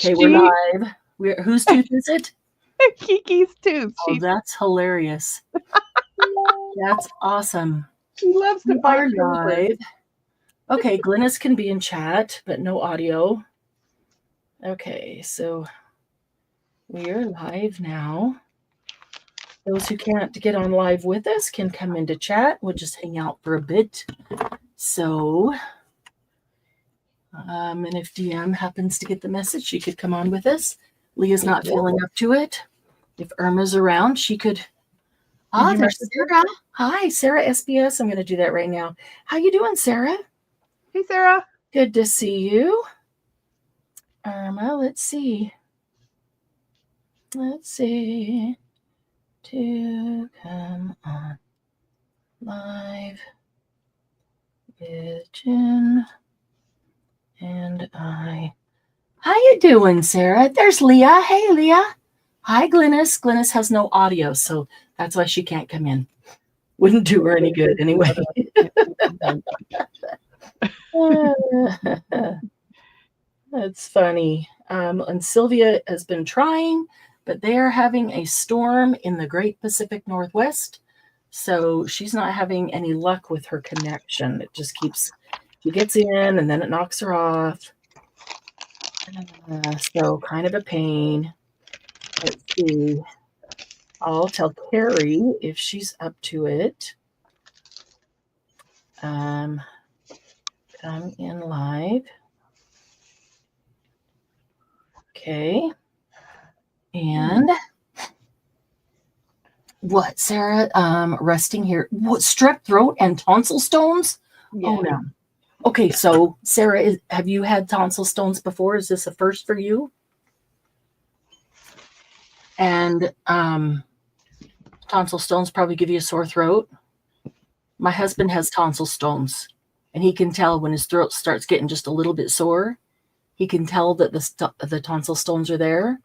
Okay, we're live. Whose tooth is it? Kiki's tooth. Oh, that's hilarious. That's awesome. She loves to bite live. Okay, Glynis can be in chat, but no audio. Okay, so we're live now. Those who can't get on live with us can come into chat. We'll just hang out for a bit. So, and if DM happens to get the message, she could come on with us. Leah's not feeling up to it. If Irma's around, she could. There's Sarah. Hi, Sarah SBS. I'm going to do that right now. How you doing, Sarah? Hey, Sarah. Good to see you. Irma, let's see. To come on live with Jen and I. How you doing, Sarah? There's Leah. Hey, Leah. Hi, Glynis. Glynis has no audio, so that's why she can't come in. Wouldn't do her any good anyway. That's funny. And Sylvia has been trying, but they are having a storm in the Great Pacific Northwest. So she's not having any luck with her connection. It just keeps, she gets in and then it knocks her off. So kind of a pain. Let's see. I'll tell Carrie if she's up to it. Come in live. Okay. And what, Sarah? Resting here. What, strep throat and tonsil stones? Yeah. Oh no. Okay, so Sarah, have you had tonsil stones before? Is this a first for you? And tonsil stones probably give you a sore throat. My husband has tonsil stones, and he can tell when his throat starts getting just a little bit sore. He can tell that the tonsil stones are there,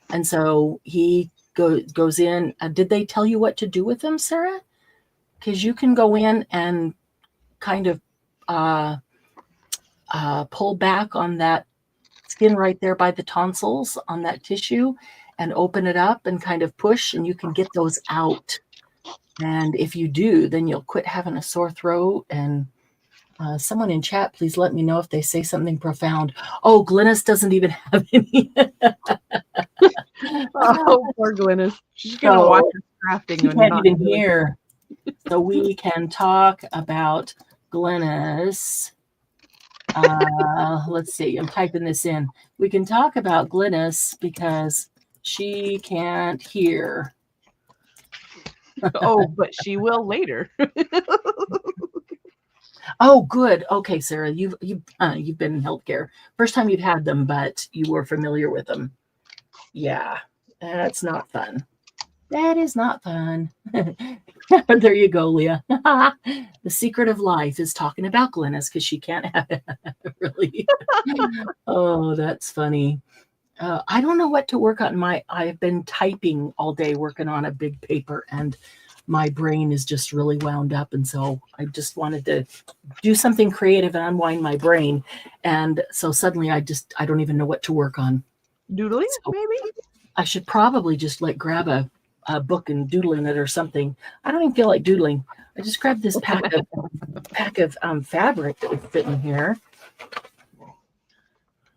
and so he goes in. Did they tell you what to do with them, Sarah? Because you can go in and kind of pull back on that skin right there by the tonsils on that tissue and open it up and kind of push, and you can get those out. And if you do, then you'll quit having a sore throat. And someone in chat, please let me know if they say something profound. Oh, Glynis doesn't even have any. Oh, poor Glynis. She's going to watch her crafting. She can't even hear. So we can talk about Glynis. Let's see. I'm typing this in. We can talk about Glynis because she can't hear. Oh, but she will later. Oh, good. Okay, Sarah, you've been in healthcare. First time you've had them, but you were familiar with them. Yeah, that's not fun. That is not fun. There you go, Leah. The secret of life is talking about Glynis because she can't have it. Really. Oh, that's funny. I don't know what to work on. I've been typing all day, working on a big paper, and my brain is just really wound up. And so I just wanted to do something creative and unwind my brain. And so suddenly I don't even know what to work on. Doodling, so maybe? I should probably just grab a book and doodle in it or something. I don't even feel like doodling. I just grabbed this pack of fabric that would fit in here.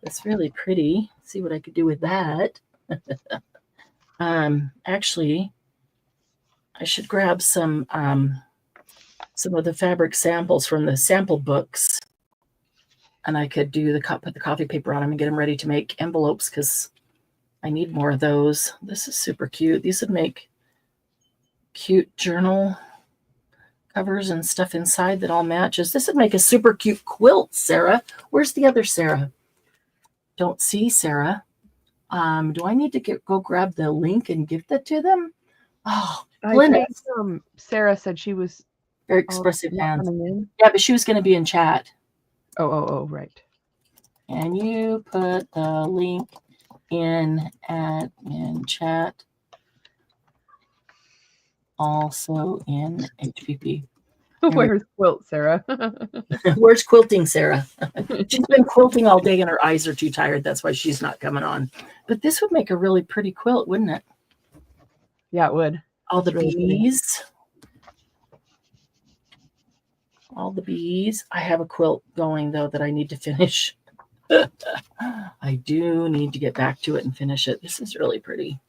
It's really pretty. See what I could do with that. Actually, I should grab some of the fabric samples from the sample books, and I could put the coffee paper on them and get them ready to make envelopes because I need more of those. This is super cute. These would make cute journal covers and stuff inside that all matches. This would make a super cute quilt, Sarah. Where's the other Sarah? Don't see Sarah. Do I need to go grab the link and give that to them? Oh, Glynis. I think, Sarah said she was very expressive hands. Yeah, but she was going to be in chat. Oh, right. And you put the link in admin chat. Also in HPP. Where's quilt, Sarah? Where's quilting, Sarah? She's been quilting all day and her eyes are too tired. That's why she's not coming on. But this would make a really pretty quilt, wouldn't it? Yeah, it would. All the really bees. All the bees. I have a quilt going, though, that I need to finish. I do need to get back to it and finish it. This is really pretty.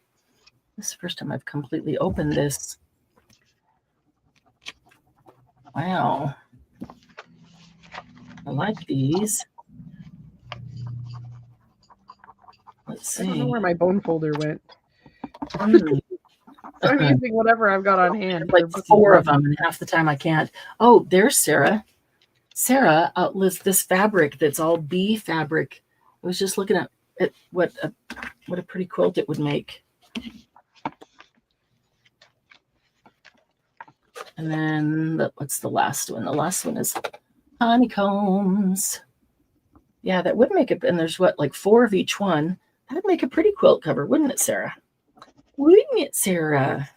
This is the first time I've completely opened this. Wow. I like these. Let's I don't know see. where my bone folder went. Mm. So I'm using whatever I've got on hand. Like 4 of them, and half the time I can't. Oh, there's Sarah. Sarah outlists this fabric that's all bee fabric. I was just looking at what a pretty quilt it would make. And then what's the last one? The last one is honeycombs. Yeah, that would make it. And there's like 4 of each one. That would make a pretty quilt cover, wouldn't it, Sarah? Wouldn't it, Sarah?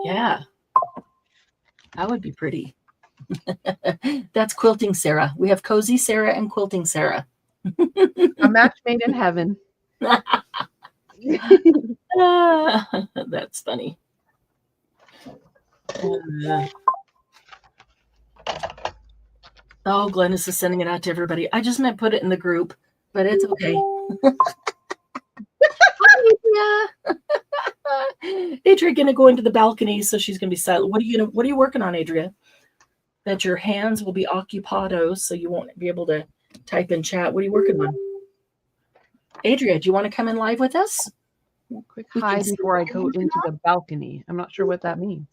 Yeah, that would be pretty. That's quilting Sarah. We have cozy Sarah and quilting Sarah. A match made in heaven. That's funny. Oh, Glennis is sending it out to everybody. I just meant put it in the group, but it's okay. Hi, Adria. Adria gonna go into the balcony, so she's gonna be silent. What are you working on, Adria? That your hands will be occupados, so you won't be able to type in chat. What are you working on? Adria, do you want to come in live with us? Quick hi before I go into the balcony. I'm not sure what that means.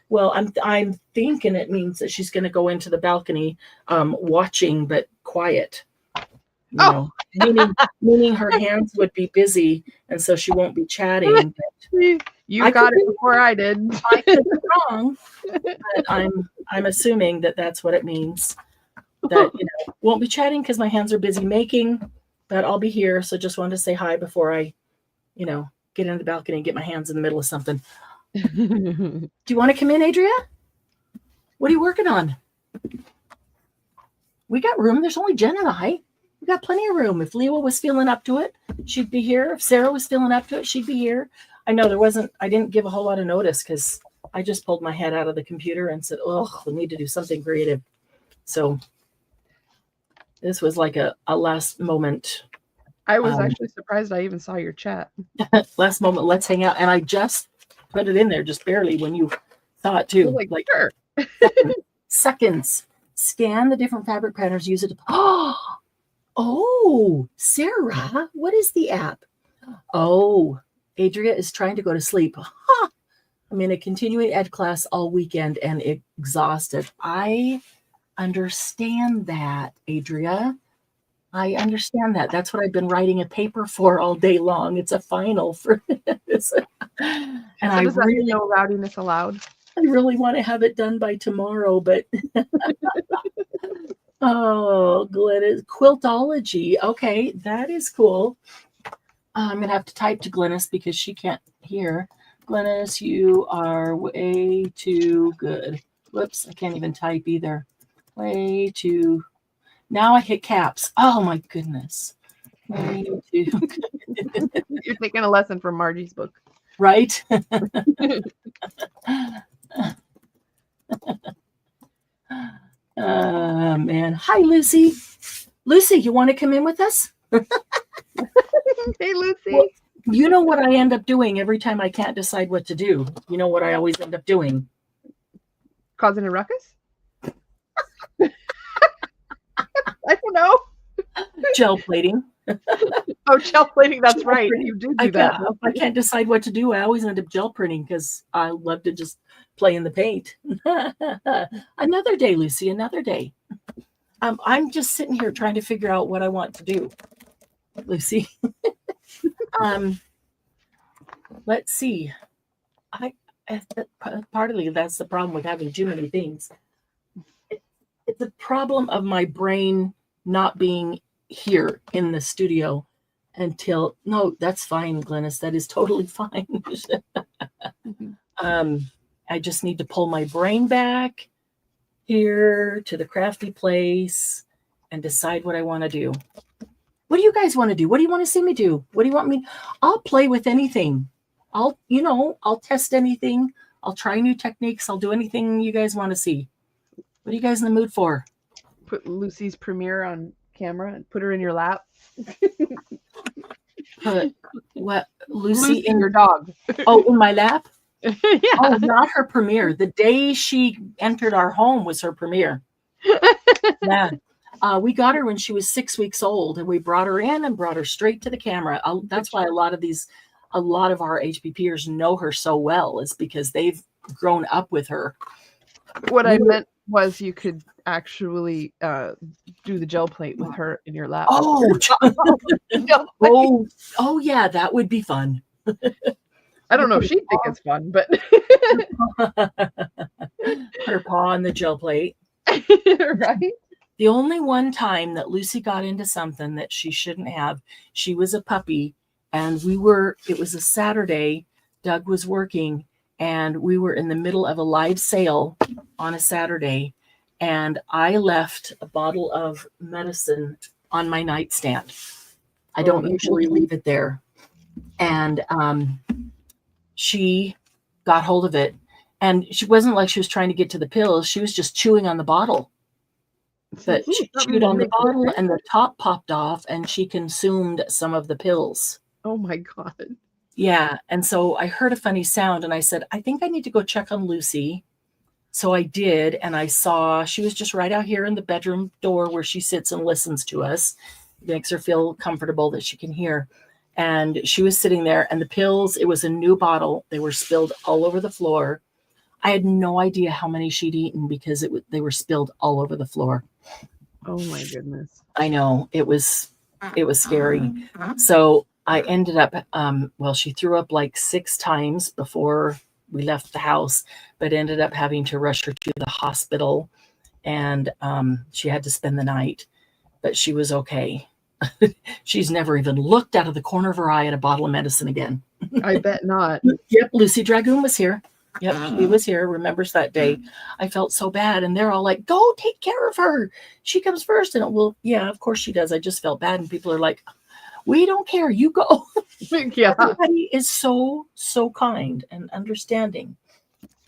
Well, I'm thinking it means that she's going to go into the balcony, watching but quiet. You know, meaning her hands would be busy, and so she won't be chatting. You got it before I did. I could be wrong, but I'm assuming that that's what it means. That won't be chatting because my hands are busy making, but I'll be here. So just wanted to say hi before I, get into the balcony and get my hands in the middle of something. Do you want to come in, Adria? What are you working on? We got room. There's only Jen and I. We got plenty of room. If Leah was feeling up to it, she'd be here. If Sarah was feeling up to it, she'd be here. I know I didn't give a whole lot of notice because I just pulled my head out of the computer and said, we need to do something creative. So this was like a last moment. I was actually surprised I even saw your chat. Last moment, let's hang out. And I just put it in there just barely when you thought to. Like sure. Seconds. Scan the different fabric patterns. Use it. Oh, Sarah, what is the app? Oh, Adria is trying to go to sleep. I'm in a continuing ed class all weekend and exhausted. I understand that, Adria. I understand that. That's what I've been writing a paper for all day long. It's a final for this. And so I really no rowdiness allowed. I really want to have it done by tomorrow, but oh, Glennis, quiltology. Okay, that is cool. I'm gonna have to type to Glennis because she can't hear. Glennis, you are way too good. Whoops, I can't even type either. Way too. Now I hit caps. Oh my goodness. Way too good. You're taking a lesson from Margie's book. Right? Man. Hi, Lucy. Lucy, you want to come in with us? Hey, Lucy. Well, you know what I end up doing every time I can't decide what to do? You know what I always end up doing? Causing a ruckus? I don't know. Gel plating. Oh, gel plating. That's Gel right. printing. You do that. If I can't decide what to do, I always end up gel printing because I love to just play in the paint. Another day, Lucy. Another day. I'm just sitting here trying to figure out what I want to do, Lucy. Let's see. Partly that's the problem with having too many things. It's a problem of my brain not being here in the studio until no, that's fine, Glennis. That is totally fine. I just need to pull my brain back here to the crafty place and decide what I want to do. What do you guys want to do? What do you want to see me do? What do you want me? I'll play with anything. I'll test anything. I'll try new techniques. I'll do anything you guys want to see. What are you guys in the mood for? Put Lucy's premiere on camera and put her in your lap. Put what? Lucy in your dog. Oh, in my lap? Yeah. Oh, not her premiere. The day she entered our home was her premiere. Yeah. We got her when she was 6 weeks old, and we brought her in and brought her straight to the camera. That's why a lot of our HPPers know her so well, is because they've grown up with her. What I meant was you could actually do the gel plate with her in your lap. Oh, oh yeah, that would be fun. I don't know if she'd think it's fun, but her paw on the gel plate. Right? The only one time that Lucy got into something that she shouldn't have, she was a puppy, and it was a Saturday, Doug was working, and we were in the middle of a live sale on a Saturday, and I left a bottle of medicine on my nightstand. I don't usually leave it there. And she got hold of it, and she wasn't like she was trying to get to the pills. She was just chewing on the bottle. But she chewed on the bottle, and the top popped off, and she consumed some of the pills. Oh my God. Yeah. And so I heard a funny sound, and I said, I think I need to go check on Lucy. So I did, and I saw she was just right out here in the bedroom door where she sits and listens to us. It makes her feel comfortable that she can hear. And she was sitting there, and the pills, it was a new bottle. They were spilled all over the floor. I had no idea how many she'd eaten because they were spilled all over the floor. Oh my goodness. I know, it was scary. So I ended up, she threw up like 6 times before we left the house, but ended up having to rush her to the hospital, and she had to spend the night, but she was okay. She's never even looked out of the corner of her eye at a bottle of medicine again. I bet not. Yep, Lucy Dragoon was here. Yep, she was here, remembers that day. I felt so bad, and they're all like, go take care of her. She comes first. And well, yeah, of course she does. I just felt bad, and people are like, we don't care. You go. Yeah. Everybody is so, so kind and understanding.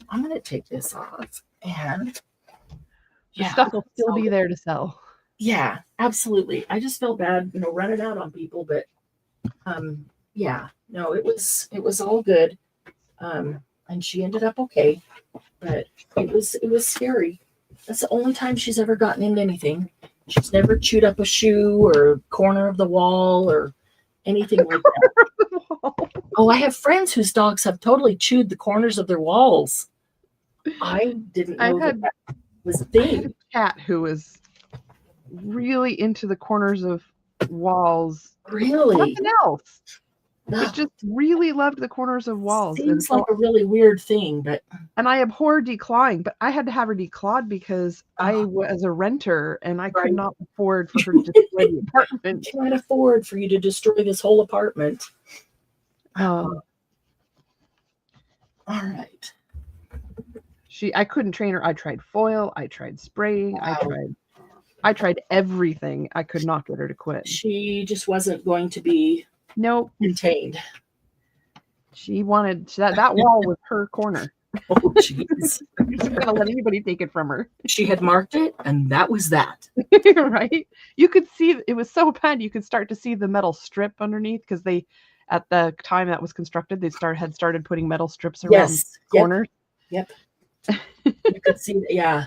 I'm going to take this off, and The stuff will still be there to sell. Yeah, absolutely. I just felt bad, running out on people, but yeah, no, it was all good. And she ended up okay, but it was scary. That's the only time she's ever gotten into anything. She's never chewed up a shoe or corner of the wall or anything like that. Oh, I have friends whose dogs have totally chewed the corners of their walls. I didn't know that was a thing. I had a cat who was really into the corners of walls. Really? Nothing else. But just really loved the corners of walls. Seems like a really weird thing, and I abhor declawing, but I had to have her declawed because I was a renter and I could not afford for her to destroy the apartment. Can't afford for you to destroy this whole apartment. All right. I couldn't train her. I tried foil. I tried spraying. I tried everything. I could not get her to quit. She just wasn't going to be contained. She wanted that wall was her corner. Oh, jeez. I'm not gonna let anybody take it from her. She had marked it, and that was that. Right? You could see it was so bad. You could start to see the metal strip underneath because they, at the time that was constructed, they had started putting metal strips around corners. Yep. You could see that. Yeah.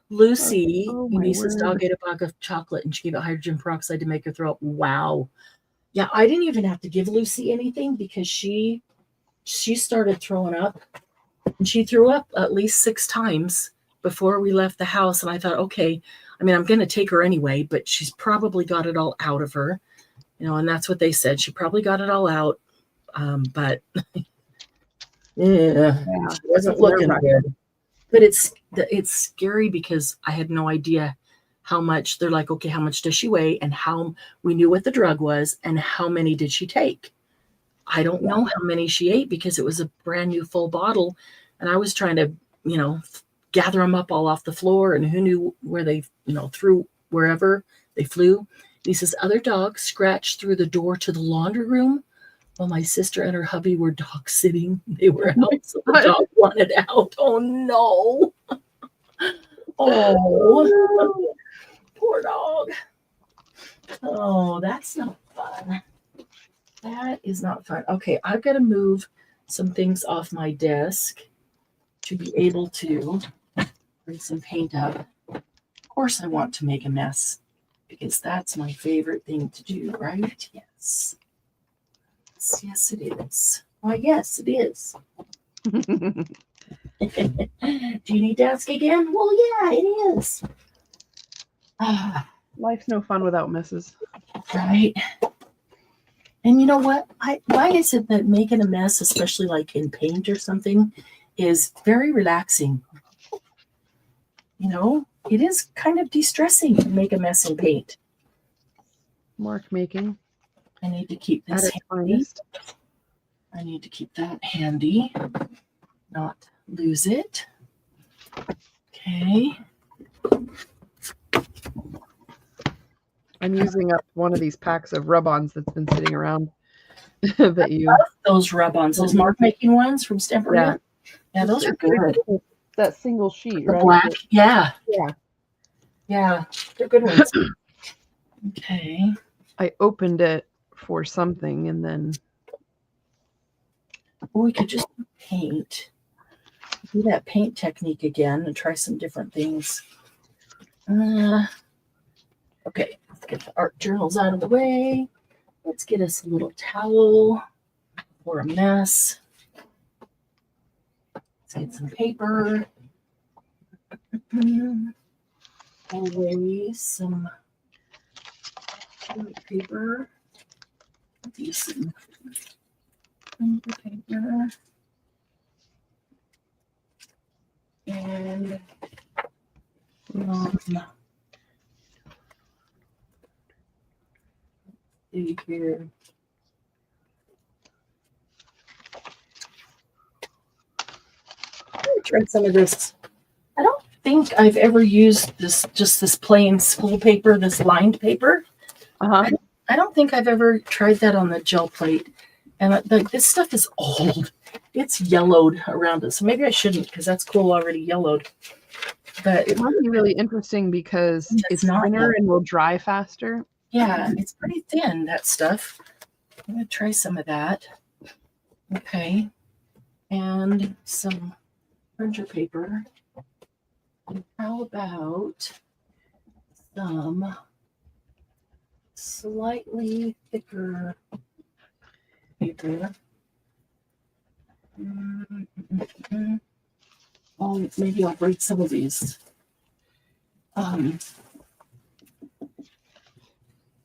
Lucy, Eunice's dog, ate a bag of chocolate, and she gave it hydrogen peroxide to make her throw up. Wow. Yeah, I didn't even have to give Lucy anything because she started throwing up. And she threw up at least 6 times before we left the house. And I thought, okay, I'm going to take her anyway, but she's probably got it all out of her. And that's what they said. She probably got it all out. But she wasn't looking good. But it's scary because I had no idea how much. They're like, okay, how much does she weigh? And we knew what the drug was and how many did she take? I don't know how many she ate because it was a brand new full bottle. And I was trying to, gather them up all off the floor, and who knew where they, threw wherever they flew. And he says, other dogs scratched through the door to the laundry room while my sister and her hubby were dog sitting. They were out, so the dog wanted out. Oh, no. Oh, poor dog. Oh, that's not fun. That is not fun. Okay, I've got to move some things off my desk to be able to bring some paint up. Of course, I want to make a mess because that's my favorite thing to do, right? Yes. Yes, it is. Why, yes, it is. Do you need to ask again? Well, yeah, it is. Life's no fun without messes. Right. And you know what? Why is it that making a mess, especially like in paint or something, is very relaxing? It is kind of de-stressing to make a mess in paint. Mark making. I need to keep this handy. I need to keep that handy, not lose it. Okay. I'm using up one of these packs of rub-ons that's been sitting around. That you love those rub-ons, those mark making ones from Stamperia. Yeah, those are good. That single sheet, the right? Black, yeah, Yeah. They're good ones. Okay. I opened it for something, and then we could just paint. Do that paint technique again and try some different things. Okay, let's get the art journals out of the way. Let's get us a little towel for a mess. Let's get some paper. Always some paper. Use some paper. And see here. Try some of this. I don't think I've ever used this plain school paper, this lined paper. I don't think I've ever tried that on the gel plate. And this stuff is old. It's yellowed around it. So maybe I shouldn't, because that's cool already yellowed. But it might be really interesting because it's thinner and will dry faster. Yeah, it's pretty thin, that stuff. I'm going to try some of that. Okay. And some printer paper. And how about some slightly thicker paper? Oh, maybe I'll break some of these.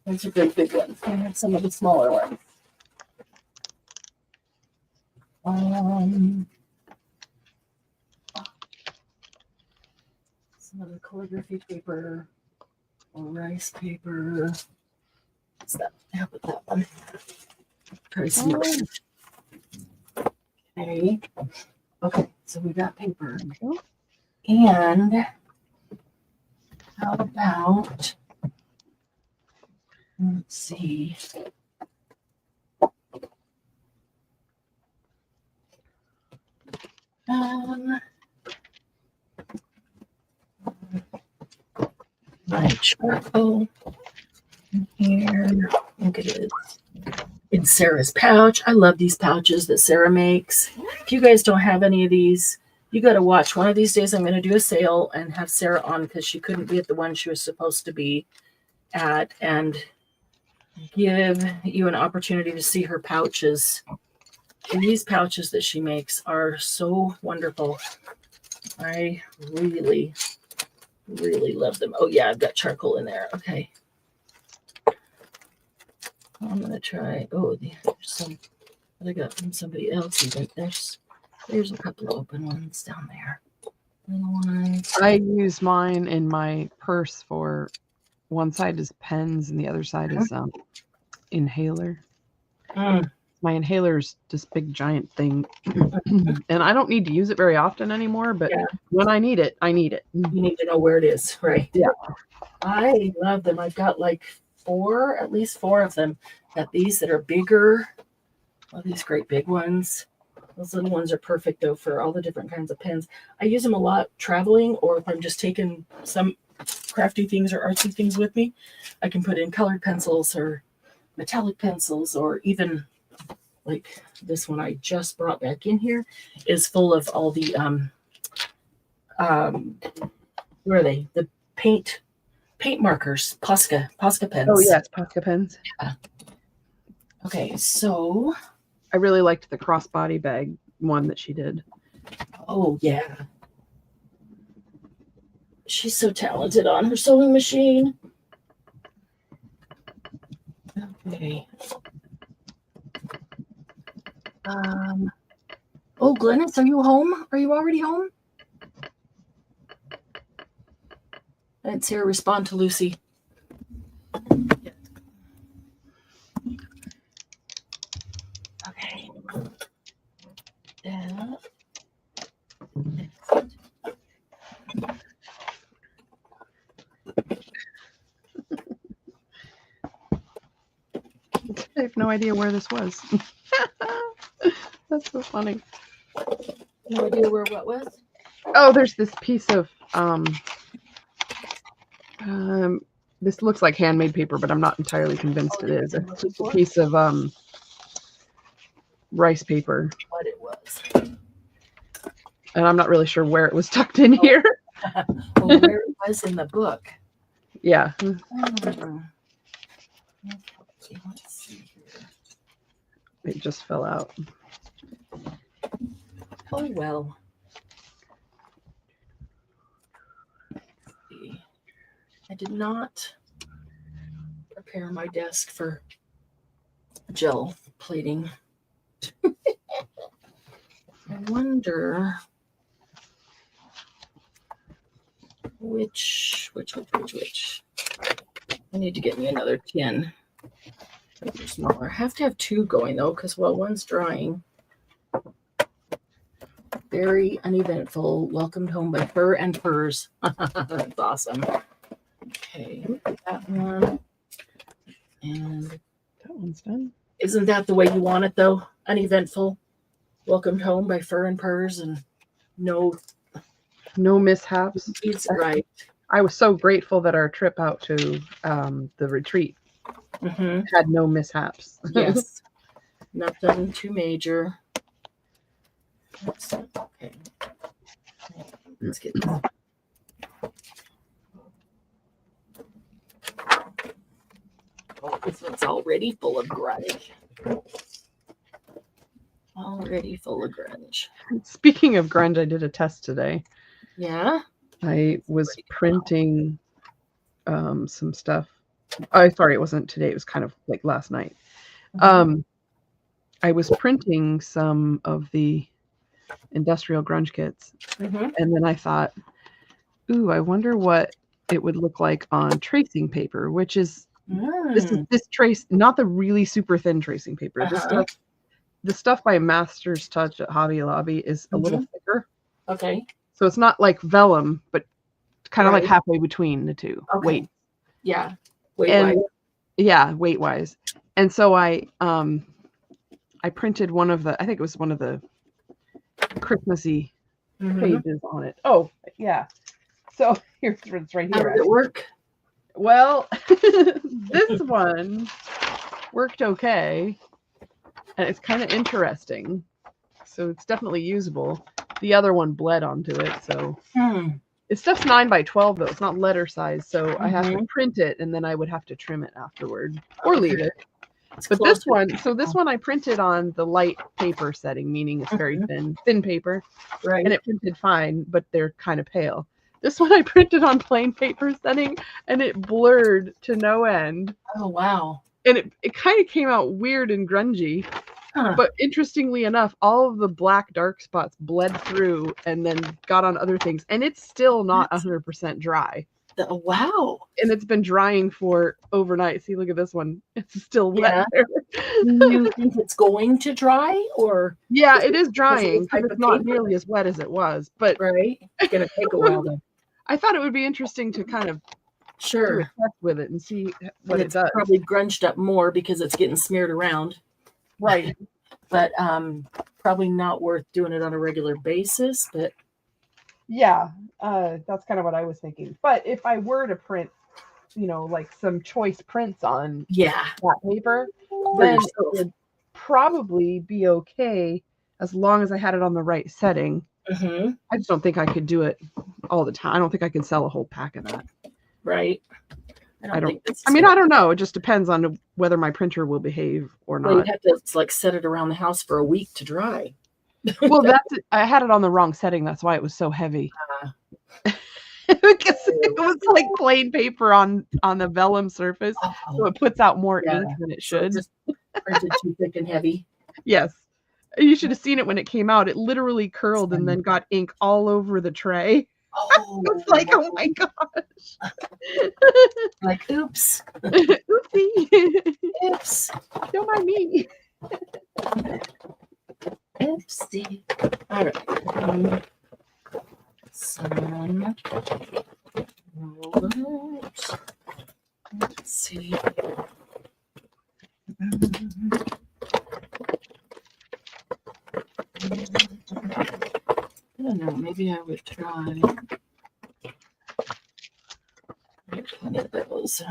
Those are big ones. I have some of the smaller ones. Some of the calligraphy paper or rice paper. What's that? How about that one? Try some more. Okay, so we got paper. And how about, let's see. My charcoal in here. Look at it. In Sarah's pouch. I love these pouches that Sarah makes. If you guys don't have any of these, you got to watch. One of these days I'm going to do a sale and have Sarah on because she couldn't be at the one she was supposed to be at, and give you an opportunity to see her pouches. These pouches that she makes are so wonderful. I really, really love them. Oh yeah, I've got charcoal in there. Okay. I'm going to try. Oh, there's some that I got from somebody else. Even there's a couple of open ones down there. I use mine in my purse for one side is pens and the other side is inhaler. My inhaler's this big giant thing, and I don't need to use it very often anymore. But when I need it, I need it. You need to know where it is, right? Yeah. I love them. I've got like at least four of them. Got these that are bigger. All these great big ones. Those little ones are perfect though for all the different kinds of pens. I use them a lot traveling, or if I'm just taking some crafty things or artsy things with me, I can put in colored pencils or metallic pencils, or even like this one I just brought back in here is full of all the where are they? The paint markers, Posca pens. Oh yes, Posca pens. Yeah. Okay, so I really liked the crossbody bag one that she did. Oh yeah. She's so talented on her sewing machine. Okay. Oh, Glennis, are you home? Are you already home? I didn't see her respond to Lucy. Okay. I have no idea where this was. That's so funny. No idea where what was? Oh, there's this piece of this looks like handmade paper, but I'm not entirely convinced it is. It's just a piece of rice paper. What it was. And I'm not really sure where it was tucked in here. Well, where it was in the book. Yeah. Let's see here. It just fell out. Oh well. I did not prepare my desk for gel plating. I wonder which. I need to get me another tin. They're smaller. I have to have two going though, because while one's drying. Very uneventful. Welcomed home by Fur and Purrs. That's awesome. Okay, that one. And that one's done. Isn't that the way you want it though? Uneventful. Welcomed home by Fur and Purrs, and no mishaps. It's right. I was so grateful that our trip out to the retreat had no mishaps. Yes. Nothing too major. Okay. Let's get this. Oh, this one's already full of grunge. Already full of grunge. Speaking of grunge, I did a test today. Yeah? I was printing some stuff. Oh, sorry, it wasn't today. It was kind of like last night. I was printing some of the industrial grunge kits. And then I thought, ooh, I wonder what it would look like on tracing paper, which is this trace, not the really super thin tracing paper. The stuff by Master's Touch at Hobby Lobby is a little thicker. Okay. So it's not like vellum, but kind of like halfway between the two. Okay. Weight. Yeah. Weight-wise. Yeah, weight-wise. And so I printed one of the, I think it was one of the Christmassy pages on it. Oh, yeah. So here's it's right here. How did it work? Well, this one worked okay. And it's kind of interesting. So it's definitely usable. The other one bled onto it. So it's stuff's 9x12 though. It's not letter size. So I have to print it and then I would have to trim it afterward or leave it. But this one I printed on the light paper setting, meaning it's very thin paper. Right. And it printed fine, but they're kind of pale. This one I printed on plain paper setting and it blurred to no end. Oh, wow. And it kind of came out weird and grungy. But interestingly enough, all of the black dark spots bled through and then got on other things. And it's still not 100% dry. Wow. And it's been drying for overnight. See, look at this one. It's still wet there. You think it's going to dry, or Yeah, it is drying type because of it's not paper? nearly as wet as it was. But right? It's gonna take a while though. I thought it would be interesting to kind of do a Sure. test with it and see what it It's does. probably grunged up more because it's getting smeared around, Right. but probably not worth doing it on a regular basis. But Yeah, that's kind of what I was thinking. But if I were to print, like some choice prints on yeah, that paper, for then it yourself. would probably be okay as long as I had it on the right setting. Mm-hmm. I just don't think I could do it all the time. I don't think I could sell a whole pack of that. Right. I don't. think this is I mean, gonna- I don't know. It just depends on whether my printer will behave or Well, you not. have to like set it around the house for a week to dry. Well, I had it on the wrong setting. That's why it was so heavy. Because it was like plain paper on the vellum surface, so it puts out more ink than it should. So just printed too thick and heavy. Yes. You should have seen it when it came out. It literally curled and then got ink all over the tray. Oh, It's like, oh my gosh. like oops. Oopsie. Oops. Don't mind me. Oopsie. All right. Some rollers. Let's see. I don't know. Maybe I would try. Get plenty of those.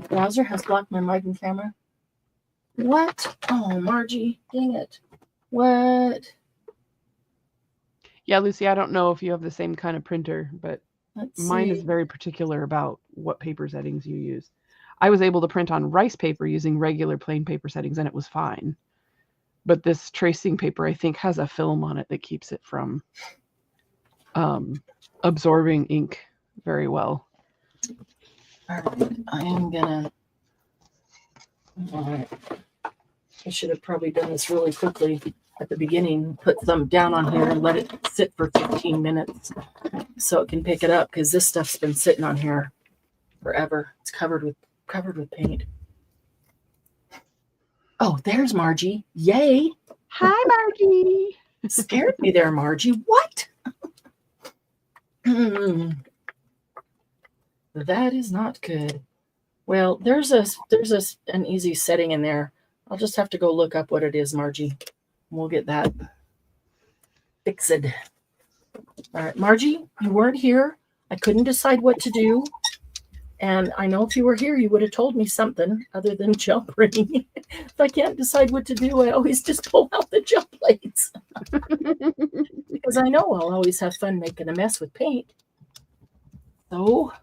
Browser has blocked my mic and camera. What? Oh, Margie, dang it. What? Yeah, Lucy, I don't know if you have the same kind of printer, but mine is very particular about what paper settings you use. I was able to print on rice paper using regular plain paper settings, and it was fine. But this tracing paper, I think, has a film on it that keeps it from absorbing ink very well. All right, I am gonna. All right. I should have probably done this really quickly at the beginning. Put some down on here and let it sit for 15 minutes so it can pick it up, because this stuff's been sitting on here forever. It's covered with paint. Oh, there's Margie. Yay. Hi, Margie. Scared me there, Margie. What? That is not good. Well, there's an easy setting in there. I'll just have to go look up what it is, Margie. We'll get that fixed. All right, Margie, you weren't here. I couldn't decide what to do. And I know if you were here, you would have told me something other than jump ring. If I can't decide what to do, I always just pull out the jump plates. Because I know I'll always have fun making a mess with paint. So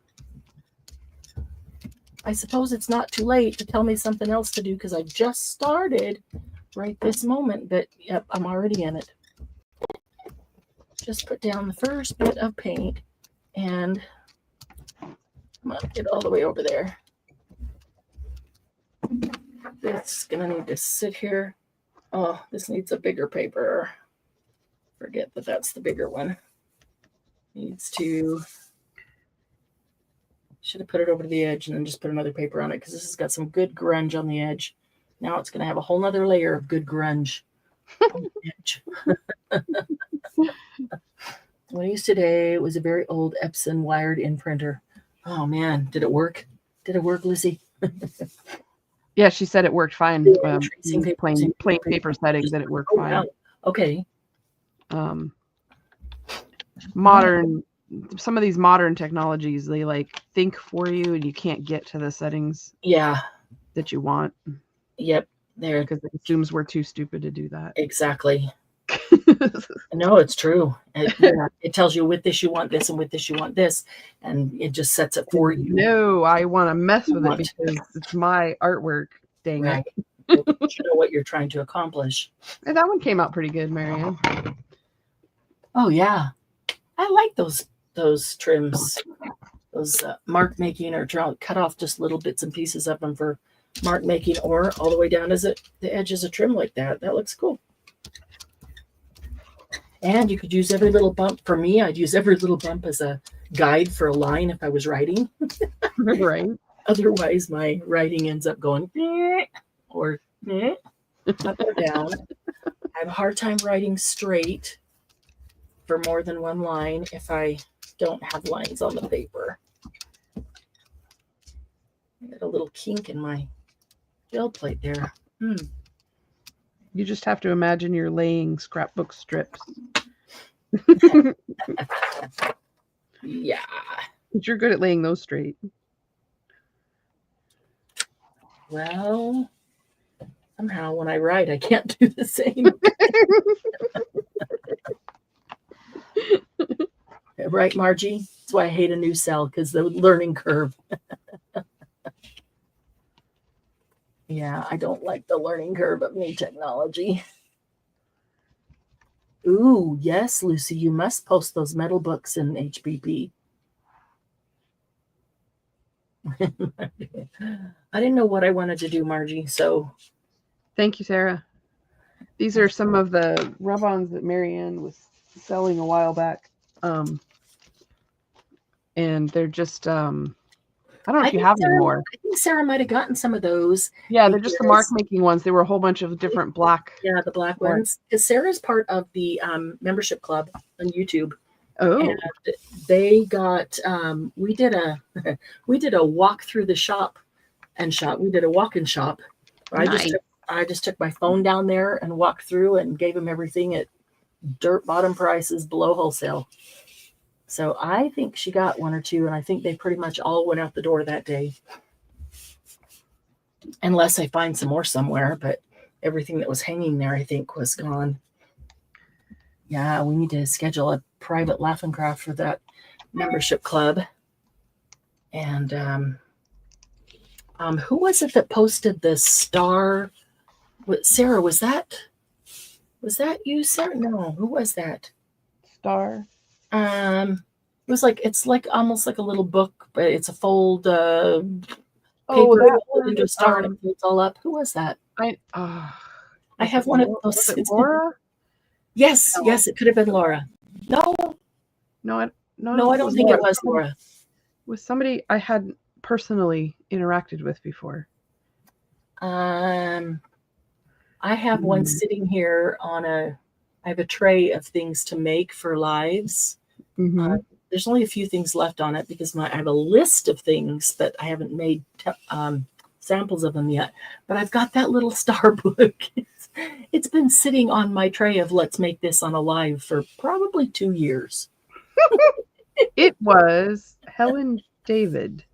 I suppose it's not too late to tell me something else to do, because I just started right this moment. But yep, I'm already in it. Just put down the first bit of paint and I'm gonna get all the way over there. This is gonna need to sit here. Oh, this needs a bigger paper. Forget that that's the bigger one. Needs to. Should have put it over to the edge and then just put another paper on it, because this has got some good grunge on the edge. Now it's gonna have a whole nother layer of good grunge on the edge. What I used today was a very old Epson wired in printer. Oh man, did it work? Did it work, Lizzie? Yeah, she said it worked fine. Plain paper settings, and it worked fine. Wow. Okay. Some of these modern technologies, they like think for you, and you can't get to the settings. Yeah. That you want. Yep. There. Because it assumes we're too stupid to do that. Exactly. No, it's true. It tells you with this you want this, and with this you want this, and it just sets it for you. No, I want to mess with it because it's my artwork. Dang it. You know what you're trying to accomplish. And that one came out pretty good, Marianne. Oh yeah, I like those trims, those mark making, or cut off just little bits and pieces of them for mark making, or all the way down as the edge is a trim like that. That looks cool. And you could use every little bump. For me, I'd use every little bump as a guide for a line if I was writing. Right. Otherwise, my writing ends up going or up or down. I have a hard time writing straight for more than one line if I don't have lines on the paper. I got a little kink in my gel plate there. You just have to imagine you're laying scrapbook strips. Yeah. But you're good at laying those straight. Well, somehow when I write, I can't do the same. Right, Margie? That's why I hate a new cell, because the learning curve. Yeah, I don't like the learning curve of new technology. Ooh, yes, Lucy, you must post those metal books in HPP. I didn't know what I wanted to do, Margie, so. Thank you, Sarah. These are some of the rub-ons that Marianne was selling a while back. And they're just, I don't know if you have them more. I think Sarah might have gotten some of those. Yeah, they're just the mark making ones. They were a whole bunch of different black. Yeah, the black ones. Because Sarah's part of the membership club on YouTube. Oh. And they got we did a walk through the shop and shop. We did a walk in shop. Nice. I just took my phone down there and walked through and gave them everything at dirt bottom prices below wholesale. So I think she got one or two, and I think they pretty much all went out the door that day. Unless I find some more somewhere, but everything that was hanging there, I think, was gone. Yeah, we need to schedule a private laugh and craft for that membership club. And who was it that posted the star? Sarah, was that you, Sarah? No, who was that? Star. It was like, it's like almost like a little book, but it's a fold paper that into a star and it folds all up. Who was that? I have one of those. Was it Laura? Yes, no. Yes, it could have been Laura. No, I don't think it was Laura. It was somebody I had personally interacted with before. I have one sitting here I have a tray of things to make for lives. Mm-hmm. There's only a few things left on it because I have a list of things, but I haven't made samples of them yet. But I've got that little star book. It's been sitting on my tray of let's make this on a live for probably 2 years. It was Helen David.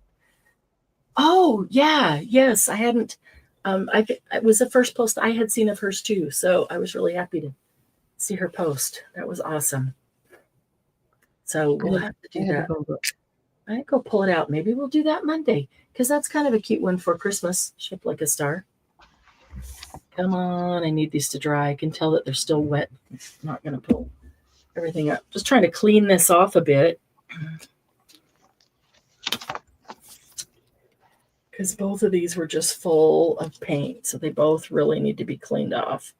Oh, yeah. Yes, I hadn't. It was the first post I had seen of hers too. So I was really happy to see her post. That was awesome. So we'll have to do that. I go pull it out. Maybe we'll do that Monday because that's kind of a cute one for Christmas. Shaped like a star. Come on, I need these to dry. I can tell that they're still wet. It's not going to pull everything up. Just trying to clean this off a bit. Because both of these were just full of paint. So they both really need to be cleaned off.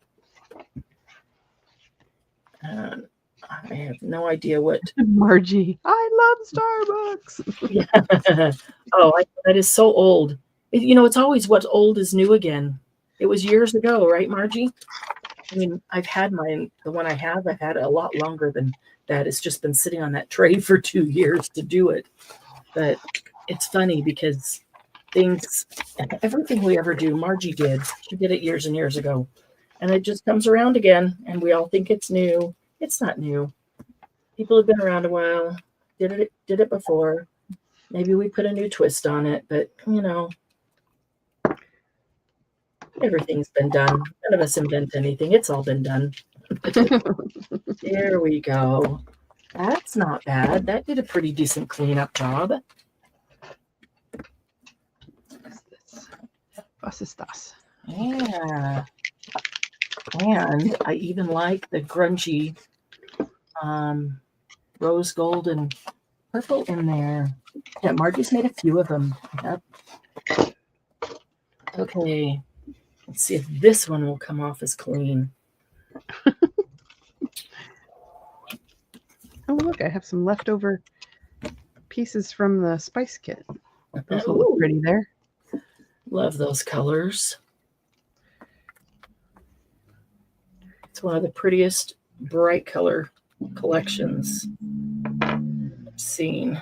I have no idea what. Margie, I love Starbucks. Yeah. That is so old. It's always what's old is new again. It was years ago, right, Margie? I mean, I've had the one I've had a lot longer than that. It's just been sitting on that tray for 2 years to do it. But it's funny because everything we ever do, Margie did. She did it years and years ago. And it just comes around again, and we all think it's new. It's not new. People have been around a while, did it before. Maybe we put a new twist on it, but everything's been done. None of us invent anything. It's all been done. There we go. That's not bad. That did a pretty decent cleanup job. Was ist das? Yeah. And I even like the grungy rose gold and purple in there. Yeah, Margie's made a few of them. Yep. Okay. Let's see if this one will come off as clean. Oh, look, I have some leftover pieces from the spice kit. Those will Ooh, look pretty there. love those colors. It's one of the prettiest bright color collections I've seen.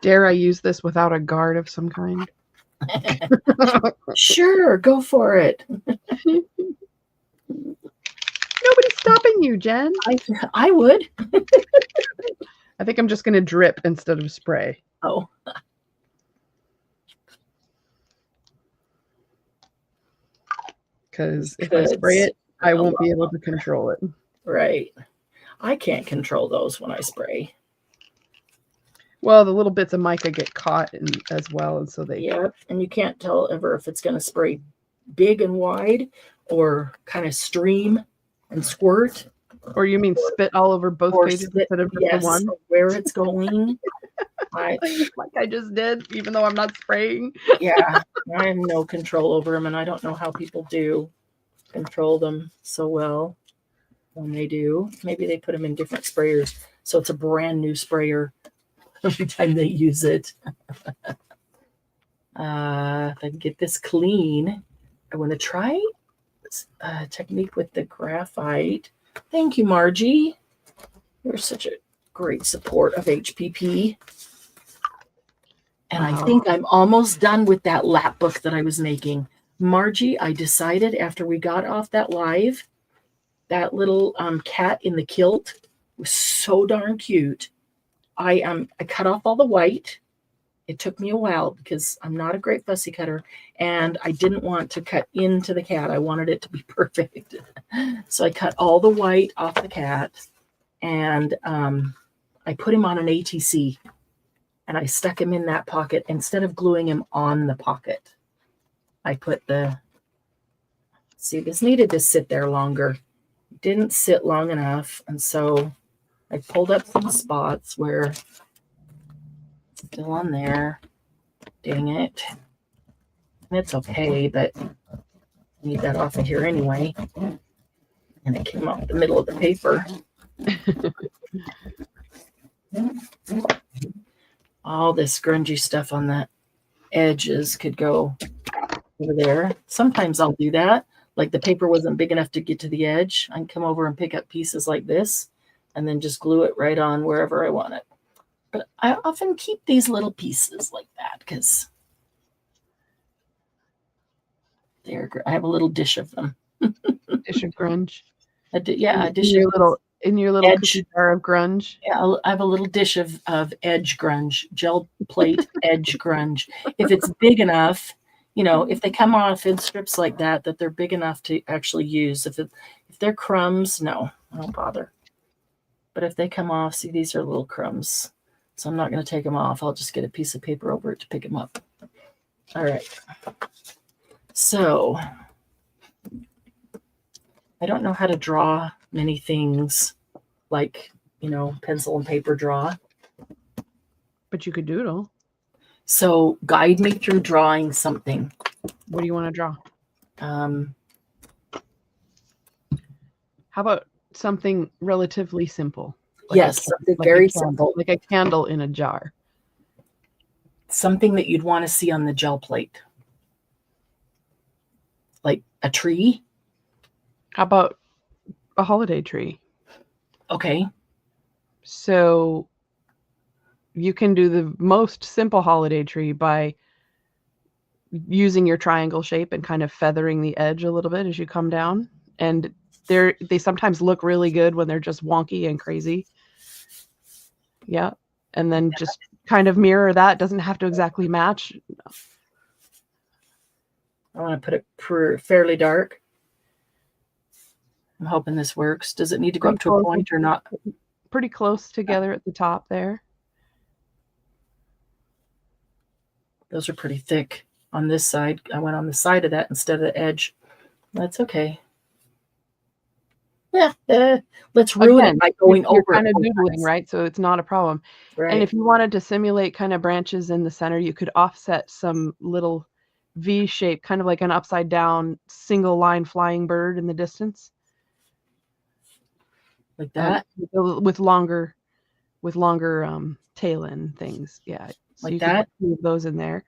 Dare I use this without a guard of some kind? Sure, go for it. Nobody's stopping you, Jen. I would. I think I'm just going to drip instead of spray. Oh. Because if I spray it, I won't be able to control it. Right. I can't control those when I spray. Well, the little bits of mica get caught as well, and so they. Yep, and you can't tell ever if it's going to spray big and wide or kind of stream and squirt. Or you mean spit all over both pages instead of just the one? Where it's going. Like I just did, even though I'm not spraying. Yeah, I have no control over them, and I don't know how people do control them so well when they do. Maybe they put them in different sprayers, so it's a brand new sprayer every time they use it. If I can get this clean, I want to try a technique with the graphite. Thank you, Margie. You're such a great support of HPP. And I think I'm almost done with that lap book that I was making. Margie, I decided after we got off that live, that little cat in the kilt was so darn cute. I cut off all the white. It took me a while because I'm not a great fussy cutter, and I didn't want to cut into the cat. I wanted it to be perfect. So I cut all the white off the cat, and I put him on an ATC, and I stuck him in that pocket instead of gluing him on the pocket. I put see, this needed to sit there longer. It didn't sit long enough, and so I pulled up some spots where it's still on there. Dang it. It's okay, but I need that off of here anyway. And it came off the middle of the paper. All this grungy stuff on the edges could go over there. Sometimes I'll do that. Like the paper wasn't big enough to get to the edge. I can come over and pick up pieces like this and then just glue it right on wherever I want it. But I often keep these little pieces like that because I have a little dish of them. Dish of grunge. A dish in your little cookie jar of grunge. Yeah, I have a little dish of edge grunge, gel plate edge grunge. If it's big enough, if they come off in strips like that they're big enough to actually use. If they're crumbs, no, I don't bother. But if they come off, see, these are little crumbs. So I'm not going to take them off. I'll just get a piece of paper over it to pick them up. All right. So I don't know how to draw many things like, pencil and paper draw. But you could doodle. So guide me through drawing something. What do you want to draw? How about something relatively simple? Something very simple. Like a candle in a jar. Something that you'd want to see on the gel plate. Like a tree. How about a holiday tree? Okay. So you can do the most simple holiday tree by using your triangle shape and kind of feathering the edge a little bit as you come down. And they sometimes look really good when they're just wonky and crazy. Yeah. And then just kind of mirror that. Doesn't have to exactly match. I want to put it fairly dark. I'm hoping this works. Does it need to go up to a point or not? Pretty close together at the top there. Those are pretty thick on this side. I went on the side of that instead of the edge. That's okay. Yeah, let's ruin it by going over. You're kind of doodling, right? So it's not a problem. Right. And if you wanted to simulate kind of branches in the center, you could offset some little V shape, kind of like an upside down single line flying bird in the distance. Like that? with longer tail end things. Yeah. So Like you that? could put those in there.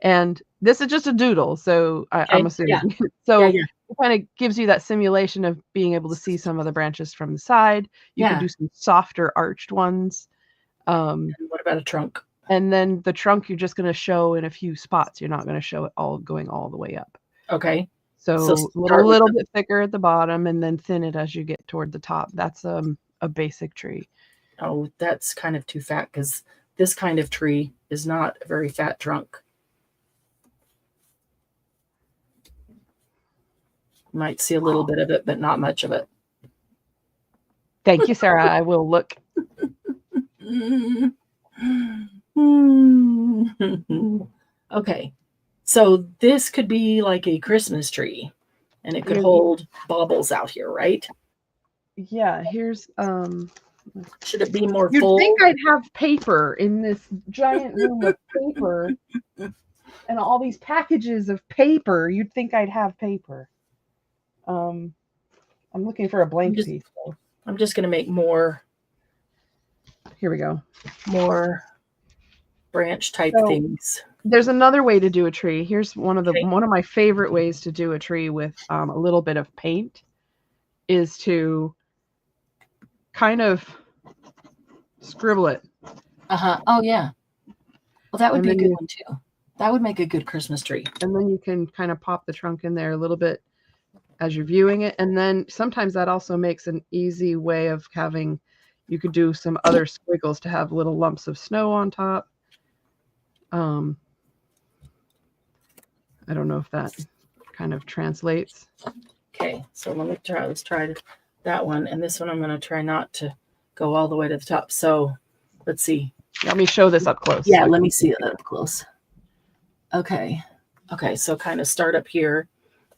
And this is just a doodle, so I'm Okay. Yeah. assuming. Yeah. So Yeah. it kind of gives you that simulation of being able to see some of the branches from the side. You could Yeah. do some softer arched ones. And what about a trunk? And then the trunk, you're just going to show in a few spots. You're not going to show it all going all the way up. Okay. So start a with little bit thicker at the bottom and then thin it as you get toward the top. That's a basic tree. Oh, that's kind of too fat because this kind of tree is not a very fat trunk. You might see a little bit of it, but not much of it. Thank you, Sarah. I will look. Okay. So this could be like a Christmas tree and it could hold baubles out here, right? Yeah, here's should it be more You'd full? think I'd have paper in this giant room of paper and all these packages of paper. You'd think I'd have paper. I'm looking for a blank piece. Though. I'm just going to make more. Here we go. More branch type things. There's another way to do a tree. Here's one of my favorite ways to do a tree with a little bit of paint is to kind of scribble it. Oh yeah. Well, that would be a good one too. That would make a good Christmas tree. And then you can kind of pop the trunk in there a little bit as you're viewing it. And then sometimes that also makes an easy way of having, you could do some other squiggles to have little lumps of snow on top. I don't know if that kind of translates. Okay, so let's try that one. And this one I'm going to try not to go all the way to the top. So let's see. Let me show this up close. Yeah, let me see it up close. Okay. Okay, so kind of start up here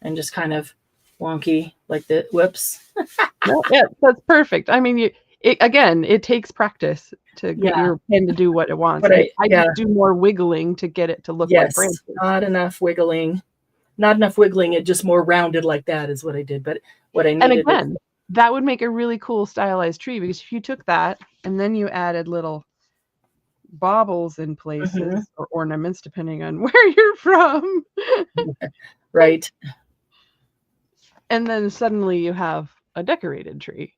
and just kind of wonky like the whoops. Yeah, that's perfect. I mean, it takes practice to get your pen to do what it wants. But I just do more wiggling to get it to look like branches. Not enough wiggling. Not enough wiggling. It just more rounded like that is what I did. But what I needed. And again, that would make a really cool stylized tree because if you took that and then you added little baubles in places or ornaments, depending on where you're from. Right. And then suddenly you have a decorated tree.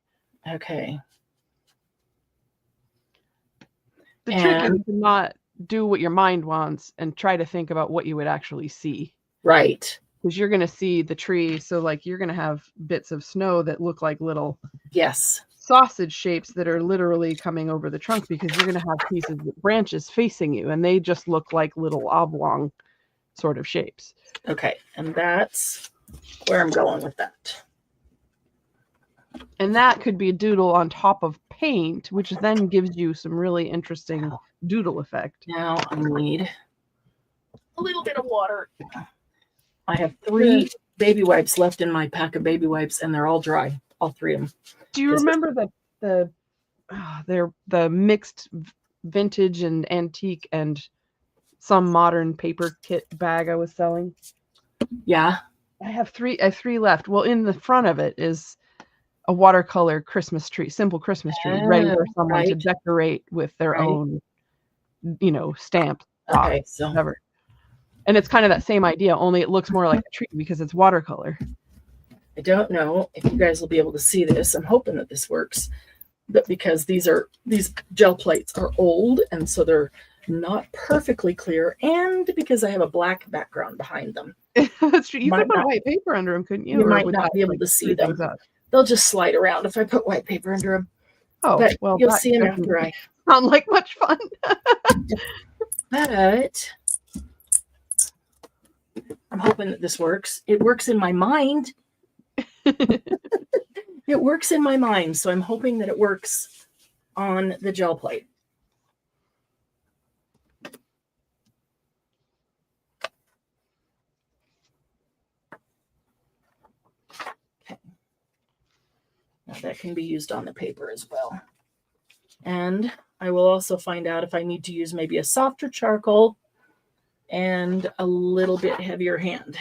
Okay. The trick is to not do what your mind wants and try to think about what you would actually see. Right. Because you're going to see the tree. So like you're going to have bits of snow that look like little sausage shapes that are literally coming over the trunk because you're going to have pieces of branches facing you and they just look like little oblong sort of shapes. Okay. And that's where I'm going with that. And that could be a doodle on top of paint, which then gives you some really interesting doodle effect. Now I need a little bit of water. I have 3 baby wipes left in my pack of baby wipes, and they're all dry, all 3 of them. Do you remember the mixed vintage and antique and some modern paper kit bag I was selling? Yeah. I have 3 left. Well, in the front of it is a watercolor Christmas tree, simple Christmas tree, ready for someone to decorate with their own, stamp. Okay, so whatever. And it's kind of that same idea, only it looks more like a tree because it's watercolor. I don't know if you guys will be able to see this. I'm hoping that this works, but because these gel plates are old and so they're not perfectly clear, and because I have a black background behind them. That's true. You could put white paper under them, couldn't you? You might not be able to see them. They'll just slide around if I put white paper under them. Oh, but well, you'll see them after I. Sound like much fun. But I'm hoping that this works. It works in my mind. It works in my mind, so I'm hoping that it works on the gel plate. That can be used on the paper as well. And I will also find out if I need to use maybe a softer charcoal and a little bit heavier hand.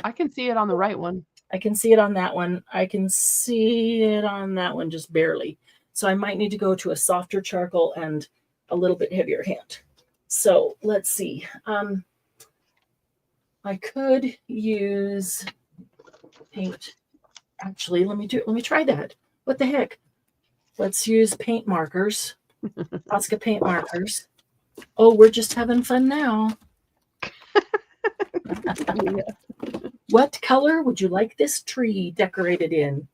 I can see it on the right one. I can see it on that one. I can see it on that one just barely. So I might need to go to a softer charcoal and a little bit heavier hand. So let's see. I could use paint. Actually, let me try that. What the heck? Let's use paint markers. Posca paint markers. Oh, we're just having fun now. What color would you like this tree decorated in?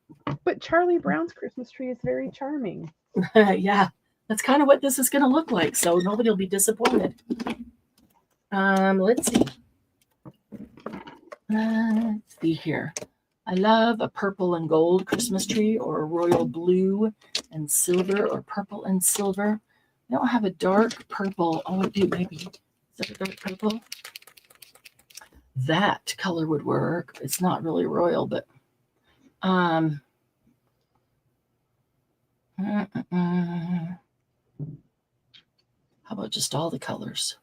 But Charlie Brown's Christmas tree is very charming. Yeah, that's kind of what this is going to look like. So nobody will be disappointed. Let's see. Let's see here. I love a purple and gold Christmas tree, or a royal blue and silver, or purple and silver. I don't have a dark purple. Oh, I do, maybe. Is that a dark purple? That color would work. It's not really royal, but how about just all the colors?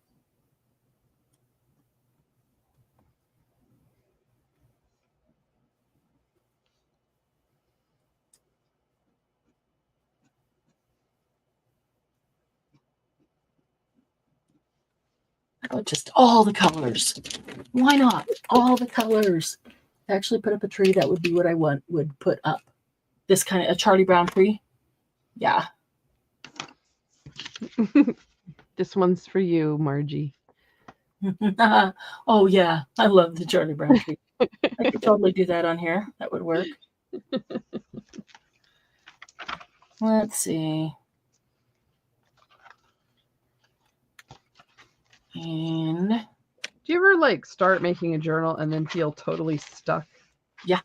Oh, just all the colors. Why not? All the colors. To actually put up a tree, that would be what I would put up. This kind of a Charlie Brown tree. Yeah. This one's for you, Margie. Oh, yeah. I love the Charlie Brown tree. I could totally do that on here. That would work. Let's see. And do you ever like start making a journal and then feel totally stuck? Yeah.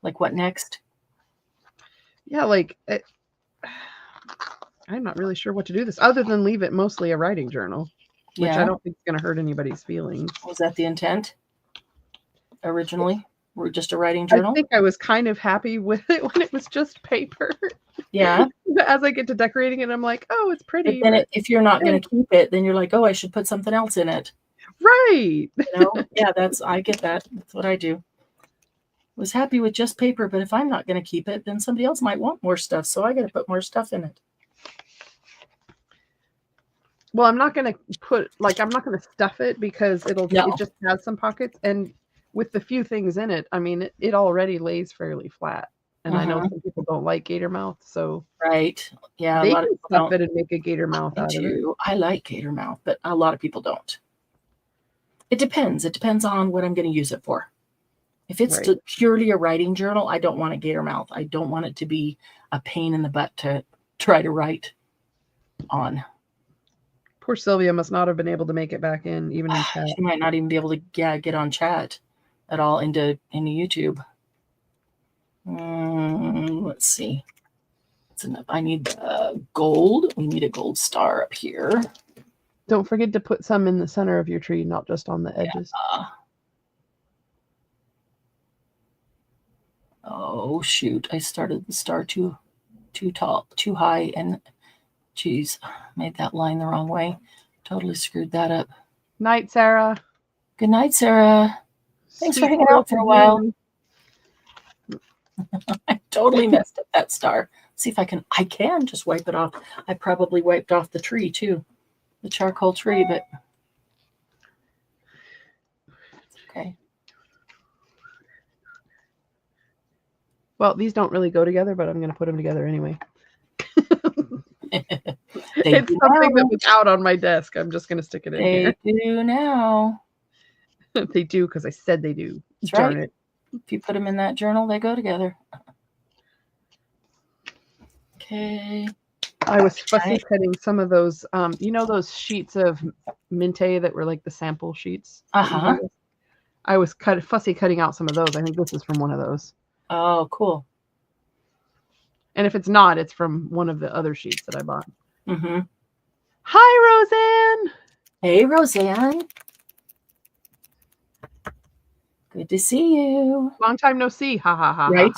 Like what next? Yeah, like I'm not really sure what to do this other than leave it mostly a writing journal, which I don't think is going to hurt anybody's feelings. Was that the intent originally? We're just a writing journal? I think I was kind of happy with it when it was just paper. Yeah. As I get to decorating it, I'm like, oh, it's pretty. But then if you're not going to keep it, then you're like, oh, I should put something else in it. Right. Yeah, I get that. That's what I do. Was happy with just paper, but if I'm not going to keep it, then somebody else might want more stuff. So I got to put more stuff in it. Well, I'm not going to stuff it because it just has some pockets. And with the few things in it, I mean, it already lays fairly flat. And I know some people don't like gator mouth, so right, yeah, they a lot can of people stuff don't. it and make a gator mouth out of it. I like gator mouth, but a lot of people don't. It depends. It depends on what I'm going to use it for. If it's purely a writing journal, I don't want a gator mouth. I don't want it to be a pain in the butt to try to write on. Poor Sylvia must not have been able to make it back in, even in chat. She might not even be able to get on chat at all into YouTube. Let's see. That's enough. I need gold. We need a gold star up here. Don't forget to put some in the center of your tree, not just on the edges. Yeah. Oh shoot! I started the star too tall, too high, and geez, made that line the wrong way. Totally screwed that up. Night, Sarah. Good night, Sarah. Thanks for hanging out for a while. I totally messed up that star. See if I can just wipe it off. I probably wiped off the tree too, the charcoal tree, but okay. Well, these don't really go together, but I'm going to put them together anyway. It's something that was out on my desk. I'm just going to stick it in here. They do now. They do because I said they do. That's right. It. If you put them in that journal, they go together. Okay. I was fussy cutting some of those, those sheets of Minte that were like the sample sheets. Uh-huh. I was fussy cutting out some of those. I think this is from one of those. Oh, cool. And if it's not, it's from one of the other sheets that I bought. Mm-hmm. Hi, Roseanne. Hey, Roseanne. Good to see you. Long time no see. Ha, ha, ha. Right?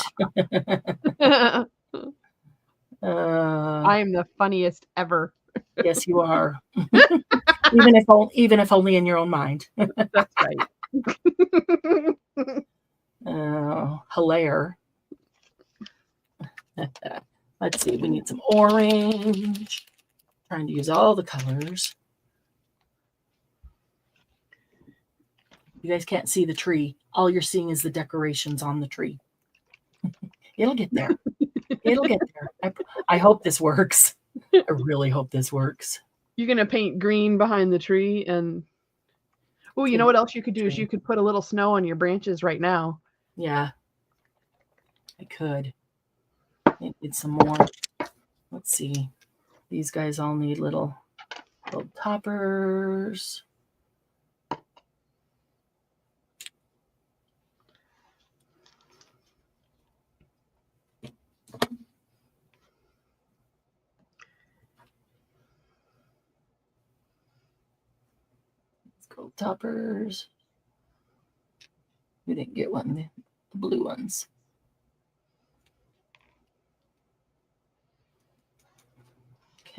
I am the funniest ever. Yes, you are. even if only in your own mind. That's right. hilaire. Let's see, we need some orange. Trying to use all the colors. You guys can't see the tree. All you're seeing is the decorations on the tree. It'll get there. It'll get there. I hope this works. I really hope this works. You're going to paint green behind the tree. And oh, you know what else you could do is you could put a little snow on your branches right now. Yeah, I could. I need some more. Let's see. These guys all need little toppers. Gold toppers. We didn't get one, the blue ones.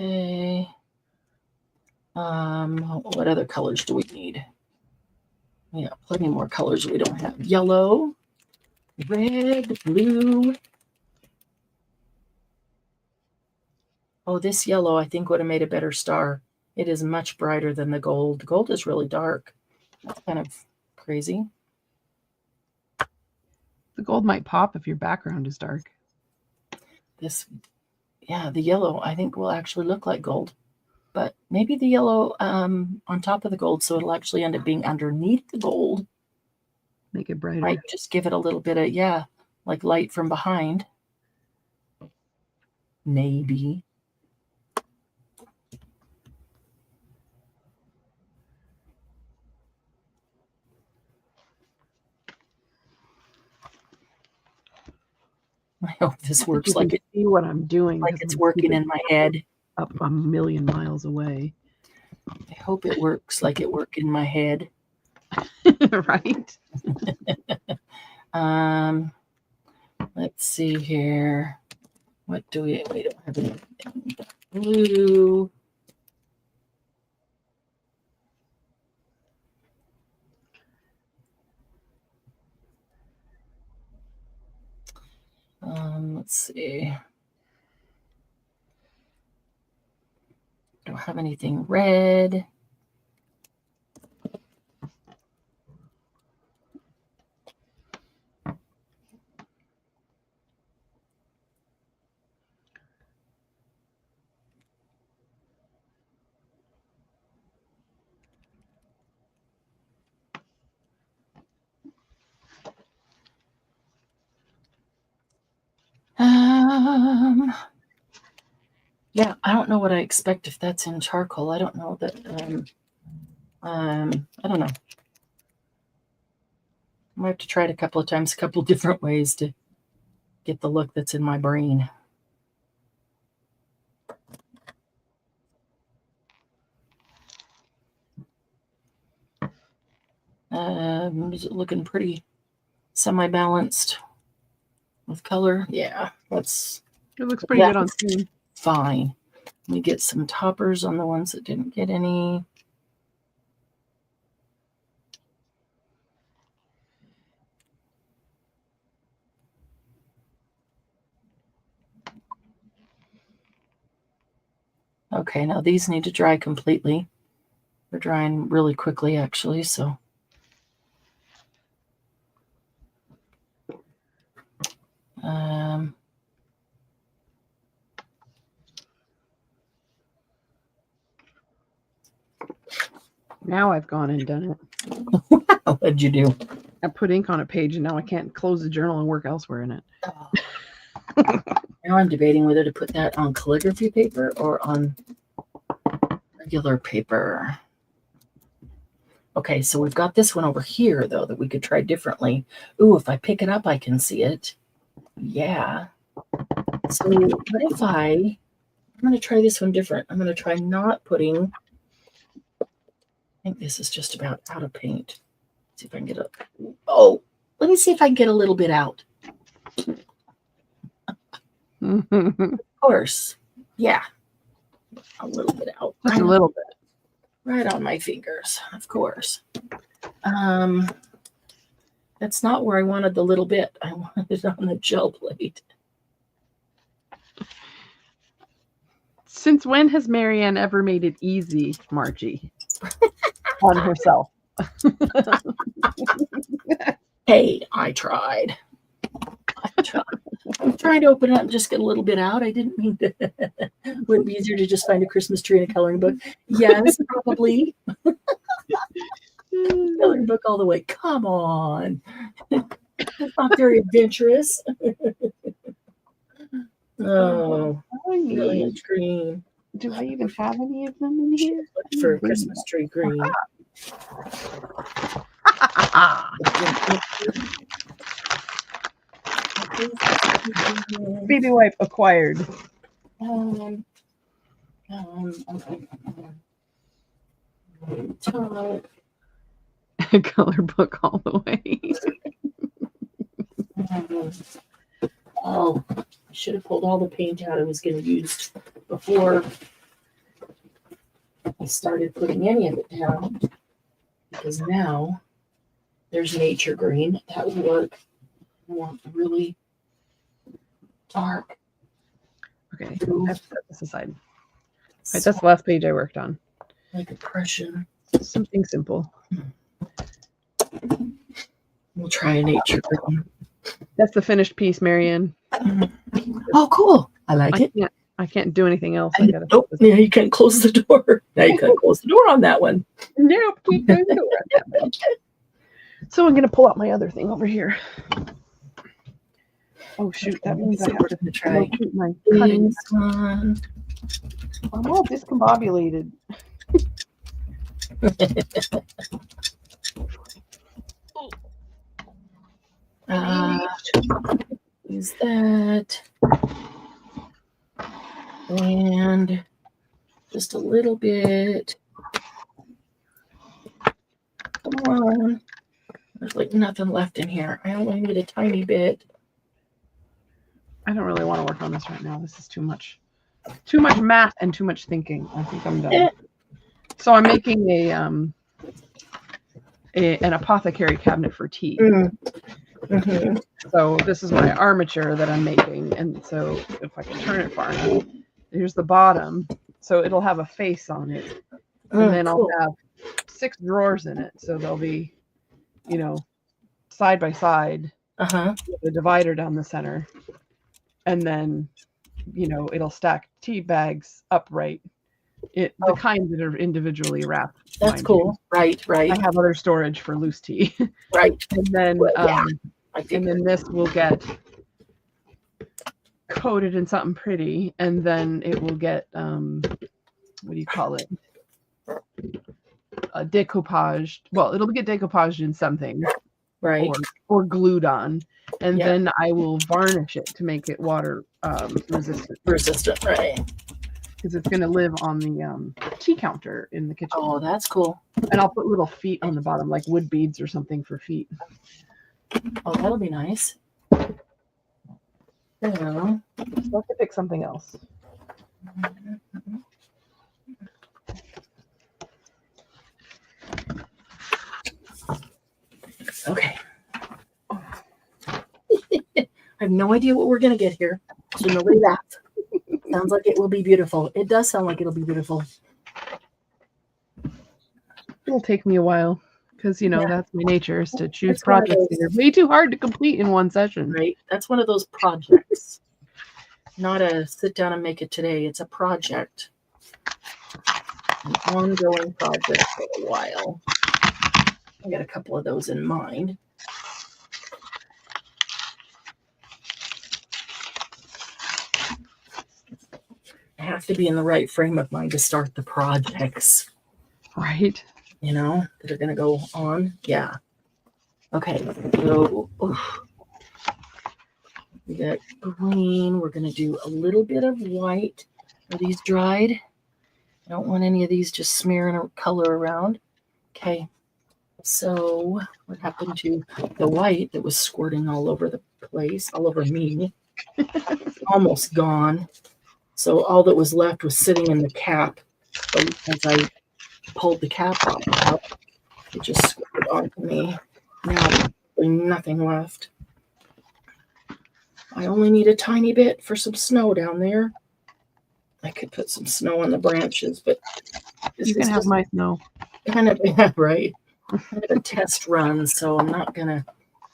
Okay. What other colors do we need? Yeah, plenty more colors we don't have. Yellow, red, blue. Oh, this yellow I think would have made a better star. It is much brighter than the gold. Gold is really dark. That's kind of crazy. The gold might pop if your background is dark. Yeah, the yellow I think will actually look like gold. But maybe the yellow on top of the gold, so it'll actually end up being underneath the gold. Make it brighter. Right, just give it a little bit of, yeah, like light from behind. Maybe. I hope this works like it. See what I'm doing? Like it's working in my head. Up a million miles away. I hope it works like it worked in my head. Right. Let's see here. What do we don't have anything. Blue. Let's see. Don't have anything red. Yeah, I don't know what I expect if that's in charcoal. I don't know that, I don't know. I might have to try it a couple of times, a couple of different ways to get the look that's in my brain. Is it looking pretty semi-balanced with color? Yeah, it looks pretty good on screen. Fine. Let me get some toppers on the ones that didn't get any. Okay, now these need to dry completely. They're drying really quickly, actually, so. Now I've gone and done it. What'd you do? I put ink on a page and now I can't close the journal and work elsewhere in it. Oh. Now I'm debating whether to put that on calligraphy paper or on regular paper. Okay, so we've got this one over here, though, that we could try differently. Ooh, if I pick it up, I can see it. Yeah. So what if I'm going to try this one different. I'm going to try not putting, I think this is just about out of paint. Let's see if I can get it. Oh, let me see if I can get a little bit out. Of course. Yeah. A little bit out. Just a little bit. Right on my fingers, of course. That's not where I wanted the little bit. I wanted it on the gel plate. Since when has Marianne ever made it easy, Margie, on herself? Hey, I tried. I'm trying to open it up and just get a little bit out. I didn't mean to. Wouldn't be easier to just find a Christmas tree and a coloring book? Yes, probably. Coloring book all the way. Come on. It's not very adventurous. Oh, brilliant green. Do I even have any of them in here? Look for Christmas tree green. Baby wipe acquired. Color book all the way. Oh, I should have pulled all the paint out I was going to use before I started putting any of it down, because now there's nature green. That would work. I want really dark. Okay, I have to set this aside. All right, that's the last page I worked on. Like a Prussian. Something simple. We'll try a nature green. That's the finished piece, Marianne. Oh, cool. I like it. I can't do anything else. Nope. Yeah, you can't close the door. Now you can't close the door on that one. Nope. Can't close the door on that one. So I'm going to pull out my other thing over here. Oh, shoot. That means I have to try locate my cutting. this one. I'm all discombobulated. Use that. And just a little bit. Come on. There's like nothing left in here. I only need a tiny bit. I don't really want to work on this right now. This is too much. Too much math and too much thinking. I think I'm done. So I'm making an apothecary cabinet for tea. Mm-hmm. So this is my armature that I'm making. And so if I can turn it far enough, here's the bottom. So it'll have a face on it. And then cool. I'll have 6 drawers in it. So they'll be, side by side. With a divider down the center. And then, it'll stack tea bags upright. The kind that are individually wrapped. That's cool. Right. I have other storage for loose tea. Right. And then and then this will get coated in something pretty, and then it will get what do you call it? Decoupaged. Well, it'll get decoupaged in something. Right. Or glued on. And then I will varnish it to make it water resistant. Right. Because it's going to live on the tea counter in the kitchen. Oh, that's cool. And I'll put little feet on the bottom, like wood beads or something for feet. Oh, that'll be nice. Yeah. So I have to pick something else. Okay. I have no idea what we're going to get here. So nobody laugh. Sounds like it will be beautiful. It does sound like it'll be beautiful. It'll take me a while because, that's my nature is to choose projects that are way too hard to complete in one session. Right. That's one of those projects. Not a sit down and make it today. It's a project. An ongoing project for a while. I got a couple of those in mind. I have to be in the right frame of mind to start the projects. Right. That are going to go on. Yeah. Okay. So we got green. We're going to do a little bit of white. Are these dried? I don't want any of these just smearing a color around. Okay. So what happened to the white that was squirting all over the place, all over me? Almost gone. So all that was left was sitting in the cap. But as I pulled the cap off, it just squirted onto me. Now practically nothing left. I only need a tiny bit for some snow down there. I could put some snow on the branches, but You can have my snow. Kind of, yeah, right. Kind of a test run, so I'm not going to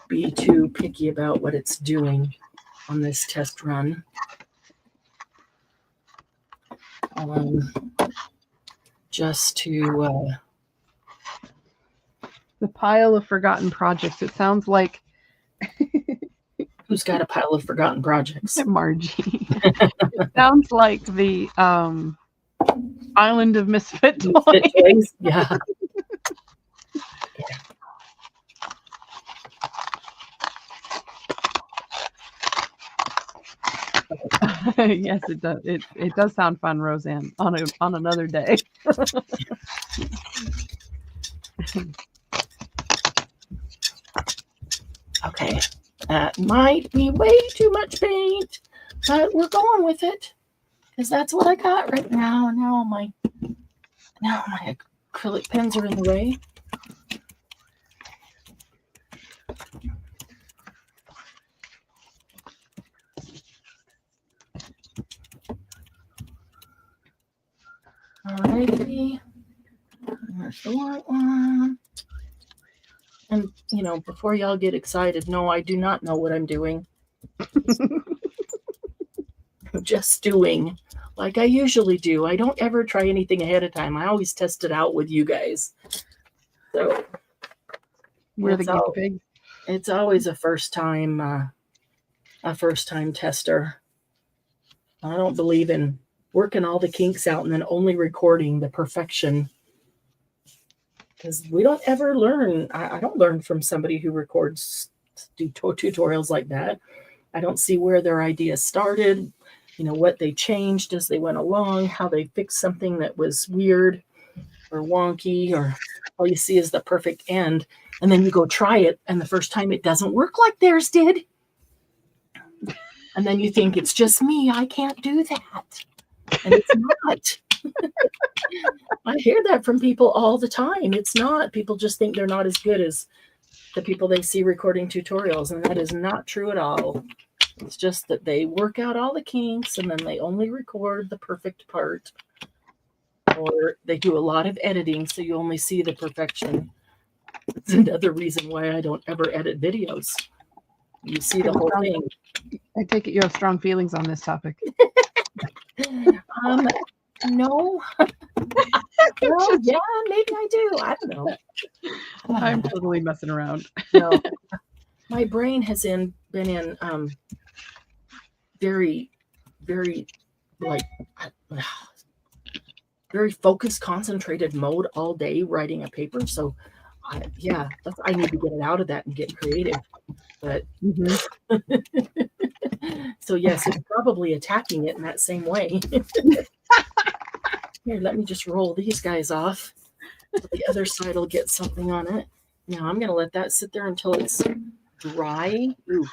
be too picky about what it's doing on this test run. Just to... The pile of forgotten projects. It sounds like... Who's got a pile of forgotten projects? Margie. It sounds like the Island of Misfit Toys. Yeah. Yes, it does. It does sound fun, Roseanne. On another day. Okay, that might be way too much paint, but we're going with it because that's what I got right now. And now my acrylic pens are in the way. Alrighty, there's the white one. And, you know, before y'all get excited, no, I do not know what I'm doing. I'm just doing like I usually do. I don't ever try anything ahead of time. I always test it out with you guys. So we're the guinea pig. It's always a first time tester. I don't believe in working all the kinks out and then only recording the perfection. Because we don't ever learn. I don't learn from somebody who records tutorials like that. I don't see where their idea started, you know, what they changed as they went along, how they fixed something that was weird or wonky, or all you see is the perfect end. And then you go try it, and the first time it doesn't work like theirs did. And then you think, it's just me. I can't do that. And it's not. I hear that from people all the time. It's not. People just think they're not as good as the people they see recording tutorials, and that is not true at all. It's just that they work out all the kinks and then they only record the perfect part, or they do a lot of editing so you only see the perfection. It's another reason why I don't ever edit videos. You see the whole thing. I take it you have strong feelings on this topic. No. Well, yeah, maybe I do. I don't know. I'm totally messing around. No. My brain has been in very, very very focused, concentrated mode all day writing a paper. So I need to get it out of that and get creative. But so yes, it's probably attacking it in that same way. Here, let me just roll these guys off. So the other side will get something on it. Now I'm going to let that sit there until it's dry. Ooh.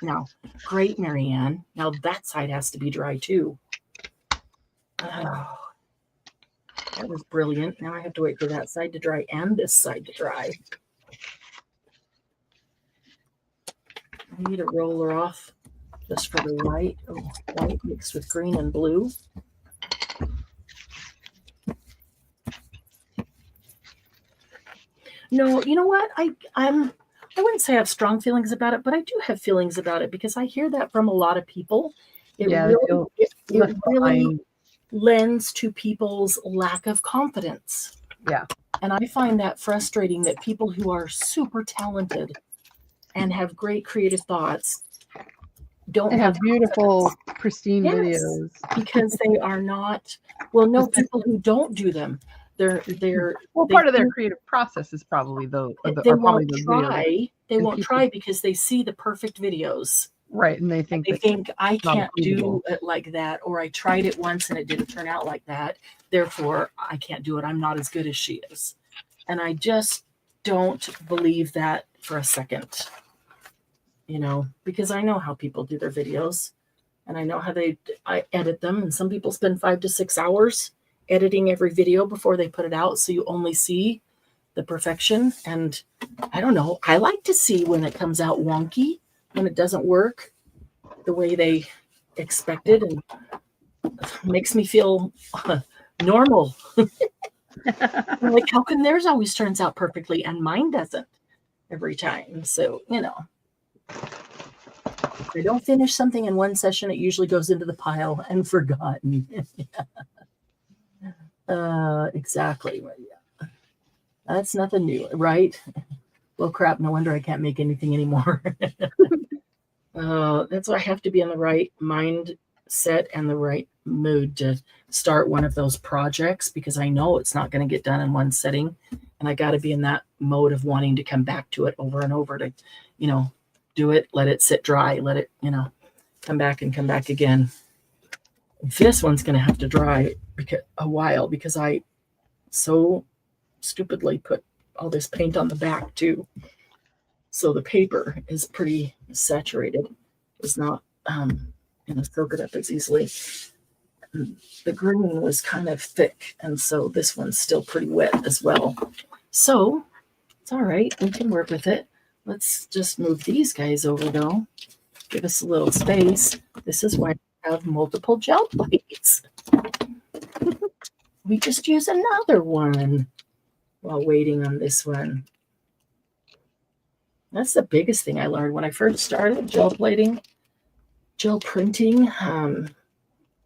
Now, great, Marianne. Now that side has to be dry too. Oh, that was brilliant. Now I have to wait for that side to dry and this side to dry. I need a roller off just for the white. Oh, white mixed with green and blue. No, you know what? I wouldn't say I have strong feelings about it, but I do have feelings about it because I hear that from a lot of people. It really lends to people's lack of confidence. Yeah. And I find that frustrating that people who are super talented and have great creative thoughts don't have beautiful, pristine videos. Because they are not, well, no, people who don't do them. They're part of their creative process is probably they won't try because they see the perfect videos, right? And they think I can't do it like that, or I tried it once and it didn't turn out like that, therefore I can't do it. I'm not as good as she is. And I just don't believe that for a second, you know, because I know how people do their videos and I know how I edit them, and some people spend 5 to 6 hours editing every video before they put it out, so you only see the perfection. And I don't know. I like to see when it comes out wonky, when it doesn't work the way they expected, and makes me feel normal. Like, how come theirs always turns out perfectly and mine doesn't every time? So, if I don't finish something in one session, it usually goes into the pile and forgotten. Exactly. Yeah. That's nothing new, right? Well, crap, no wonder I can't make anything anymore. That's why I have to be in the right mindset and the right mood to start one of those projects, because I know it's not going to get done in one setting. And I got to be in that mode of wanting to come back to it over and over to, do it, let it sit dry, let it, come back and come back again. This one's going to have to dry a while because I so stupidly put all this paint on the back too. So the paper is pretty saturated. It's not soak it up as easily. The green was kind of thick, and so this one's still pretty wet as well. So it's all right. We can work with it. Let's just move these guys over, though. Give us a little space. This is why I have multiple gel plates. We just use another one while waiting on this one. That's the biggest thing I learned when I first started gel printing.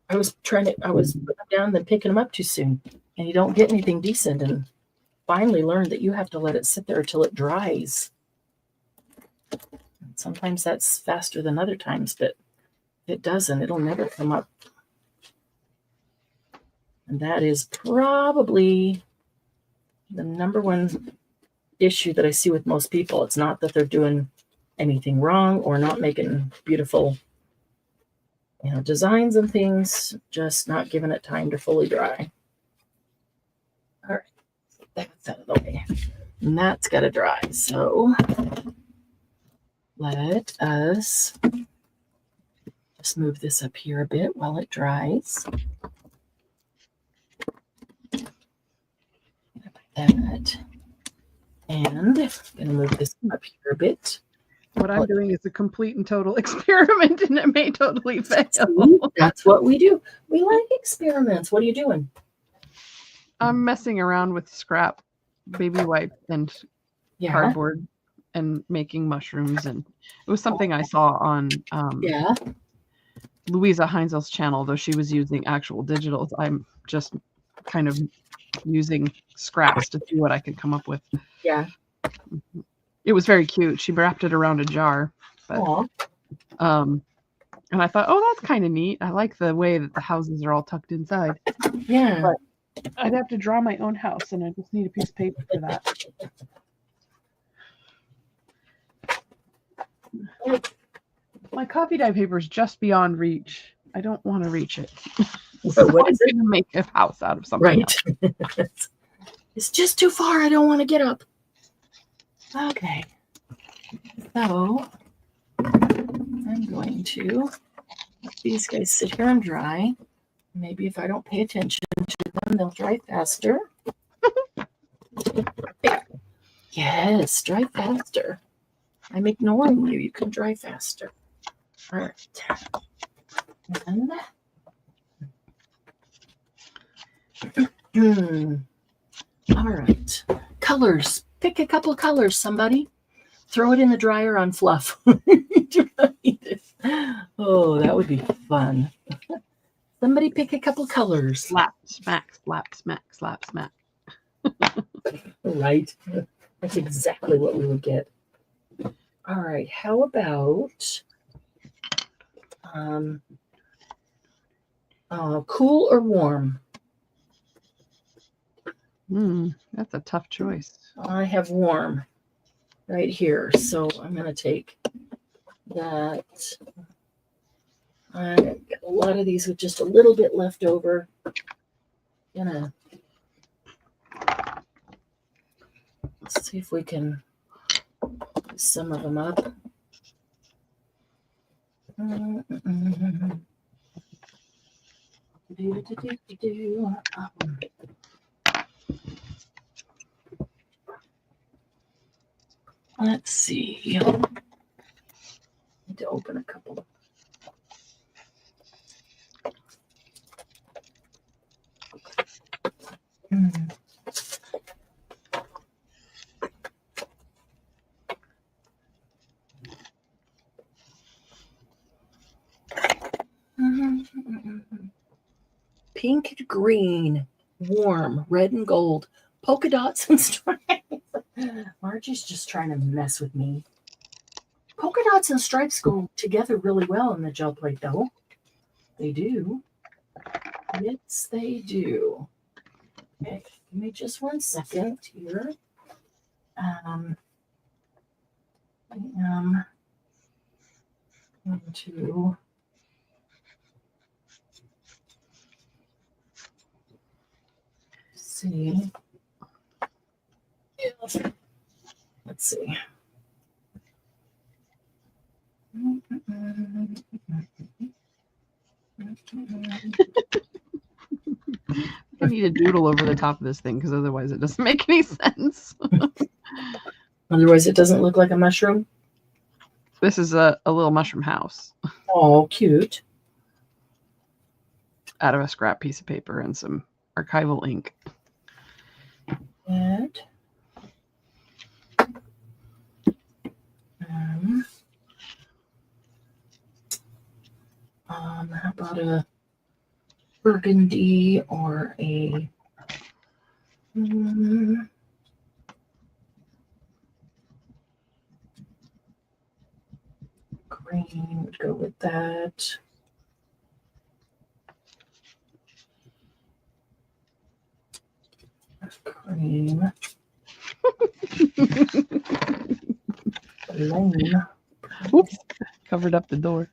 I was putting them down and picking them up too soon, and you don't get anything decent. And finally learned that you have to let it sit there until it dries. Sometimes that's faster than other times, but it doesn't. It'll never come up. And that is probably the number one issue that I see with most people. It's not that they're doing anything wrong or not making beautiful, designs and things, just not giving it time to fully dry. All right, that's out of the way. And that's got to dry. So let us just move this up here a bit while it dries. That. And I'm going to move this up here a bit. What I'm doing is a complete and total experiment, and it may totally fail. See, that's what we do. We like experiments. What are you doing? I'm messing around with scrap baby wipe and cardboard and making mushrooms. And it was something I saw on Louisa Heinzel's channel, though she was using actual digitals. I'm just kind of using scraps to see what I could come up with. Yeah. It was very cute. She wrapped it around a jar. But, and I thought, oh, that's kind of neat. I like the way that the houses are all tucked inside. Yeah. But I'd have to draw my own house, and I just need a piece of paper for that. My coffee dye paper is just beyond reach. I don't want to reach it. So what is it? I'm going to make a house out of something else. It's just too far. I don't want to get up. Okay. So I'm going to let these guys sit here and dry. Maybe if I don't pay attention to them, they'll dry faster. Yes, dry faster. I'm ignoring you. You can dry faster. All right. And all right. Colors. Pick a couple of colors, somebody. Throw it in the dryer on fluff. Oh, that would be fun. Somebody pick a couple colors. Slap, smack, slap, smack, slap, smack. Right. That's exactly what we would get. All right. How about cool or warm? That's a tough choice. I have warm right here. So I'm going to take that. I got a lot of these with just a little bit left over. Let's see if we can put some of them up. Let's see. Need to open a couple. Mm. Pink, green, warm, red and gold, polka dots and stripes. Margie's just trying to mess with me. Polka dots and stripes go together really well in the gel plate, though. They do. Yes, they do. Okay, give me just 1 second here. I am going to see. Let's see. I need a doodle over the top of this thing because otherwise it doesn't make any sense. Otherwise, it doesn't look like a mushroom. This is a little mushroom house Oh, cute. out of a scrap piece of paper and some archival ink. And how about a burgundy or a green would go with that. Cream. Lime. Oops, covered up the door.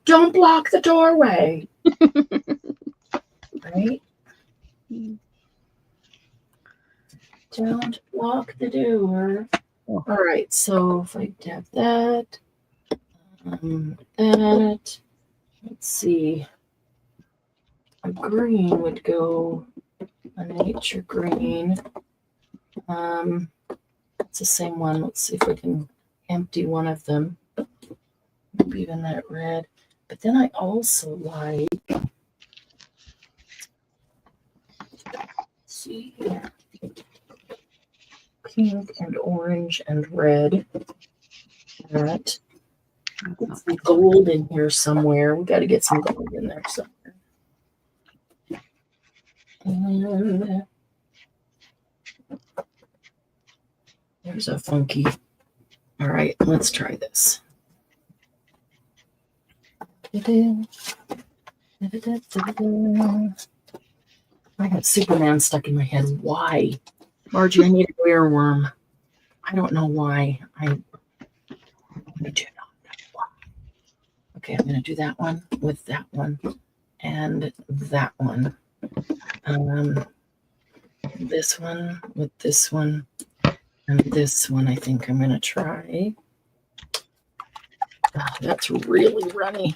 Don't block the doorway. Right? Don't block the door. Oh. All right, so if I have that, let's see. A green would go, a nature green. It's the same one. Let's see if we can empty one of them. Maybe even that red. But then I also like, let's see, pink and orange and red. That. Get some gold in here somewhere. We got to get some gold in there somewhere. And there's a funky. All right, let's try this. I got Superman stuck in my head. Why? Margie, I need a earworm. I don't know why. I do not know why. Okay, I'm going to do that one with that one and that one. This one with this one and this one I think I'm going to try. Oh, that's really runny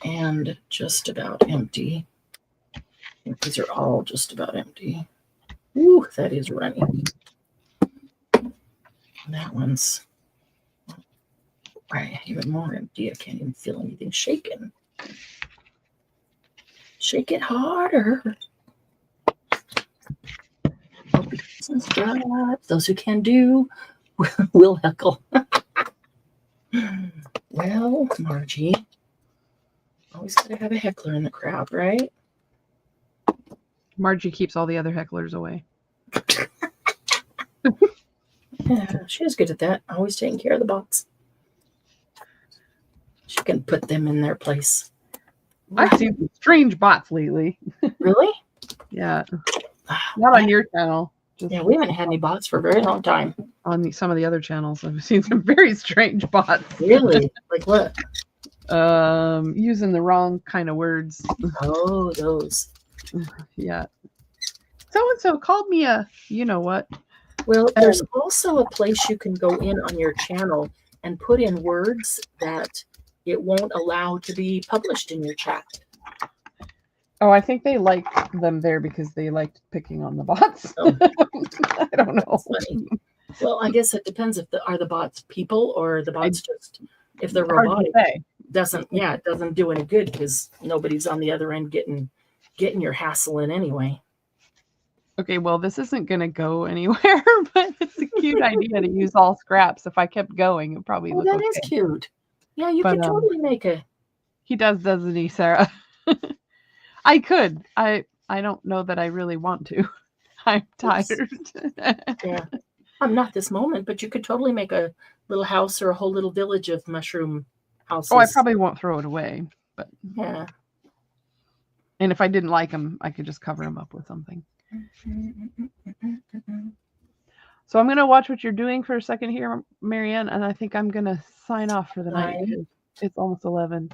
and just about empty. I think these are all just about empty. Ooh, that is runny. That one's right, even more empty. I can't even feel anything shaking. Shake it harder. Those who can do will heckle. Well, Margie, always got to have a heckler in the crowd, right? Margie keeps all the other hecklers away. Yeah, she was good at that. Always taking care of the bots. She can put them in their place. I've seen some strange bots lately. Really? Yeah. Not on your channel. Just Yeah, we haven't had any bots for a very long time. on some of the other channels, I've seen some very strange bots. Really? Like what? Using the wrong kind of words. Oh, those. Yeah. So-and-so called me a you-know-what. Well, there's also a place you can go in on your channel and put in words that it won't allow to be published in your chat. Oh, I think they liked them there because they liked picking on the bots. Oh, I don't know. that's funny. Well, I guess it depends if are the bots people or the bots just if they're Hard to robotic. say. It doesn't do any good because nobody's on the other end getting your hassle in anyway. Okay, well, this isn't going to go anywhere, but it's a cute idea to use all scraps. If I kept going, it probably look That okay. is cute. Yeah, you But, could totally make a. He does, doesn't he, Sarah? I could. I don't know that I really want to. I'm tired. Yeah, I'm not this moment, but you could totally make a little house or a whole little village of mushroom houses. Oh, I probably won't throw it away, but yeah. And if I didn't like them, I could just cover them up with something. So I'm going to watch what you're doing for a second here, Marianne, and I think I'm going to sign off for the night. It's almost 11.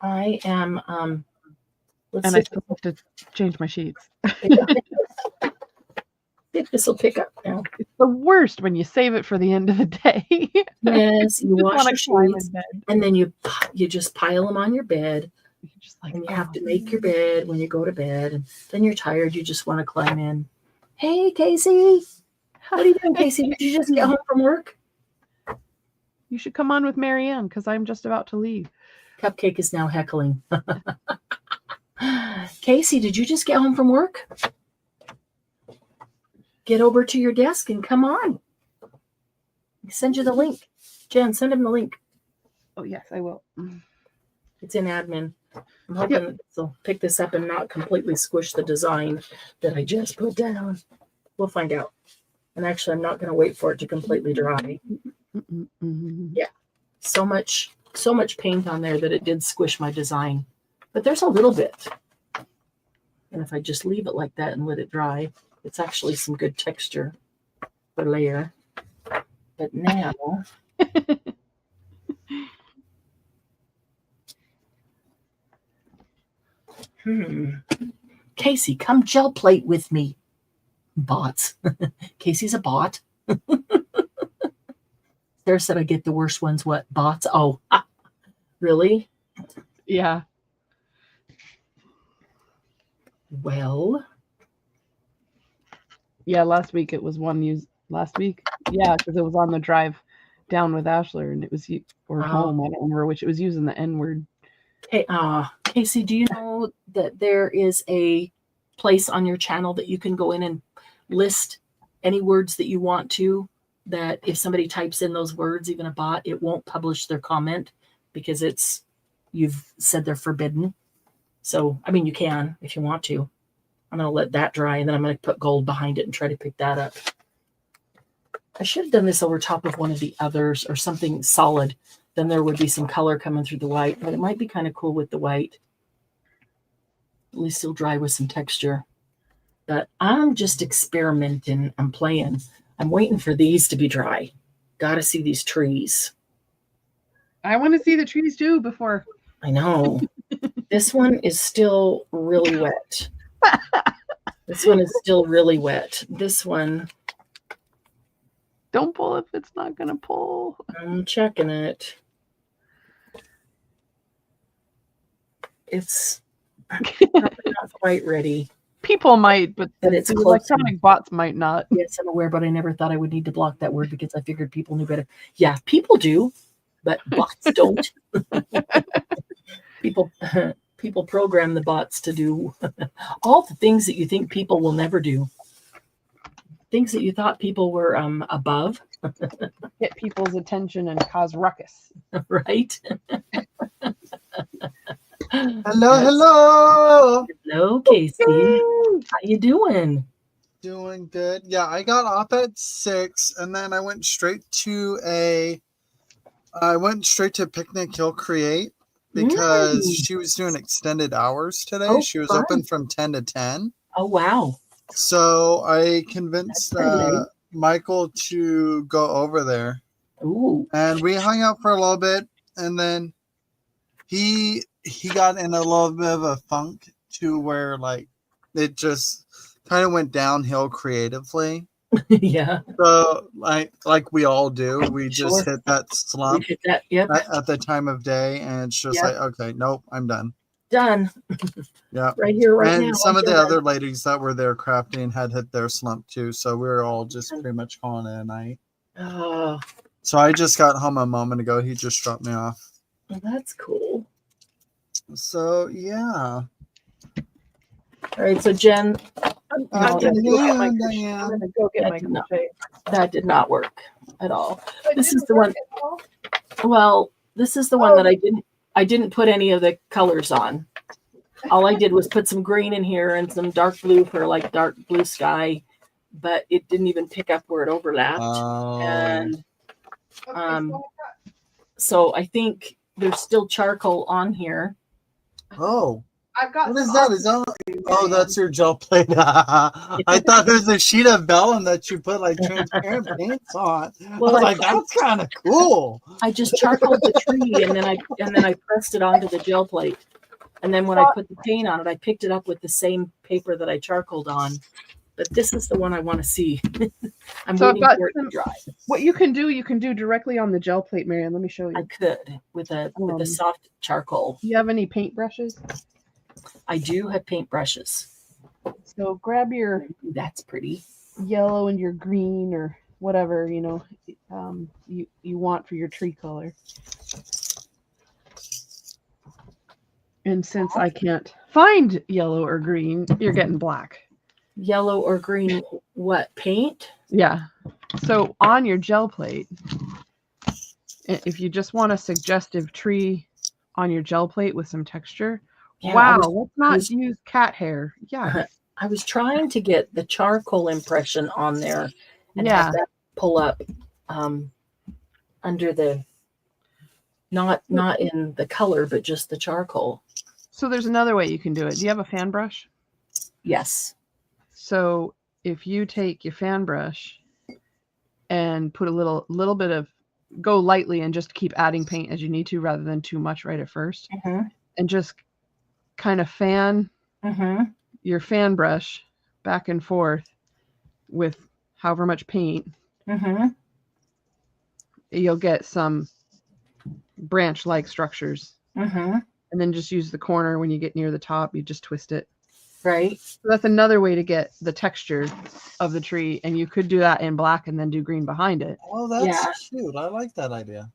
I am. I still have to change my sheets. If this will pick up now. It's the worst when you save it for the end of the day. Yes, you wash your sheets, and then you just pile them on your bed. And you have to make your bed when you go to bed, and then you're tired. You just want to climb in. Hey, Casey. What are you doing, Casey? Did you just get home from work? You should come on with Marianne because I'm just about to leave. Cupcake is now heckling. Casey, did you just get home from work? Get over to your desk and come on. I'll send you the link. Jen, send him the link. Oh, yes, I will. It's in admin. I'm hoping they'll pick this up and not completely squish the design that I just put down. We'll find out. And actually, I'm not going to wait for it to completely dry. Yeah. So much paint on there that it did squish my design. But there's a little bit. And if I just leave it like that and let it dry, it's actually some good texture for layer. But now... Casey, come gel plate with me. Bots. Casey's a bot. Sarah said I get the worst ones. What? Bots? Oh, really? Yeah. Well. Yeah, last week it was one used. Last week? Yeah, because it was on the drive down with Ashler and it was, or home, I don't remember which, it was using the N word. Hey, Casey, do you know that there is a place on your channel that you can go in and list any words that you want to, that if somebody types in those words, even a bot, it won't publish their comment because you've said they're forbidden. So, I mean, you can if you want to. I'm going to let that dry and then I'm going to put gold behind it and try to pick that up. I should have done this over top of one of the others or something solid. Then there would be some color coming through the white, but it might be kind of cool with the white. At least it'll dry with some texture. But I'm just experimenting. I'm playing. I'm waiting for these to be dry. Got to see these trees. I want to see the trees too before. I know. This one is still really wet. This one is still really wet. This one. Don't pull if it's not going to pull. I'm checking it. It's not quite ready. People might, but it's the electronic bots might not. Yes, I'm aware, but I never thought I would need to block that word because I figured people knew better. Yeah, people do, but bots don't. People program the bots to do all the things that you think people will never do. Things that you thought people were above. Get people's attention and cause ruckus. Right? Hello. Hello, Casey. How you doing? Doing good. Yeah, I got off at 6 and then I went straight to Picnic Hill Create because she was doing extended hours today. Oh, she was fun. open from 10 to 10. Oh, wow. So I convinced Michael to go over there. Ooh. And we hung out for a little bit and then he got in a little bit of a funk to where like it just kind of went downhill creatively. Yeah. So like we all do, we just hit that slump Yep. at the time of day and it's just like, okay, nope, I'm done. Done. Yeah. Right here, right And now. some of the Done. other ladies that were there crafting had hit their slump too. So we were all just pretty much calling it a night. Oh, So I just got home a moment ago. He just dropped me off. well, that's cool. So yeah. All right, so Jen, I'm No, gonna that- go get my Afternoon, crochet. Diane. I'm gonna go get That my did not- crochet. that did not work at all. But This is didn't the work one. at all? Well, this is the one that I didn't put any of the colors on. All I did was put some green in here and some dark blue for like dark blue sky, but it didn't even pick up where it overlapped. And Okay, Um, so I think there's still charcoal on here. Oh, I've got what is some that? Is that? Oh, that's your gel plate. I thought it was a sheet of vellum that you put like transparent paints on. Well, I was I- like, that's kind of cool. I just charcoaled the tree and then I pressed it onto the gel plate. And then when I put the paint on it, I picked it up with the same paper that I charcoaled on. But this is the one I want to see. I'm So I've waiting got for it to some- dry. What you can do directly on the gel plate, Marianne. Let me show I you. could with a soft charcoal. Do you have any paintbrushes? I do have paintbrushes. So grab your That's pretty. yellow and your green or whatever you want for your tree color. And since I can't find yellow or green, you're getting black. Yellow or green, what, paint? Yeah. So on your gel plate, if you just want a suggestive tree on your gel plate with some texture, Yeah, wow, I let's not was- use cat hair. Yeah. I was trying to get the charcoal impression on there and Yeah. have that pull up under the not in the color, but just the charcoal. So there's another way you can do it. Do you have a fan brush? Yes. So if you take your fan brush and put a little bit of, go lightly and just keep adding paint as you need to rather than too much right at first, Mm-hmm. and just kind of fan Mm-hmm. your fan brush back and forth with however much paint, Mm-hmm. you'll get some branch-like structures. Mm-hmm. And then just use the corner when you get near the top, you just twist it. Right. So that's another way to get the texture of the tree, and you could do that in black and then do green behind it. Oh, that's Yeah. cute. I like that idea.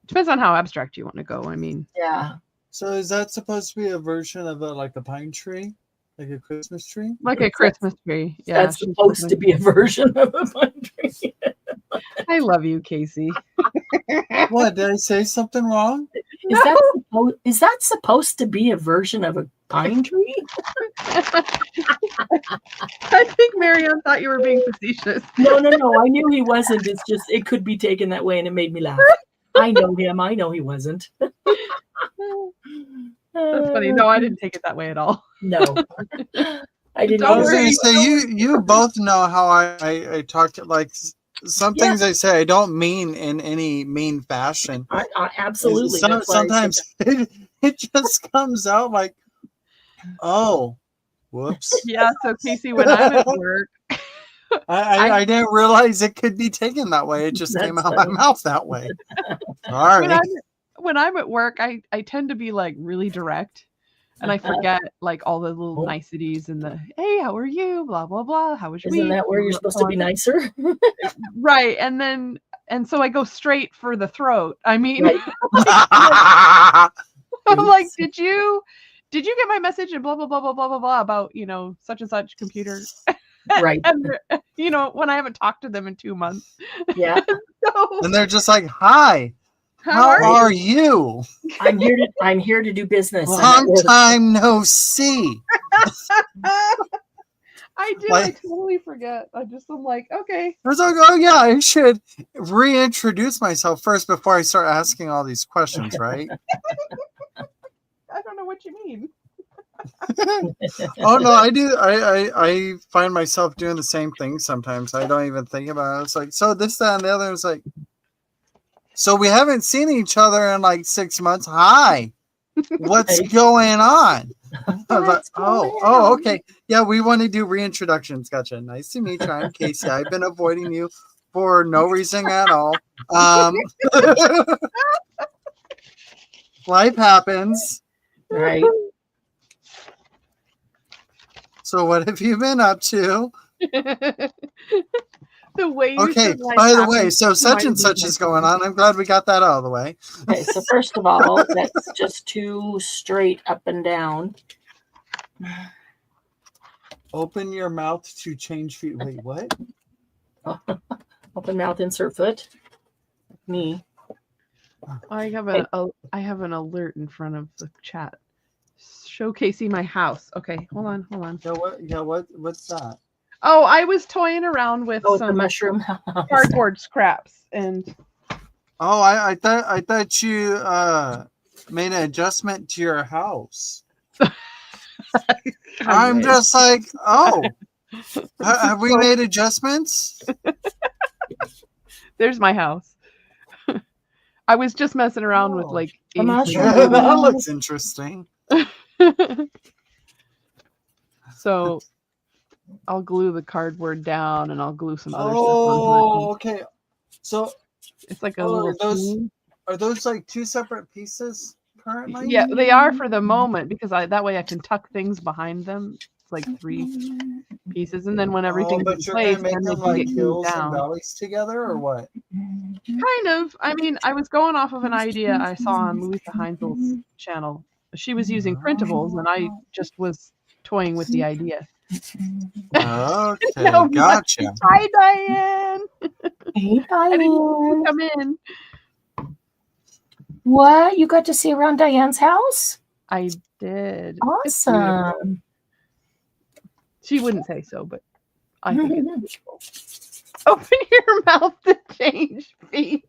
Depends on how abstract you want to go. I mean, Yeah. So is that supposed to be a version of like a pine tree, like a Christmas tree? like a Christmas tree. Yeah, That's supposed to be a version of a pine tree. I love you, Casey. What, did I say something wrong? Is that supposed to be a version of a pine tree? I think Marianne thought you were being facetious. No. I knew he wasn't. It's just it could be taken that way, and it made me laugh. I know him. I know he wasn't. That's funny. No, I didn't take it that way at all. No, I didn't. Don't I was worry. gonna say you both know how I talk to, like some Yeah. things I say I don't mean in any mean fashion. I absolutely. That's why I said Sometimes it just comes out like, oh, whoops. Yeah, so Casey, when I'm at work, I didn't realize it could be taken that way. It just That's came out my funny. mouth that way. Sorry. when I'm at work, I tend to be like really direct, and I forget like all the little niceties and the hey, how are you? Blah blah blah. How was your Isn't week? that where you're supposed to be nicer? Right, and so I go straight for the throat. I mean, Right. I'm like, did you get my message and blah blah blah blah blah blah blah about such and such computer? Right. And when I haven't talked to them in 2 months. Yeah. So, And they're just like, hi, how are you? I'm here to do business. I'm at Long work. time no see. I do. Like- I totally forget. I'm like, okay. I was like, oh yeah, I should reintroduce myself first before I start asking all these questions, right? I don't know what you mean. Oh no, I do. I find myself doing the same thing sometimes. I don't even think about it. It's like, so this, that, and the other. It's like, so we haven't seen each other in like 6 months. Hi, what's Right. going on? I was like, What's going oh, on? okay. Yeah, we want to do reintroductions. Gotcha. Nice to meet you. I'm Casey. I've been avoiding you for no reason at all. Life happens. Right. So what have you been up to? The way you Okay, said life by the happens way, so such might and be such my is going on. I'm glad we got that out of the way. Okay, so first of all, that's just 2 straight up and down. Open your mouth to change feet. Wait, what? Open mouth, insert foot. Me. I have an alert in front of the chat. Showcasing my house. Okay, hold on. What's that? Oh, I was toying around with Oh, the some mushroom. cardboard scraps and Oh, I thought you made an adjustment to your house. I'm just like, oh, have we made adjustments? There's my house. I was just messing around with like The mushroom. That looks interesting. So I'll glue the cardboard down and I'll glue some other stuff Oh, onto it. okay. So It's like a Oh, little those- team. are those like 2 separate pieces currently? Yeah, they are for the moment because that way I can tuck things behind them. It's like 3 pieces, and then when everything's but in you're place, gonna make then they them can like get glued hills and down. valleys together, or what? Kind of. I mean, I was going off of an idea I saw on Louisa Heinzel's channel. She was using printables, and I just was toying with the idea. Okay, No, gotcha. Hi, Diane. Hey, I didn't Diane. come in. What? You got to see around Diane's house? I did. It's beautiful. Awesome. She wouldn't say so, but I think it's beautiful. Open your mouth to change feet.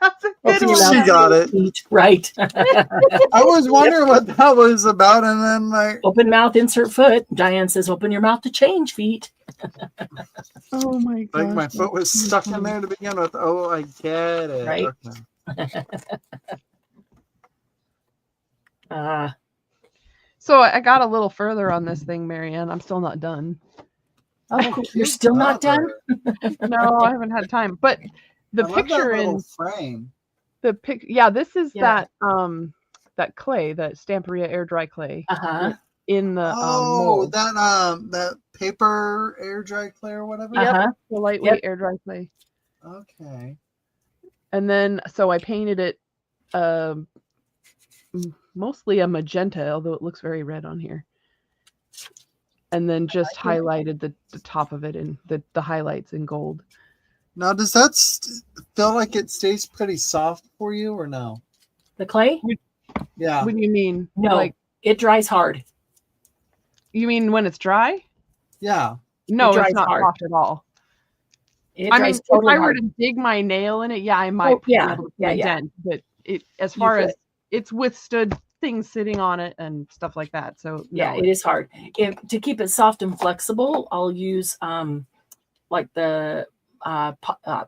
That's a good Open your one. She mouth. got it. Right. I was wondering what that was about, and then like, Open mouth, insert foot. Diane says, open your mouth to change feet. Oh my god. like my foot was stuck in there to begin with. Oh, I get it. Right. Okay. So I got a little further on this thing, Marianne. I'm still not done. Oh, you're still not done? No, I haven't had time. But the I love picture that little in frame. the pic, yeah, this is Yeah. that clay, that Stamperia air dry clay Uh-huh. in the Oh, mold. that paper air dry clay or whatever. Yep. Uh-huh. The lightweight air dry clay. Okay. And then so I painted it mostly a magenta, although it looks very red on here. And then just highlighted the top of it in the highlights in gold. Now, does that feel like it stays pretty soft for you, or no? The clay? Yeah. What do you mean? No, Like, it dries hard. you mean when it's dry? Yeah. No, dries it's not hard. soft at all. It I mean, dries totally if I were hard. to dig my nail in it, yeah, I might be able to put a dent. But it, as You far could. as it's withstood things sitting on it and stuff like that. So Yeah, no, it is hard. To keep it soft and flexible, I'll use like the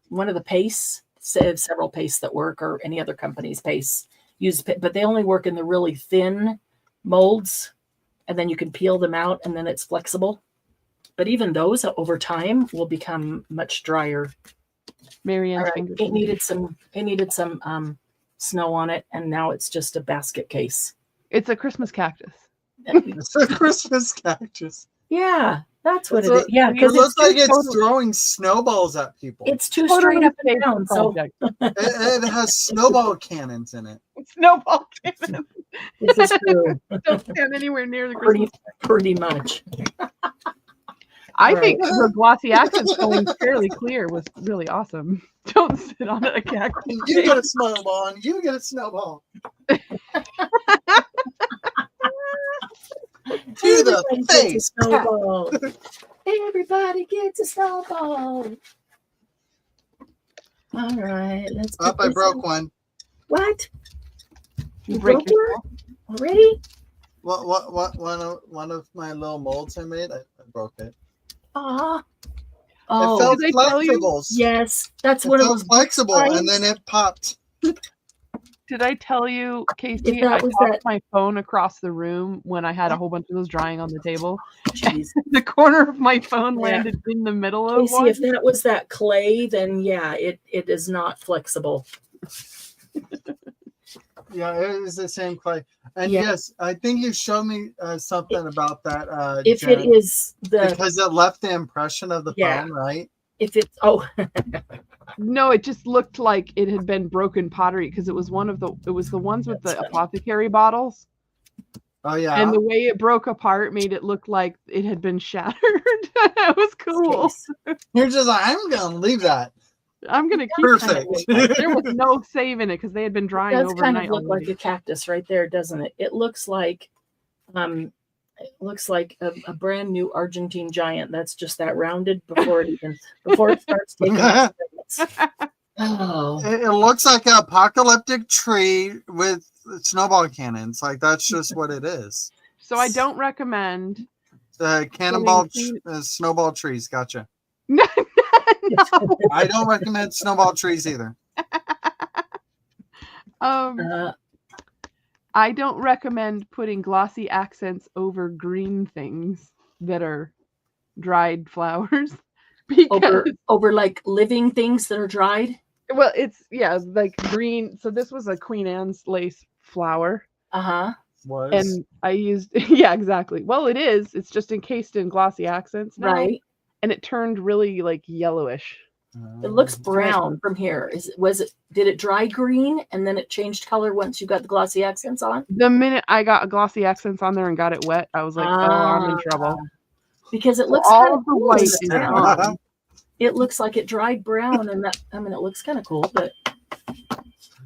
one of the pastes, several pastes that work, or any other company's pastes. But they only work in the really thin molds, and then you can peel them out, and then it's flexible. But even those over time will become much drier. Marianne's All right. fingers. It needed some snow on it, and now it's just a basket case. It's a Christmas cactus. It's a Christmas cactus. Yeah, that's what It's it is. Yeah, It because looks like it's totally- throwing snowballs at people. it's too Totally straight up and safe down. So project. It has snowball cannons in it. Snowball cannon. this is true. Don't stand anywhere near the pretty, Christmas. pretty much. I Right. think the glossy accents going fairly clear was really awesome. Don't sit on a cactus. You get a snowball, and you get a snowball. To the Everybody face. gets a snowball. Everybody gets a snowball. All right, let's. Oh, put I this broke in. one. What? You break broke your one already? What? One of my little molds I made, I broke it. Ah. It Oh, felt Did I tell you? flexible. yes. That's It one of felt those. flexible, and times. then it popped. Did I tell you, Casey, that I was tossed that- my phone across the room when I had a whole bunch of those drying on the table? Jeez. The corner of my phone Yeah. landed in the middle of Casey, one. if that was that clay, then yeah, it is not flexible. Yeah, it is the same clay. And Yeah. yes, I think you showed me something about that. If Jen, it is the because it left the impression of the Yeah. phone, right? if it's No, it just looked like it had been broken pottery because it was the ones with That's the funny. apothecary bottles. Oh yeah. And the way it broke apart made it look like it had been shattered. It was cool. You're just like, I'm gonna leave that. I'm gonna keep Perfect. it. There was no saving it because they had been It drying does kind overnight of look already. like a cactus right there, doesn't it? It looks like a brand new Argentine giant that's just that rounded before it starts taking off. Oh, It looks like an apocalyptic tree with snowball cannons. Like that's just what it is. So I don't recommend Cannonball Getting snowball trees. Gotcha. No. I don't recommend snowball trees either. uh, I don't recommend putting glossy accents over green things that are dried flowers because over like living things that are dried. well, it's like green. So this was a Queen Anne's lace flower. Was And I used yeah, exactly. Well, it is. It's just encased in glossy accents now, Right. and it turned really like yellowish. It looks brown from here. Did it dry green and then it changed color once you got the glossy accents on? The minute I got glossy accents on there and got it wet, I was like, "Oh, I'm in trouble." Because it looks all kind of of the cool white in is the center. gone. It looks like it dried brown, and it looks kind of cool. But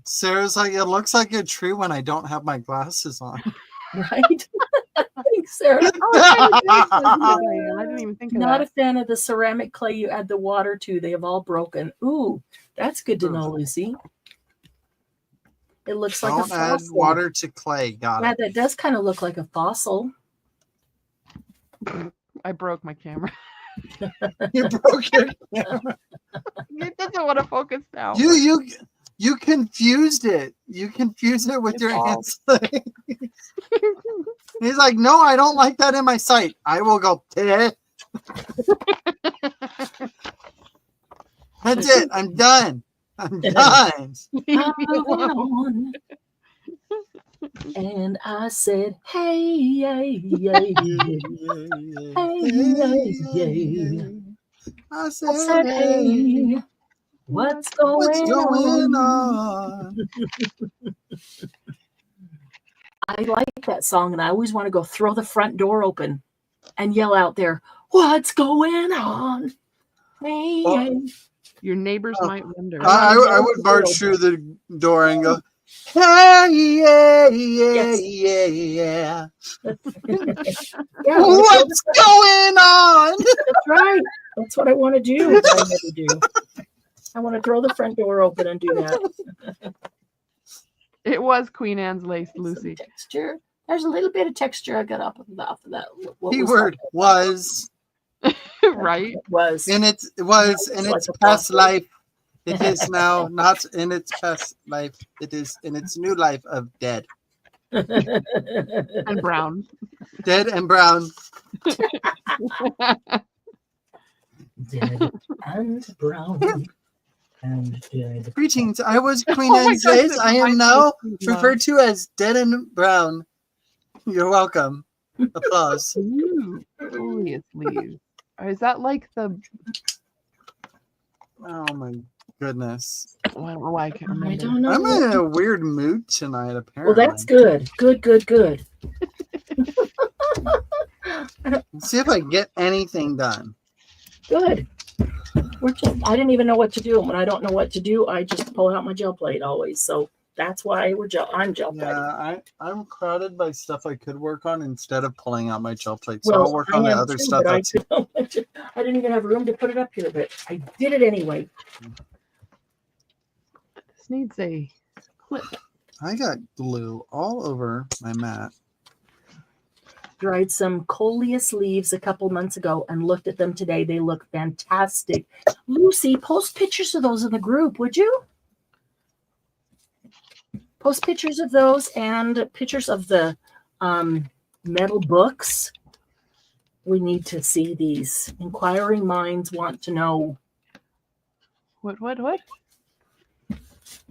Sarah's like, it looks like a tree when I don't have my glasses on. right, thanks, Sarah. I didn't even think of Not that. a fan of the ceramic clay you add the water to. They have all broken. Ooh, that's good to know, Lucy. It looks like a Don't fossil. add water to clay. Got Yeah, it. that does kind of look like a fossil. I broke my camera. You broke your camera. It doesn't want to focus now. You confused it. You confused it with It's your all- answer. He's like, no, I don't like that in my sight. I will go. That's it. I'm done. I'm done. I went on, and I said, hey, yay, yay, yay. I I said, said, hey, what's going on? I like that song, and I always want to go throw the front door open and yell out there, what's going on? Hey, Oh. hey. Your neighbors might wonder. I would barge through the door and go, hey, yeah, yeah, yeah, yeah. Yeah, What's going on? that's right. That's what I want to do. But I never do. I want to throw the front door open and do that. It was Queen Anne's lace, Some Lucy. texture. There's a little bit of texture I got off of that. What Keyword was Right? It was. in its like a past fossil. life. It is now not in its past life. It is in its new life of dead. And brown. Dead and brown. Dead and brown and dead. Greetings. I was Queen Oh my Anne's gosh, lace. it I am reminds me now of Sweet Love. referred to as dead and brown. You're welcome. Applause. Ooh, foliage leaves. Is that like the? Oh my goodness. Well, I don't know why I can't remember. I don't know. I'm in a weird mood tonight, Well, apparently. that's good. Good. Let's see if I get anything done. Good. I didn't even know what to do. And when I don't know what to do, I just pull out my gel plate always. So that's why I'm gel plating. Yeah, I'm crowded by stuff I could work on instead of pulling out my gel plate. So I'll work on the am other too, stuff. but That's I didn't even have room to put it up here, but I did it anyway. This needs a clip. I got glue all over my mat. Dried some coleus leaves a couple months ago and looked at them today. They look fantastic. Lucy, post pictures of those in the group, would you? Post pictures of those and pictures of the metal books. We need to see these. Inquiring minds want to know. What?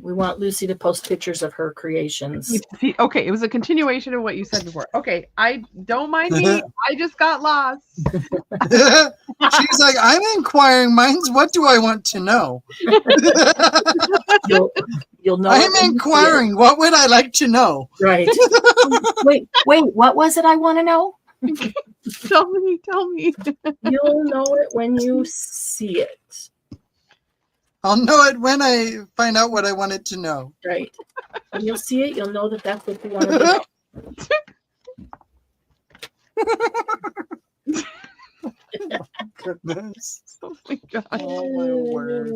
We want Lucy to post pictures of her creations. Okay, it was a continuation of what you said before. Okay, I don't mind me. I just got lost. She's like, I'm inquiring minds. What do I want to know? You'll know. I'm inquiring. What would I like to know? Right. Wait. What was it I want to know? Tell me. You'll know it when you see it. I'll know it when I find out what I wanted to know. Right. When you'll see it, you'll know that that's what you want to know. Goodness. Oh my god. Oh my word.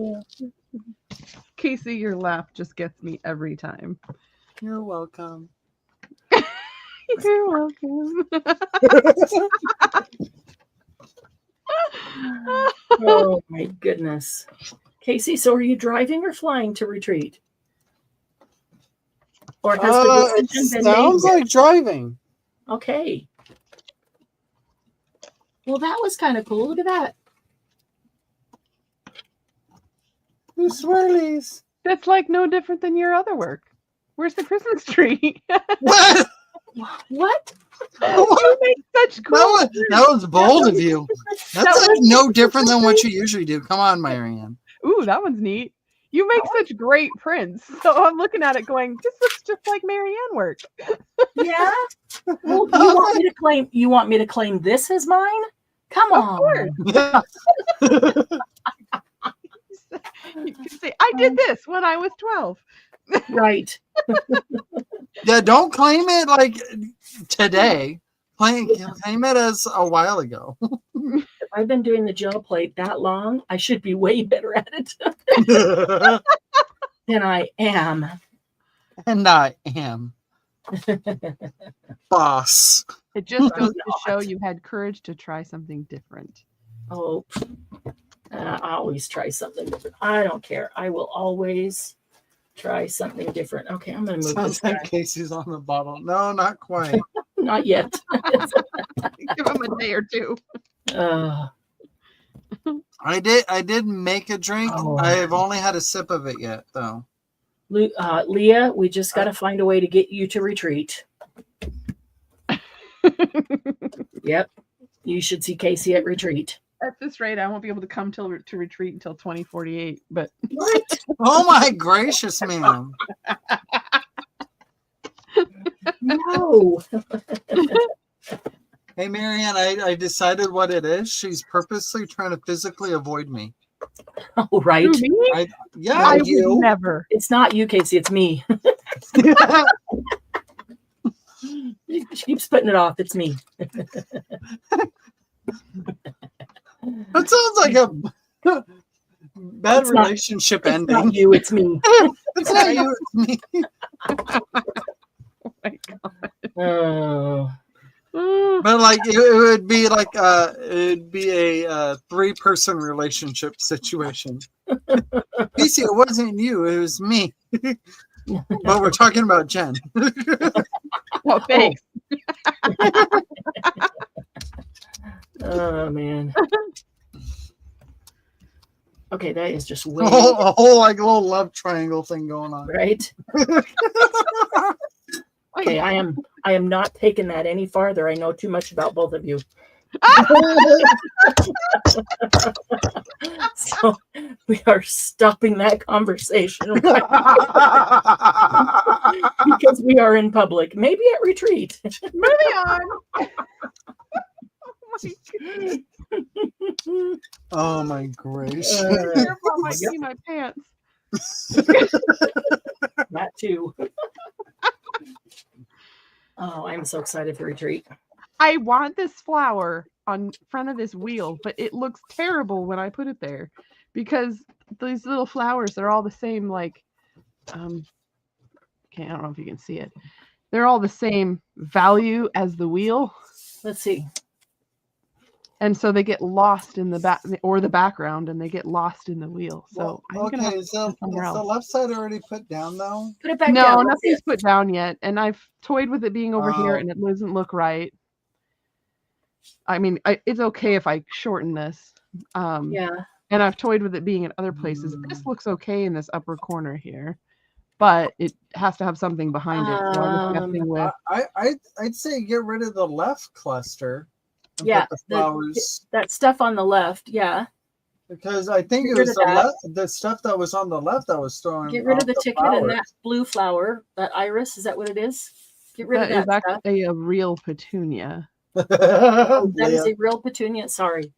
Casey, your laugh just gets me every time. You're welcome. You're welcome. Oh my goodness. Casey, so are you driving or flying to retreat? Or has the It decision been sounds made? like driving. Okay. Well, that was kind of cool. Look at that. The swirlies. That's like no different than your other work. Where's the Christmas tree? What? What? You make such cool. That was bold of you. That's That like was- no different than what you usually do. Come on, Marianne. Ooh, that one's neat. You make such great prints. So I'm looking at it going, this looks just like Marianne work. Yeah. Well, you want me to claim this as mine? Come Of on. course. Yeah. You can say, I did this when I was 12. Right. Yeah, don't claim it like today. Claim it as a while ago. If I've been doing the gel plate that long, I should be way better at it than I am. And I am boss. It just goes to not. show you had courage to try something different. Oh, I always try something different. I don't care. I will always try something different. Okay, I'm going to move Sounds this like guy. Casey's on the bottle. No, not quite. Not yet. Give him a day or two. I did make a drink. Oh. I've only had a sip of it yet, though. Leah, we just got to find a way to get you to retreat. Yep. You should see Casey at retreat. At this rate, I won't be able to come to retreat until 2048. But What? Oh my gracious, ma'am. No. Hey, Marianne, I decided what it is. She's purposely trying to physically avoid me. Oh, right. who, me? Yeah, I would you. never. It's not you, Casey. It's me. She keeps putting it off. It's me. That sounds like a bad It's not- relationship It's ending. not you. It's me. It's not you, it's me. Oh my God. Oh. But like it would be like it'd be a 3-person relationship situation. PC, it wasn't you, it was me. But we're talking about Jen. Oh, thanks. Oh man. Okay, that is just way A whole like little love triangle thing going on. right. Okay, I am not taking that any farther. I know too much about both of you. So we are stopping that conversation right because we are in public. Maybe at retreat. Moving on. Oh my gracious. Careful, I might Yep. see my pants. That too. Oh, I'm so excited for retreat. I want this flower on front of this wheel, but it looks terrible when I put it there because these little flowers, they're all the same, like, okay, I don't know if you can see it. They're all the same value as the wheel. Let's see. And so they get lost in the back or the background and they get lost in the wheel. So I'm gonna have okay, to so put it somewhere is the else. left side already put down though? Put it back No, down. nothing's put down yet. And I've toyed with it being over here Oh. and it doesn't look right. I mean, it's okay if I shorten this. Yeah. And I've toyed with it being in other places. This looks okay in this upper corner here. but it has to have something behind it. So I was guessing with I'd say get rid of the left cluster. And Yeah, put the flowers. that stuff on the left. Yeah. Because I think Get it rid was of that. the stuff that was on the left that was throwing. Get rid of off the ticket flowers. and that blue flower, that iris. Is that what it is? Get rid of that that is stuff. actually a real petunia. Oh, that is Yeah. a real petunia. Sorry.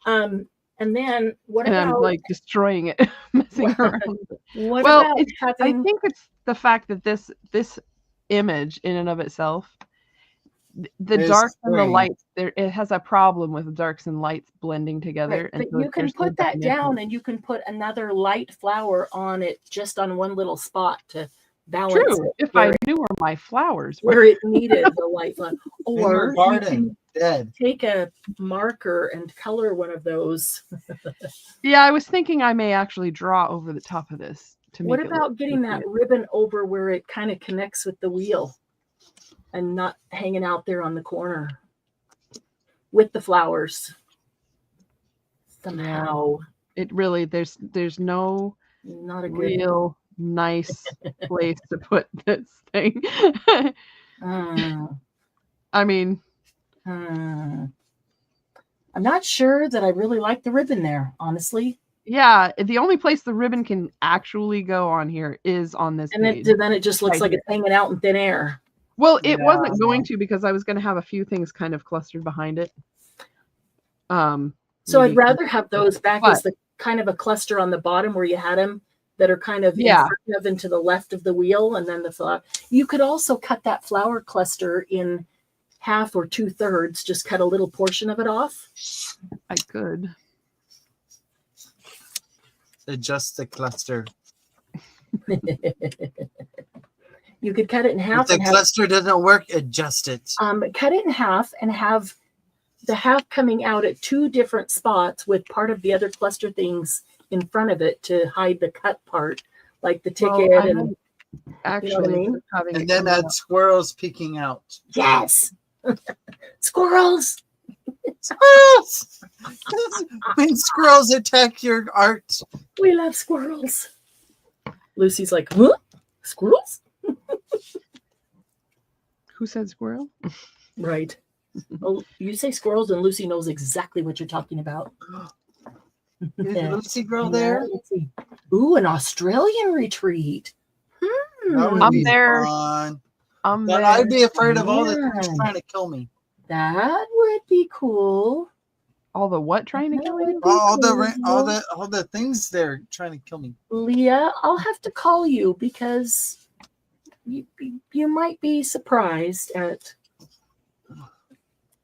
And then what And about I'm like destroying it, messing around. what Well, about I having think it's the fact that this image in and of itself, the It's darks and the green. lights, it has a problem with darks and lights blending together. right, And but so you can there's no put that definition. down and you can put another light flower on it just on one little spot to balance True, it if where, I knew where my flowers were. where it needed the light flower. In your Or you garden, can dead. take a marker and color one of those. Yeah, I was thinking I may actually draw over the top of this to make What it look about getting that prettier. ribbon over where it kind of connects with the wheel and not hanging out there on the corner with the flowers? Somehow, It really there's no not a good. real nice place to put this thing. Mm, I mean, mm. I'm not sure that I really like the ribbon there, honestly. yeah, the only place the ribbon can actually go on here is on this And page. then it just looks Right like here. it's hanging out in thin air. Well, it wasn't Yeah. going to because I was going to have a few things kind of clustered behind it. So I'd maybe- rather have those back But- as the kind of a cluster on the bottom where you had them that are kind of Yeah. in front of and to the left of the wheel, and then the flower. You could also cut that flower cluster in half or 2/3, just cut a little portion of it off. I could. Adjust the cluster. You could cut it in If half the and have cluster doesn't work, adjust it. cut it in half and have the half coming out at 2 different spots with part of the other cluster things in front of it to hide the cut part, like the ticket Well, and actually mean? having And it then come add out. squirrels peeking out. yes, squirrels. Squirrels! When squirrels attack your art. We love squirrels. Lucy's like, huh? Squirrels? Who said squirrel? Right. Oh, you say squirrels, and Lucy knows exactly what you're talking about. Is Yeah. Lucy girl there? Let's see. Ooh, an Australian retreat. That would I'm be there. fun. I'm But there. I'd be afraid of all the things Yeah. trying to kill me. That would be cool. All the what trying to That kill would you? be All cool. the things they're trying to kill me. Leah, I'll have to call you because you might be surprised at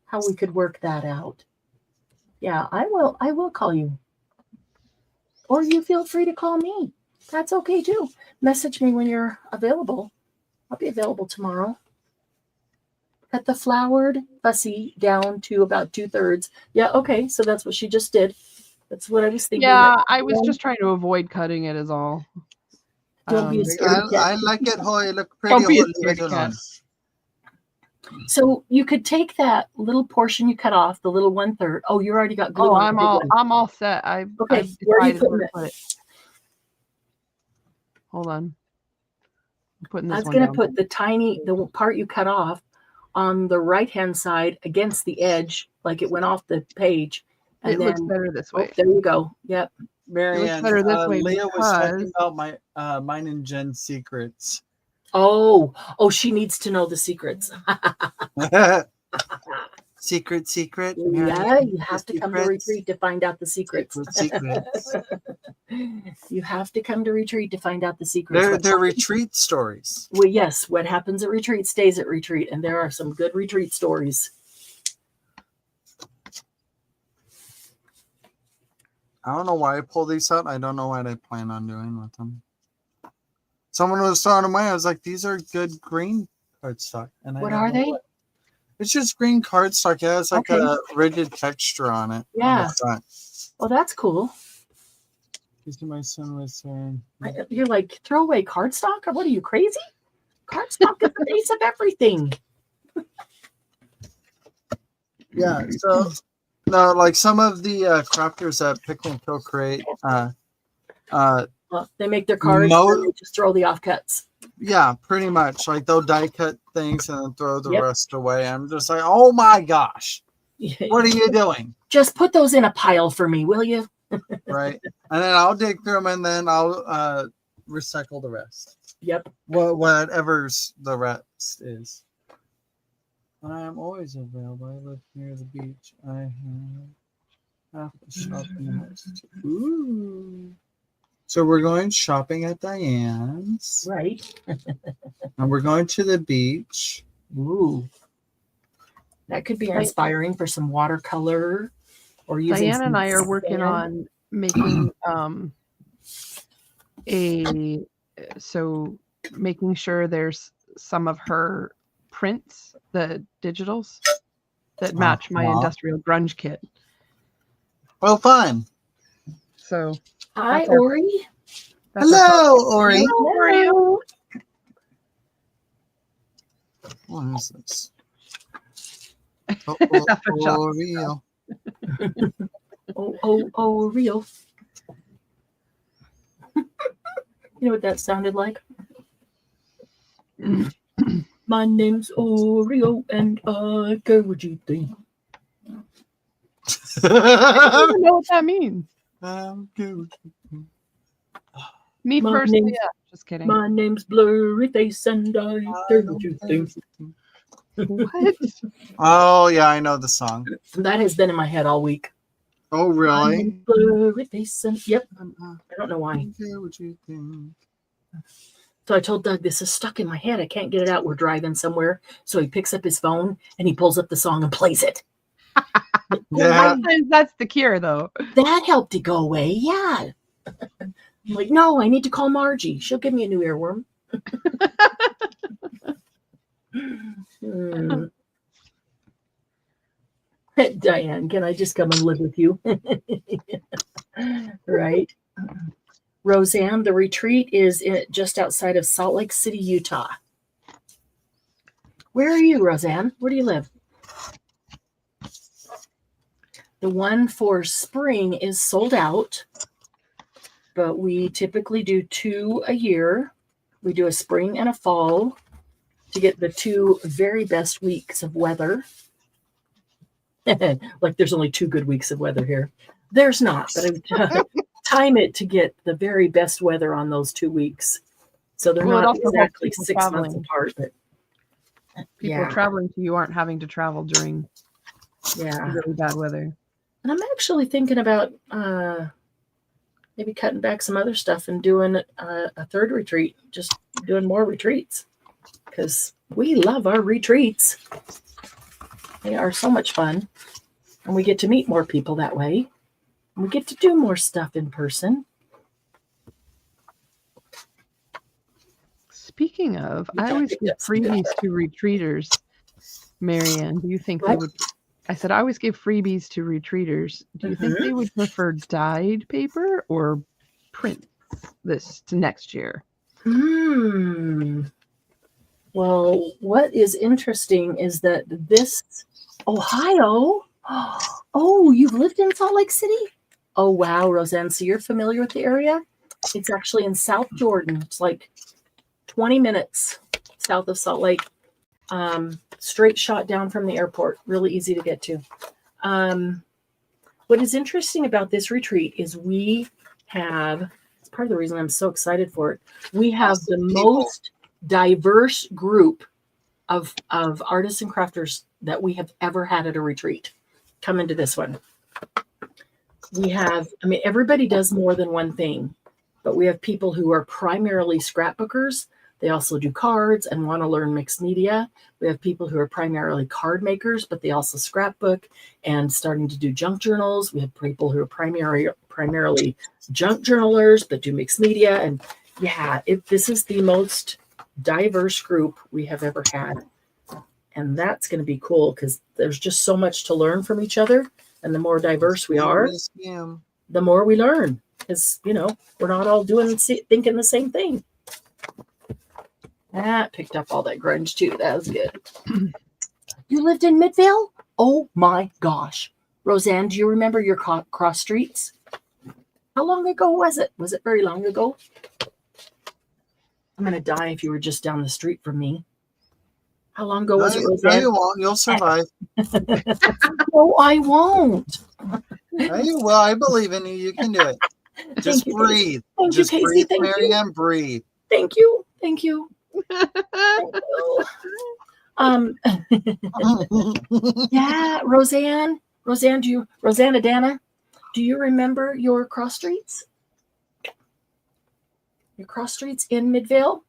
how we could work that out. Yeah, I will call you. Or you feel free to call me. That's okay too. Message me when you're available. I'll be available tomorrow. Cut the flowered fussy down to about 2/3. Yeah, okay. So that's what she just did. That's what I was thinking. Yeah, I was just trying to avoid cutting it is all. Don't be a scaredy cat. I like it, Hoy. Look pretty. Don't be a Hoy, leave it scaredy cat. alone. So you could take that little portion you cut off, the little 1/3. Oh, you already got glue Oh, on the big one. I'm all set. Okay, I've where are you decided putting to it? put it. Hold on. I'm putting I this was one going to down. put the part you cut off on the right-hand side against the edge, like it went off the page. And It then, looks better this oh, way. there you go. Yep. Marianne, better this way Leah was talking because- about mine and Jen's secrets. Oh, she needs to know the secrets. Secret. Yeah, Marianne, you have to come to secrets. retreat to find out the secrets. Secrets. You have to come to retreat to find out the secrets. They're retreat stories. Well, yes, what happens at retreat stays at retreat, and there are some good retreat stories. I don't know why I pulled these out. I don't know what I plan on doing with them. Someone was throwing them away. I was like, these are good green cardstock. And What don't are know they? what- It's just green cardstock. Yeah, it's like Okay. a rigid texture on it. Yeah. On the front. Well, that's cool. You see my son was saying. You're like, throw away cardstock? Or what are you, crazy? Cardstock is the base of everything. Yeah. So no, like some of the crafters that Pickle and Kill create, They make their cards and then they just throw the offcuts. Yeah, pretty much. Like they'll die cut things and then throw the rest away. I'm just like, oh my gosh, what are you doing? Just put those in a pile for me, will you? Right. And then I'll dig through them and then I'll recycle the rest. Yep. Whatever's the rest is. I am always available. I live near the beach. I have to shop in the house. Ooh. So we're going shopping at Diane's. Right. And we're going to the beach. Ooh. That could be inspiring for some watercolor or using Diane and I are working on making making sure there's some of her prints, the digitals that match my industrial grunge kit. Well, fun. So hi, Ori. Hello, Ori. Hello. What is this? Oreo. Real. You know what that sounded like? My name's Oreo and I care what you think. I don't even know what that means. Me personally, yeah, just kidding. My name's Blurry Face and I care what you think. What? Oh, yeah, I know the song. That has been in my head all week. Oh, really? Blurry face and yep. I don't know why. What you think? So I told Doug, this is stuck in my head. I can't get it out. We're driving somewhere. So he picks up his phone and he pulls up the song and plays it. Yeah. That's the cure, though. That helped it go away. Yeah. I'm like, no, I need to call Margie. She'll give me a new earworm. Diane, can I just come and live with you? Right. Roseanne, the retreat is just outside of Salt Lake City, Utah. Where are you, Roseanne? Where do you live? The one for spring is sold out, but we typically do 2 a year. We do a spring and a fall to get the 2 very best weeks of weather. Like there's only 2 good weeks of weather here. There's not, but I time it to get the very best weather on those 2 weeks. So they're not exactly 6 months apart, but people traveling to you aren't having to travel during really bad weather. And I'm actually thinking about maybe cutting back some other stuff and doing a 3rd retreat, just doing more retreats because we love our retreats. They are so much fun. And we get to meet more people that way. And we get to do more stuff in person. Speaking of, I always give freebies to retreaters. Marianne, do you think they would? I said I always give freebies to retreaters. Do you think they would prefer dyed paper or print this to next year? Well, what is interesting is that this Ohio. Oh, you've lived in Salt Lake City? Oh, wow, Roseanne. So you're familiar with the area? It's actually in South Jordan. It's like 20 minutes south of Salt Lake. Straight shot down from the airport. Really easy to get to. What is interesting about this retreat is we have, it's part of the reason I'm so excited for it. We have the most diverse group of artists and crafters that we have ever had at a retreat come into this one. We have, everybody does more than one thing, but we have people who are primarily scrapbookers. They also do cards and want to learn mixed media. We have people who are primarily card makers, but they also scrapbook and starting to do junk journals. We have people who are primarily junk journalers, but do mixed media. And this is the most diverse group we have ever had. And that's going to be cool because there's just so much to learn from each other. And the more diverse we are, the more we learn. Because, we're not all thinking the same thing. That picked up all that grunge too. That was good. You lived in Midvale? Oh my gosh. Roseanne, do you remember your cross streets? How long ago was it? Was it very long ago? I'm going to die if you were just down the street from me. How long ago was it, No, Roseanne? you won't. You'll survive. No, I won't. No, you will. I believe in you. You can do it. Just Thank you, breathe. Thank you, Just Casey. breathe, Thank you. Marianne. Breathe. Thank you. Thank you. Thank you. Yeah, Roseanne. Roseanne, Rosanna, do you remember your cross streets? Your cross streets in Midvale?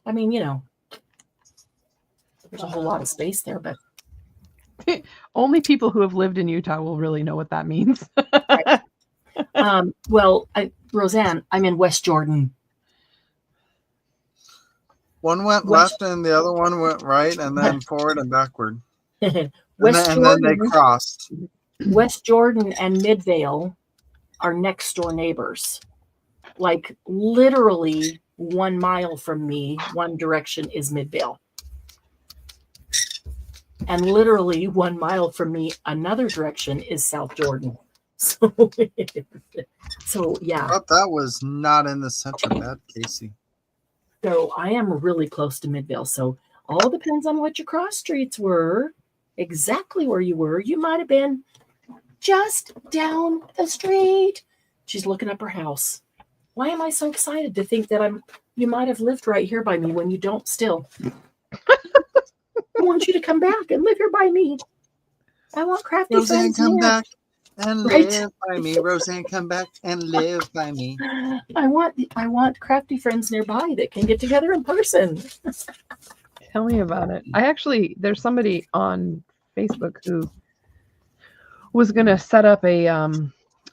I mean, you know, there's a whole lot of space there, but Only people who have lived in Utah will really know what that means. well, Roseanne, I'm in West Jordan. One went left and the other one went right, and then forward and backward. And then they crossed. West Jordan and Midvale are next door neighbors. Like literally 1 mile from me, one direction is Midvale. And literally 1 mile from me, another direction is South Jordan. So, yeah. But that was not in the center bed, Casey. So I am really close to Midvale. So all depends on what your cross streets were, exactly where you were. You might have been just down the street. She's looking up her house. Why am I so excited to think that you might have lived right here by me when you don't still? I want you to come back and live here by me. I want crafty Roseanne, friends come here. back and live by me. Roseanne, come back and live by me. I want crafty friends nearby that can get together in person. Tell me about it. There's somebody on Facebook who was going to set up a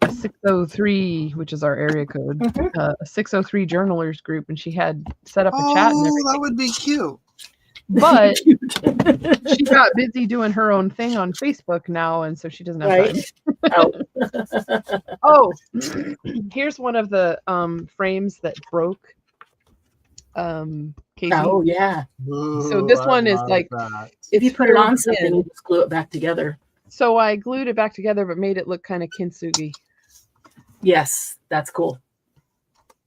603, which is our area code, a 603 journalers group, and she had set up a chat and everything. That would be cute. But she got busy doing her own thing on Facebook now, and so she doesn't have time. Oh, here's one of the frames that broke. Casey. Oh yeah. So this one is like if you put it on something, you just glue it back together. So I glued it back together, but made it look kind of kintsugi. Yes, that's cool.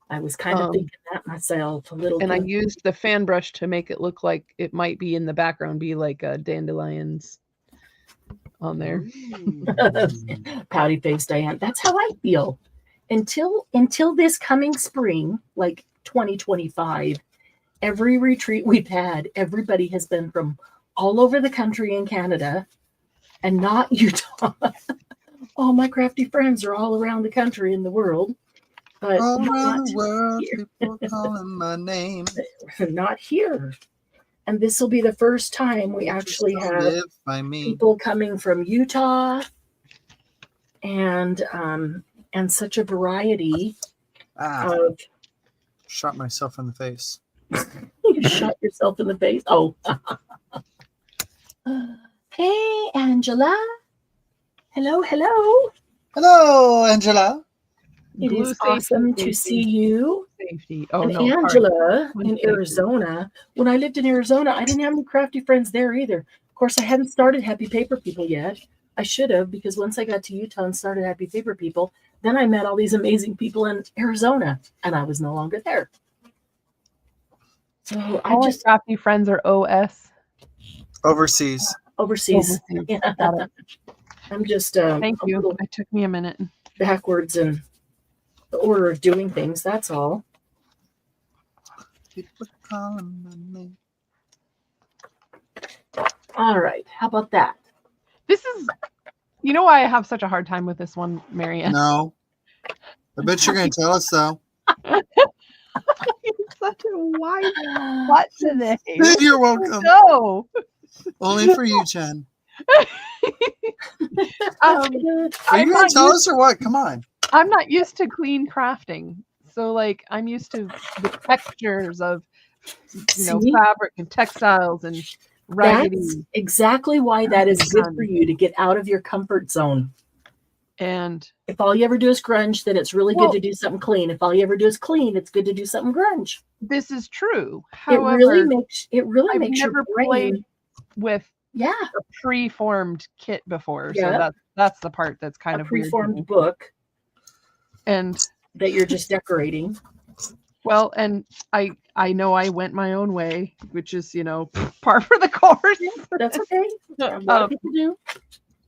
I was kind of thinking that myself a little. And I used the fan brush to make it look like it might be in the background, be like dandelions on there. Pouty face Diane. That's how I feel. Until this coming spring, like 2025, every retreat we've had, everybody has been from all over the country in Canada and not Utah. All my crafty friends are all around the country and the world. But all around the world, people calling my name. Not here. And this will be the first time we actually have people coming from Utah and such a variety of. Shot myself in the face. You shot yourself in the face. Oh. Hey, Angela. Hello. Hello, Angela. It is awesome to see you. Safety. And Angela in Arizona. When I lived in Arizona, I didn't have any crafty friends there either. Of course, I hadn't started Happy Paper People yet. I should have, because once I got to Utah and started Happy Paper People, then I met all these amazing people in Arizona, and I was no longer there. So all my crafty friends are OS. Overseas. Yeah. I'm just thank you. It took me a minute. Backwards in the order of doing things. That's all. All right. How about that? This is, you know why I have such a hard time with this one, Marianne? No. I bet you're going to tell us so. It's such a wide spot today. You're welcome. No. Only for you, Jen. Are you going to tell us or what? Come on. I'm not used to clean crafting. So, like, I'm used to the textures of, fabric and textiles and raggedy. That's exactly why that is good for you, to get out of your comfort zone. And if all you ever do is grunge, then it's really good to do something clean. If all you ever do is clean, it's good to do something grunge. This is true. However, it really makes your brain played with a preformed kit before. So that's the part that's kind of preformed weird. Book. And that you're just decorating. well, and I know I went my own way, which is, par for the course. That's okay. A lot of people do.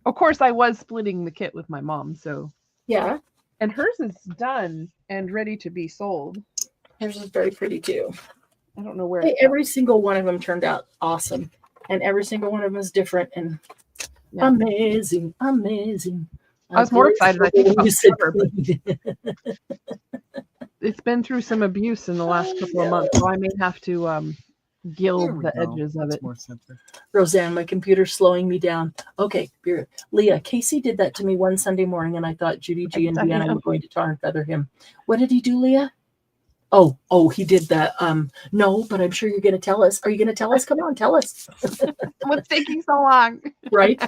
Of course, I was splitting the kit with my mom, so. Yeah. And hers is done and ready to be sold. Hers is very pretty too. I don't know where. Hey, every single one of them turned out awesome. And every single one of them is different and amazing. Amazing. I was more excited, I think, about Trevor, but it's been through some abuse in the last couple of months, so I may have to gild the edges of it. More center. Roseanne, my computer's slowing me down. Okay, Leah, Casey did that to me one Sunday morning, and I thought Judy G and Deanna were going to tar and feather him. What did he do, Leah? Oh, he did that. No, but I'm sure you're going to tell us. Are you going to tell us? Come on, tell us. What's taking so long? Right?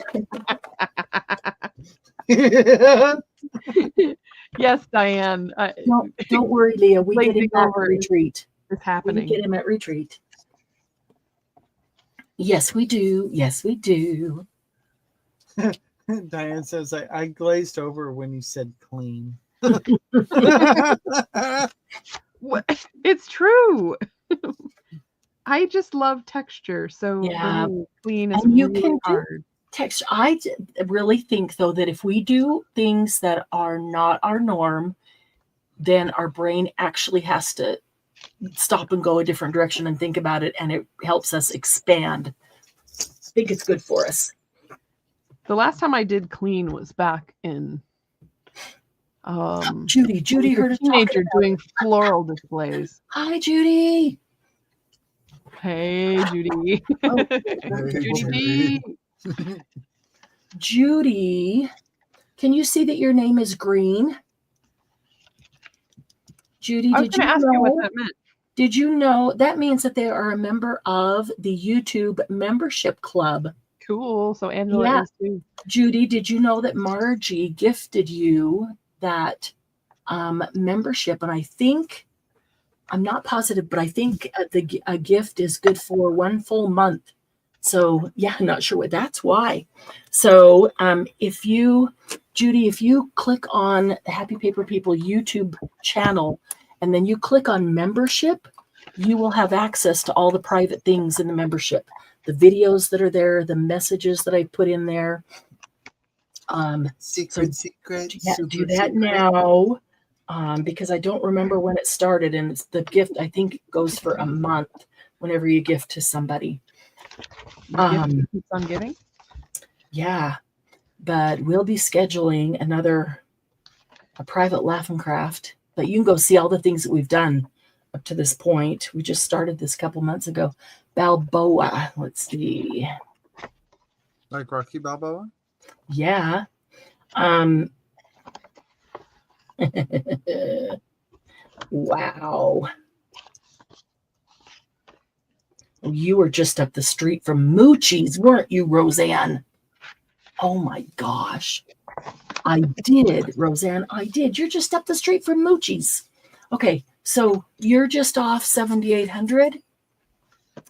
Yes, Diane. No, don't worry, Leah. We get him at retreat. It's happening. We get him at retreat. Yes, we do. Yes, we do. Diane says, I glazed over when you said clean. It's true. I just love texture. So yeah, clean is and you really can hard. Texture. I really think, though, that if we do things that are not our norm, then our brain actually has to stop and go a different direction and think about it, and it helps us expand. I think it's good for us. The last time I did clean was back in Judy heard a teenager doing floral displays. Hi, Judy. Hey, Judy. Oh, Judy. Judy, can you see that your name is green? Judy, I was going to ask you what that meant. Did you know that means that they are a member of the YouTube membership club? Cool. So Angela is too. Judy, did you know that Margie gifted you that membership? And I think, I'm not positive, but I think a gift is good for 1 full month. So yeah, I'm not sure what that's why. So Judy, if you click on the Happy Paper People YouTube channel, and then you click on membership, you will have access to all the private things in the membership, the videos that are there, the messages that I put in there. Secret. Yeah, do that now, because I don't remember when it started, and it's the gift. I think goes for a month whenever you gift to somebody. Keeps on giving. Yeah, but we'll be scheduling a private Laugh and Craft. But you can go see all the things that we've done up to this point. We just started this a couple months ago. Balboa. Let's see. Like Rocky Balboa? Yeah. Wow. You were just up the street from Moochie's, weren't you, Roseanne? Oh my gosh. I did, Roseanne. I did. You're just up the street from Moochie's. Okay, so you're just off 7,800.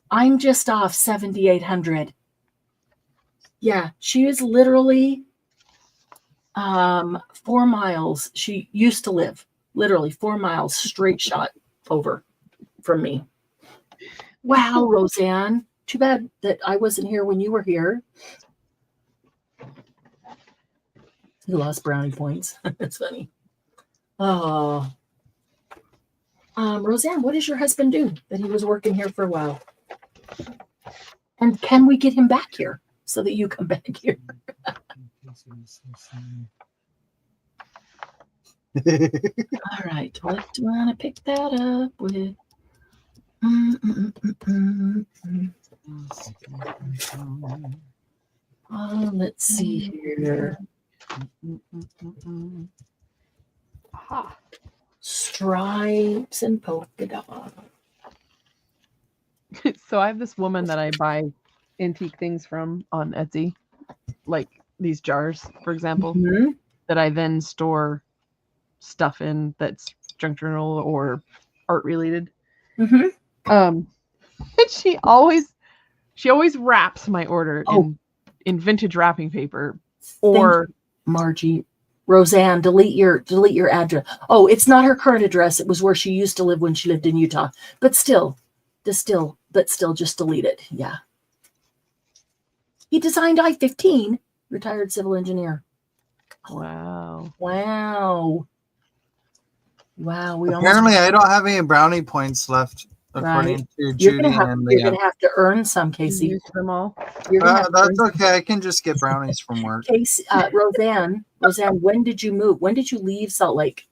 I'm just off 7,800. Yeah, she is literally 4 miles. She used to live literally 4 miles straight shot over from me. Wow, Roseanne. Too bad that I wasn't here when you were here. You lost brownie points. That's funny. Oh. Roseanne, what does your husband do that he was working here for a while? And can we get him back here so that you come back here? All right. What do I want to pick that up with? Let's see here. Aha. Stripes and polka dot. So I have this woman that I buy antique things from on Etsy, like these jars, for example, that I then store stuff in that's junk journal or art related. And she always wraps my order in vintage wrapping paper, or Margie. Roseanne, delete your address. Oh, it's not her current address. It was where she used to live when she lived in Utah. But still, just delete it. Yeah. He designed I-15, retired civil engineer. Wow. Wow. Wow. We Apparently, I don't have any brownie points left, according to You're Judy gonna and you're Leah. gonna have to earn some, Casey. Use them all. You're gonna have to That's earn okay. I can just get brownies from work. Casey, Roseanne, when did you move? When did you leave Salt Lake?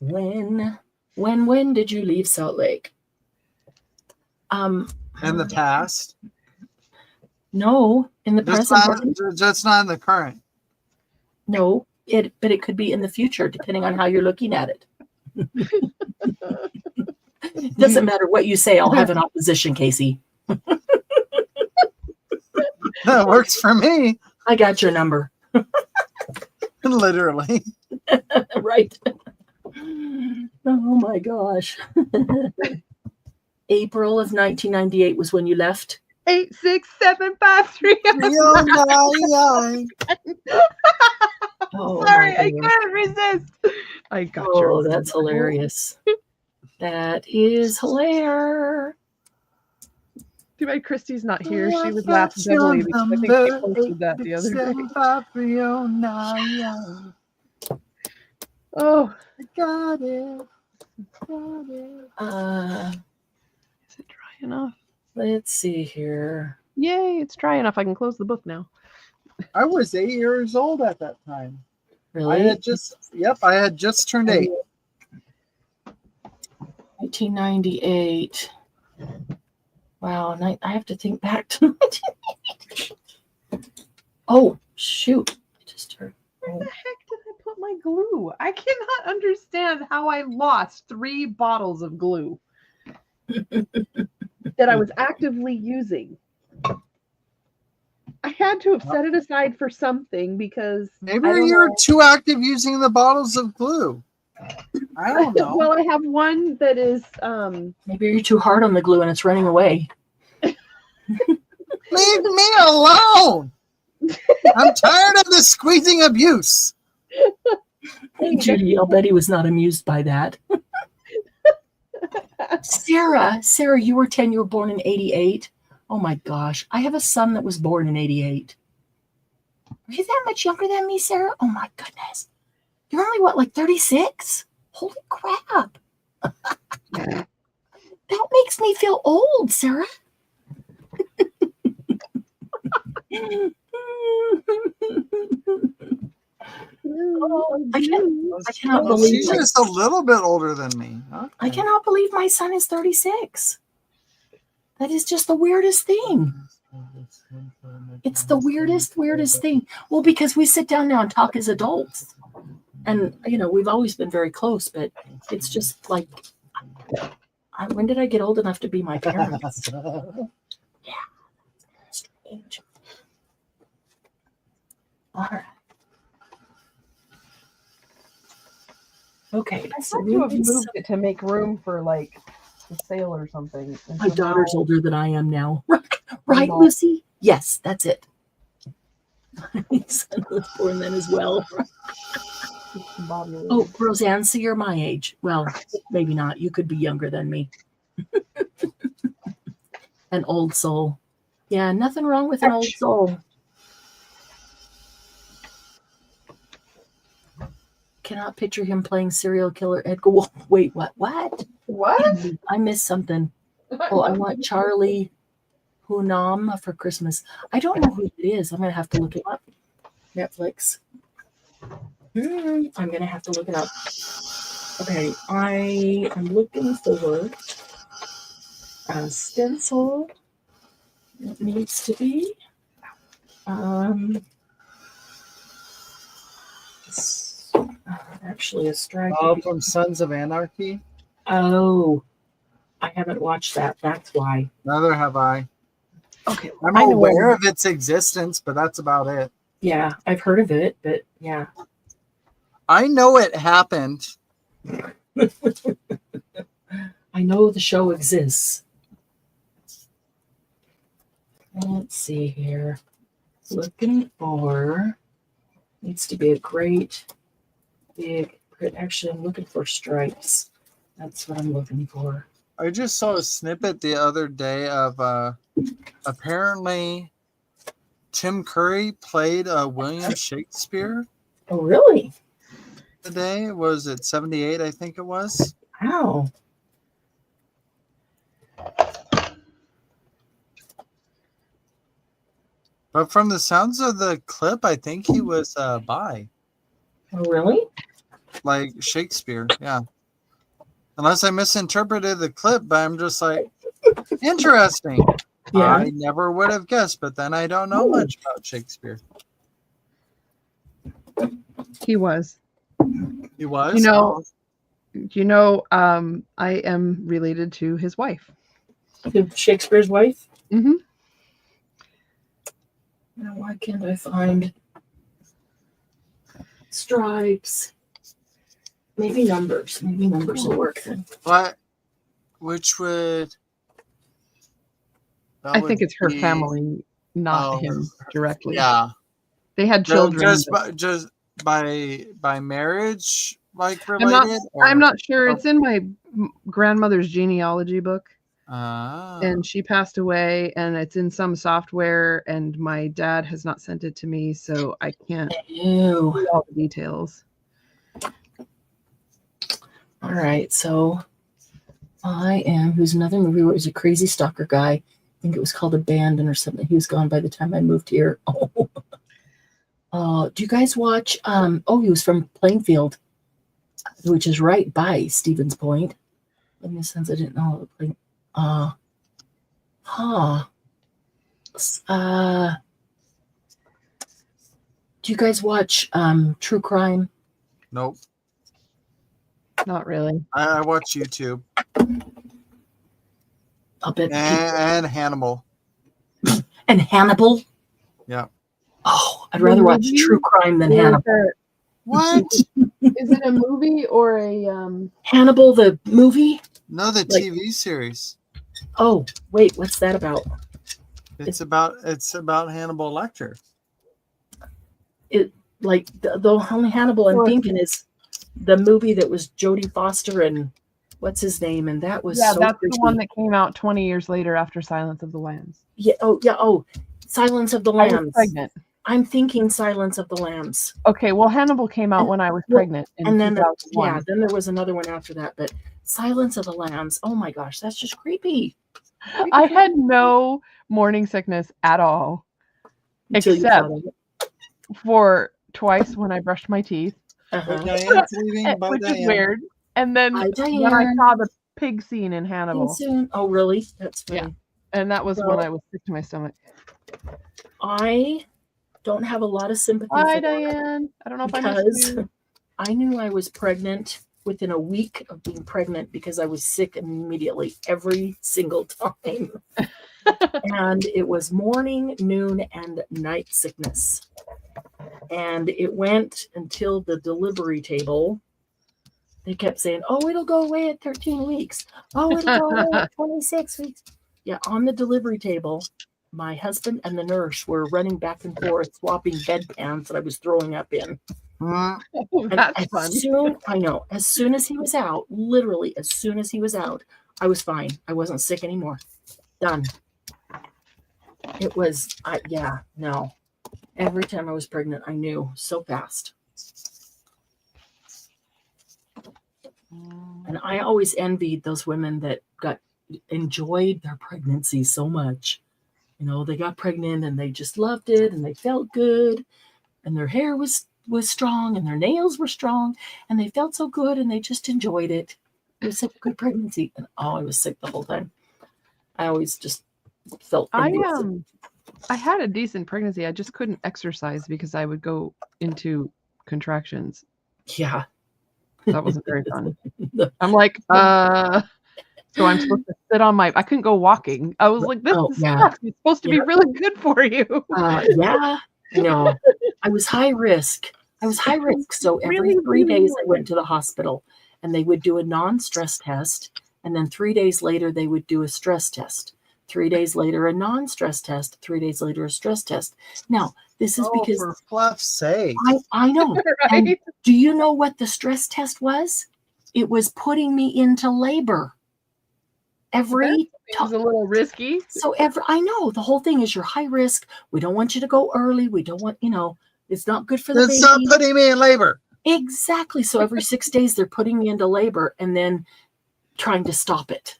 When did you leave Salt Lake? In the past? No, in the present. Just not in the current. No, but it could be in the future, depending on how you're looking at it. It doesn't matter what you say, I'll have an opposition, Casey. That works for me. I got your number. Literally. Right. Oh my gosh. April of 1998 was when you left. 86753. Oh, Sorry, I couldn't resist. I got you. Oh, that's hilarious. That is hilarious. Too bad Christy's not here. She would laugh heavily because I think she posted that the other day. Oh, I got it. Is it dry enough? Let's see here. Yay, it's dry enough. I can close the book now. I was 8 years old at that time. Really? I had just turned 8. 1998. Wow, I have to think back to 1998. Oh, shoot. I just heard. Where the heck did I put my glue? I cannot understand how I lost 3 bottles of glue that I was actively using. I had to have set it aside for something because Maybe you're too active using the bottles of glue. I don't know. Well, I have one that is Maybe you're too hard on the glue and it's running away. Leave me alone. I'm tired of this squeezing abuse. Hey, Judy, I'll bet he was not amused by that. Sarah, you were 10. You were born in 88. Oh my gosh. I have a son that was born in 88. Are you that much younger than me, Sarah? Oh my goodness. You're only what, like 36? Holy crap. That makes me feel old, Sarah. Oh, I cannot believe she's just a little bit older than me. Okay. I cannot believe my son is 36. That is just the weirdest thing. It's the weirdest thing. Well, because we sit down now and talk as adults. And, we've always been very close, but it's just like, when did I get old enough to be my parents? Yeah, that's strange. All right. Okay. I thought you have moved it to make room for like the sale or something. My daughter's older than I am now. Right, Lucy? Yes, that's it. My son was born then as well. Oh, Roseanne, so you're my age. Well, maybe not. You could be younger than me. An old soul. Yeah, nothing wrong with an old soul. Cannot picture him playing serial killer Edgar Wolf. Wait, what? What? I missed something. Oh, I want Charlie Hunnam for Christmas. I don't know who it is. I'm going to have to look it up. Netflix. I'm going to have to look it up. Okay, I am looking for a stencil. It needs to be. Actually, a strike. Oh, from Sons of Anarchy? Oh, I haven't watched that. That's why. Neither have I. Okay. I'm aware of its existence, but that's about it. Yeah, I've heard of it, but yeah. I know it happened. I know the show exists. Let's see here. Looking for, needs to be a great big, actually I'm looking for stripes. That's what I'm looking for. I just saw a snippet the other day of apparently Tim Curry played William Shakespeare Oh, really? today. Was it 78? I think it was. Wow. But from the sounds of the clip, I think he was bi, Oh, really? like Shakespeare. Yeah. Unless I misinterpreted the clip, but I'm just like, interesting. Yeah. I never would have guessed, but then I don't know much about Shakespeare. He was. He was? I am related to his wife. Shakespeare's wife? Mm-hmm. Now, why can't I find stripes? Maybe numbers. Maybe numbers will work then. What? Which would... I think it's her family, not him directly. Yeah. They had children. Just by marriage, like related? I'm not sure. It's in my grandmother's genealogy book. And she passed away, and it's in some software, and my dad has not sent it to me, so I can't do all the details. All right, so who's another movie where it was a crazy stalker guy. I think it was called Abandon or something. He was gone by the time I moved here. Do you guys watch? He was from Plainfield, which is right by Stevens Point. In the sense, I didn't know. Do you guys watch true crime? Nope. Not really. I watch YouTube. I'll bet. And Hannibal. And Hannibal? Yeah. Oh, I'd rather watch true crime than Hannibal. What? Is it a movie or a Hannibal the movie? No, the TV series. Oh, wait, what's that about? It's about Hannibal Lecter. It like the only Hannibal I'm thinking is the movie that was Jodie Foster and what's his name, and that was that's creepy. the one that came out 20 years later after Silence of the Lambs. Yeah. Oh, Silence of the I was Lambs. pregnant. I'm thinking Silence of the Lambs. Okay, well, Hannibal came out when I was pregnant. And then, 2001. then there was another one after that. But Silence of the Lambs, oh my gosh, that's just creepy. I had no morning sickness at all, Until except for twice when I brushed my teeth, which is weird. And then when I saw the pig scene in Hannibal. Oh, really? That's funny. Yeah. And that was when I was sick to my stomach. I don't have a lot of sympathy Hi, for Diane. I don't know if I because I knew I was pregnant within a week of being pregnant because I was sick immediately every single time. And it was morning, noon, and night sickness. And it went until the delivery table. They kept saying, oh, it'll go away at 13 weeks. Oh, it'll go away at 26 weeks. Yeah, on the delivery table, my husband and the nurse were running back and forth, swapping bedpans that I was throwing up in. That's fun. I know. As soon as he was out, literally, as soon as he was out, I was fine. I wasn't sick anymore. Done. It was, no. Every time I was pregnant, I knew so fast. And I always envied those women that enjoyed their pregnancy so much. You know, they got pregnant and they just loved it and they felt good and their hair was strong and their nails were strong and they felt so good and they just enjoyed it. It was such a good pregnancy. And I was sick the whole time. I always just felt envious. I had a decent pregnancy. I just couldn't exercise because I would go into contractions. Yeah. That wasn't very fun. I'm like, so I'm supposed to sit on I couldn't go walking. I was like, this sucks. It's supposed to be really good for you. Yeah. No, I was high risk. So every 3 days I went to the hospital and they would do a non-stress test. And then 3 days later, they would do a stress test. 3 days later, a non-stress test. 3 days later, a stress test. Now, this is because for fluff's sake. I know. And Right? do you know what the stress test was? It was putting me into labor. Every Seems a little risky. I know the whole thing is you're high risk. We don't want you to go early. We don't want, it's not good for the Then baby. stop putting me in labor. Exactly. So every 6 days they're putting me into labor and then trying to stop it.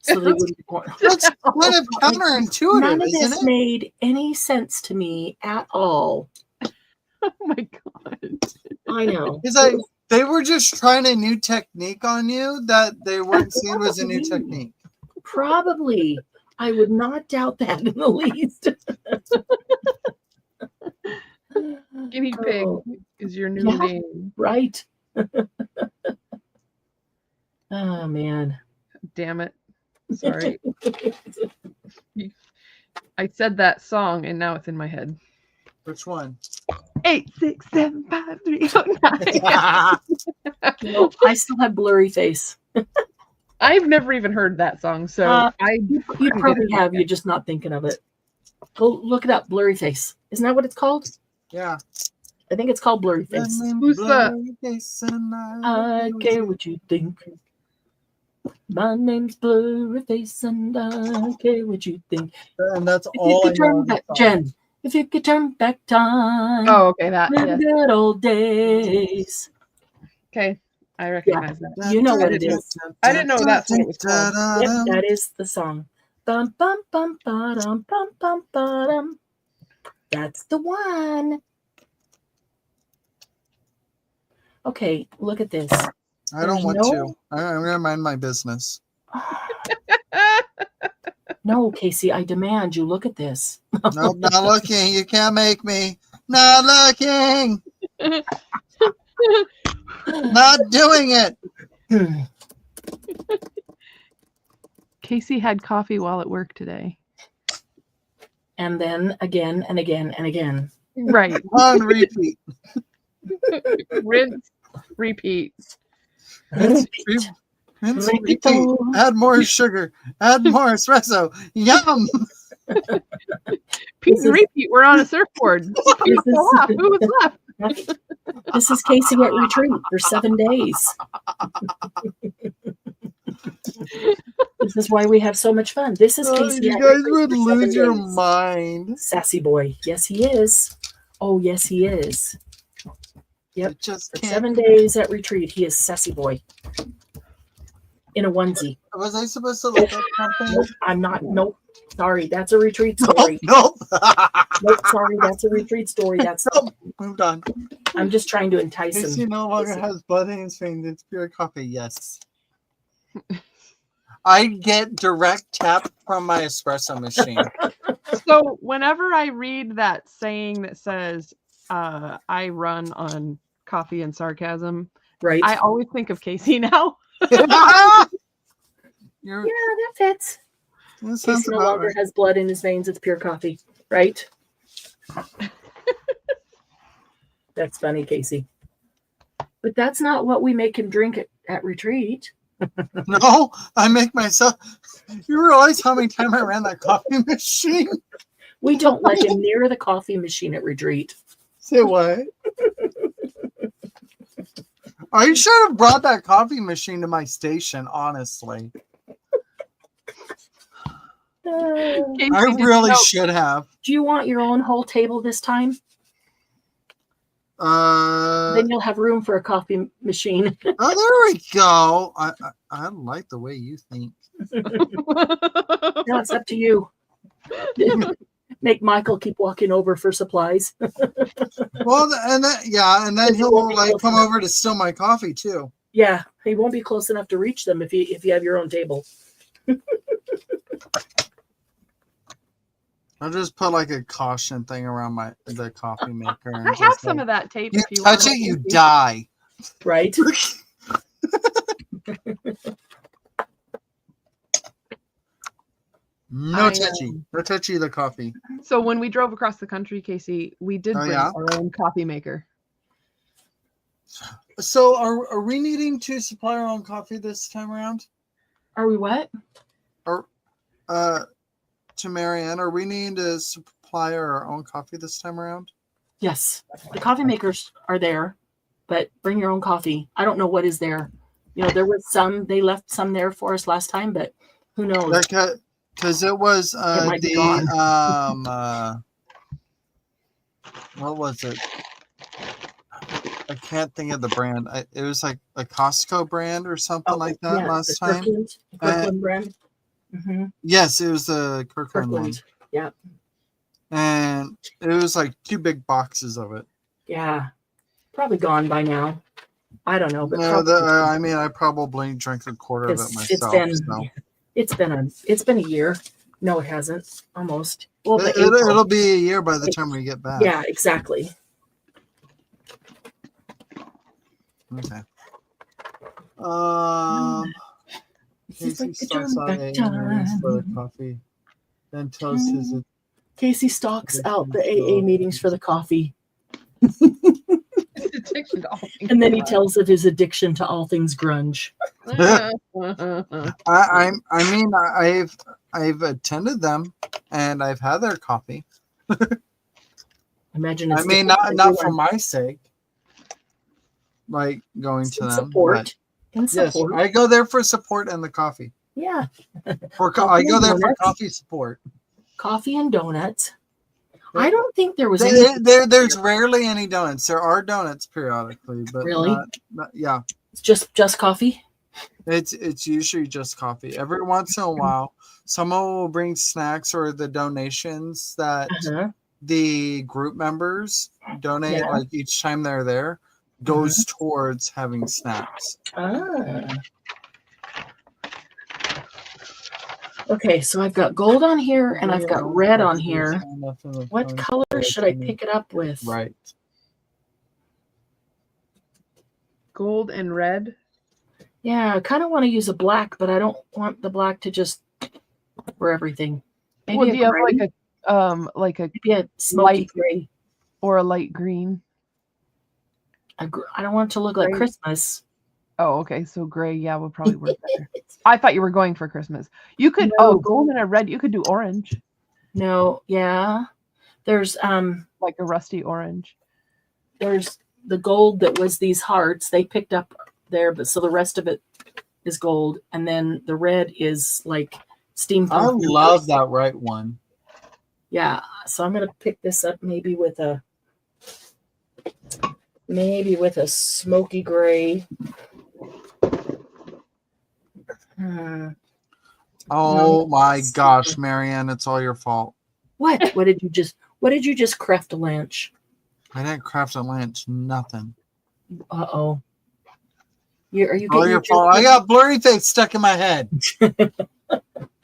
So they wouldn't be born. That's kind of counterintuitive, None of isn't this it? made any sense to me at all. Oh my god. I know. It's like they were just trying a new technique on you that they weren't seeing was a new technique. Probably. I would not doubt that in the least. Guinea pig Oh, is your new yeah. name. right. Oh, man. Damn it. Sorry. I said that song and now it's in my head. Which one? 8, 6, 7, 5, 3, 9. I still have blurry face. I've never even heard that song, so You probably have. You're just not thinking of it. Go look it up. Blurry face. Isn't that what it's called? Yeah. I think it's called blurry face. Who's the- I care what you think. My name's Blurry Face, and I care what you think. And that's If you all I could know. turn of the back, song. Jen. If you could turn back time. Oh, okay, that. The Yes. good old days. Okay, I recognize that. You know what it is. I didn't know that's what it was called. Yep, that is the song. Bum bum bum ba-dum, bum bum ba-dum. That's the one. Okay, look at this. I don't want There's to. I'm going to mind my business. No, Casey, I demand you look at this. Nope, not looking. You can't make me. Not looking. Not doing it. Casey had coffee while at work today. And then again and again and again. Right. On repeat. Rinse, repeat. Rinse, repeat. Add more sugar. Add more espresso. Yum. Pete and repeat. We're on a surfboard. Who was left? This is Casey at retreat for 7 days. This is why we have so much fun. This is Casey. You at guys retreat would for 7 lose your days. mind. Sassy boy. Yes, he is. Oh, yes, he is. Yep. You just For can't. 7 days at retreat, he is sassy boy. In a onesie. Was I supposed to look at something? Nope, I'm not. Nope. Sorry, that's a retreat story. Nope. Nope, sorry, that's a retreat story. That's. Nope. Moved on. I'm just trying to entice Casey him. no longer has blood in his veins. It's pure coffee. Yes. I get direct tap from my espresso machine. So whenever I read that saying that says, I run on coffee and sarcasm, Right? I always think of Casey now. You're, Yeah, that fits. that sounds Casey no about longer right. has blood in his veins. It's pure coffee. Right? That's funny, Casey. But that's not what we make him drink at retreat. No, I make myself. You realize how many times I ran that coffee machine? We don't let him near the coffee machine at retreat. Say what? I should have brought that coffee machine to my station, honestly. Casey I didn't really know. should have. Do you want your own whole table this time? Then you'll have room for a coffee machine. Oh, there we go. I like the way you think. No, it's up to you. Make Michael keep walking over for supplies. Well, and then he'll like come over to steal my coffee too. Yeah, he won't be close enough to reach them if you have your own table. I'll just put like a caution thing around the coffee maker. And I have just, some like, of that tape. You If you touch want it, you die. Right? No I, touchy. No touchy the coffee. So when we drove across the country, Casey, we did bring yeah? our own coffee maker. So are we needing to supply our own coffee this time around? Are we what? to Marianne, are we needing to supply our own coffee this time around? Yes, the coffee makers are there, but bring your own coffee. I don't know what is there. There was some. They left some there for us last time, but who knows? Because it was It might be gone. What was it? I can't think of the brand. It was like a Costco brand or something like that last time. Kirkland brand. Mm-hmm. Yes, it was the Kirkland one. Yeah. And it was like 2 big boxes of it. Yeah. Probably gone by now. I don't know. But I probably drank a quarter of it myself. It's been a year. No, it hasn't. Almost. Well, it'll be a year by the time we get back. Yeah, exactly. Okay. Casey stalks out AA meetings for the coffee. Then tells his. Casey stalks out the AA meetings for the coffee. And then he tells of his addiction to all things grunge. I've attended them and I've had their coffee. Imagine. Not for my sake. Like going to them. Support. Yes, I go there for support and the coffee. Yeah. I go there for coffee support. Coffee and donuts. I don't think there was there's rarely any donuts. There are donuts periodically, but really, yeah. It's just coffee. It's usually just coffee. Every once in a while, someone will bring snacks or the donations that the group members donate. Yeah. Like each time they're there, goes towards having snacks. Okay, so I've got gold on here and I've got red on here. What color should I pick it up with? Right. Gold and red? Yeah, I kind of want to use a black, but I don't want the black to just for everything. Maybe do you have like a maybe a smoky gray or a light green? I don't want it to look like Christmas. Oh, okay. So gray, yeah, would probably work better. I thought you were going for Christmas. You could gold and a red. You could do orange. No, yeah. There's like a rusty orange. There's the gold that was these hearts. They picked up there, but so the rest of it is gold, and then the red is like steampunk. I love that right one. Yeah, so I'm gonna pick this up maybe with a smoky gray. Oh my gosh, Marianne, it's all your fault. What? What did you just craft a lunch? I didn't craft a lunch, nothing. Uh-oh. Are you all your fault. I got blurry face stuck in my head.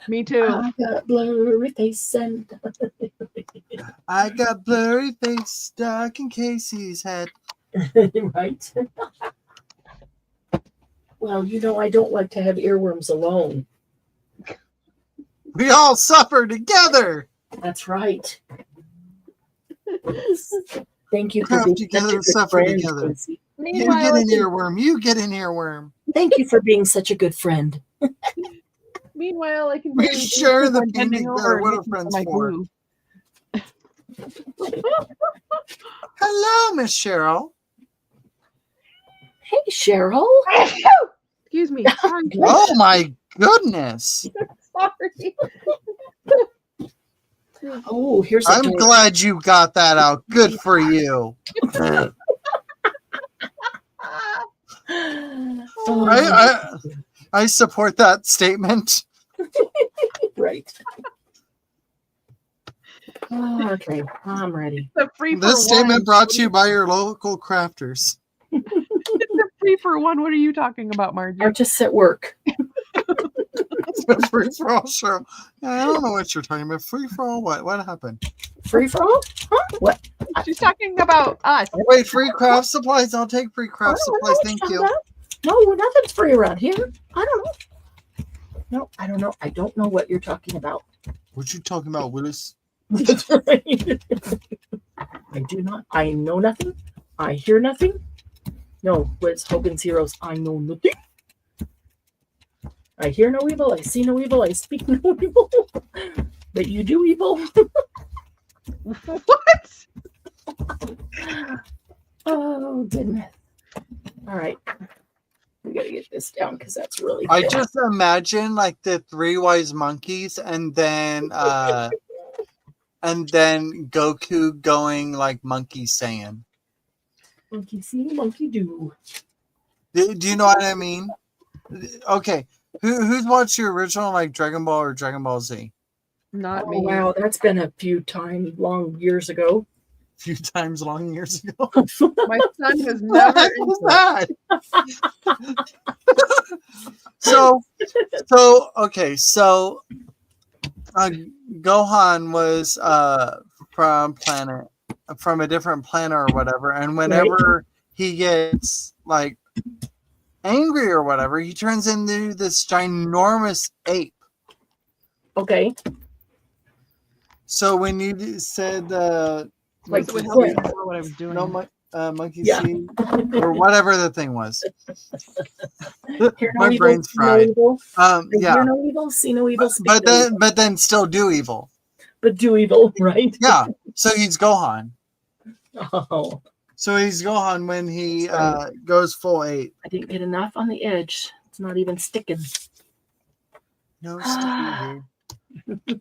Me too. I got blurry face and I got blurry face stuck in Casey's head. Right. Well, I don't like to have earworms alone. We all suffer together. That's right. Thank you for Craft being together, such a good friend, Casey. You get an earworm. You get an earworm. Thank you for being such a good friend. Meanwhile, I can we share the painting there. What are friends for? Hello, Miss Cheryl. Hey, Cheryl. Excuse me. Oh my goodness. Sorry. Oh, here's. I'm glad you got that out. Good for you. I support that statement. Right. Oh, okay, I'm ready. This statement brought to you by your local crafters. It's a 3-for-1. What are you talking about, Margie? Artists at work. Free for all show. I don't know what you're talking about. Free for all what? What happened? Free for all? Huh? What? She's talking about us. Wait, free craft supplies? I'll take free craft supplies. Thank you. No, nothing's free around here. I don't know. No, I don't know. I don't know what you're talking about. What you talking about, Willis? That's right. I do not. I know nothing. I hear nothing. No, what's Hogan's Heroes? I know nothing. I hear no evil. I see no evil. I speak no evil. But you do evil. What? Oh goodness. All right. We gotta get this down because that's really I thick. just imagine like the three wise monkeys and then Goku going like Monkey Saiyan. Monkey see, monkey do. Do you know what I mean? Okay. Who's watched the original like Dragon Ball or Dragon Ball Z? Not Oh, me. wow, that's been a few times long years ago. A few times long years ago. My son was What never was into it. that? So Gohan was from a different planet or whatever, and whenever he gets like angry or whatever, he turns into this ginormous ape. Okay. So when you said Like, It would help me yeah. remember what I was doing. monkey Yeah. see or whatever the thing was. Hear no My evil, brain's see no fried. evil. Yeah. Hear no evil, see no evil. Speak But no evil. then still do evil. But do evil, right? Yeah. So he's Gohan. Oh, So he's Gohan when he That's goes full 8. I didn't get enough on the edge. It's not even sticking. No sticky here.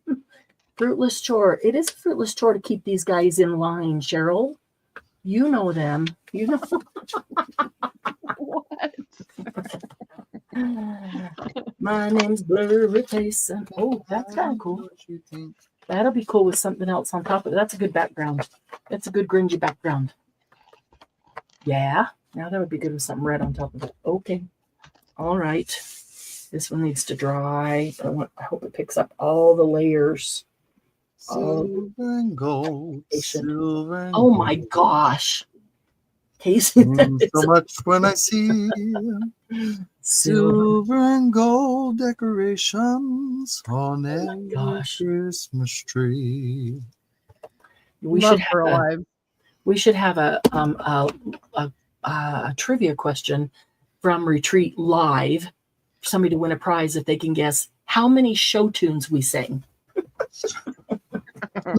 Fruitless chore. It is a fruitless chore to keep these guys in line, Cheryl. You know them. You know. What? My name's Blurry Face. And, oh, that's kind of cool. What you think? That'll be cool with something else on top of it. That's a good background. That's a good grungy background. Yeah. Now that would be good with something red on top of it. Okay. All right. This one needs to dry. I hope it picks up all the layers. Silver and gold. Silver and Oh my gold. gosh. Casey. So much when I see silver and gold decorations on every gosh. Christmas tree. We Love should her have alive. we should have a trivia question from Retreat Live. Somebody to win a prize if they can guess how many show tunes we sang.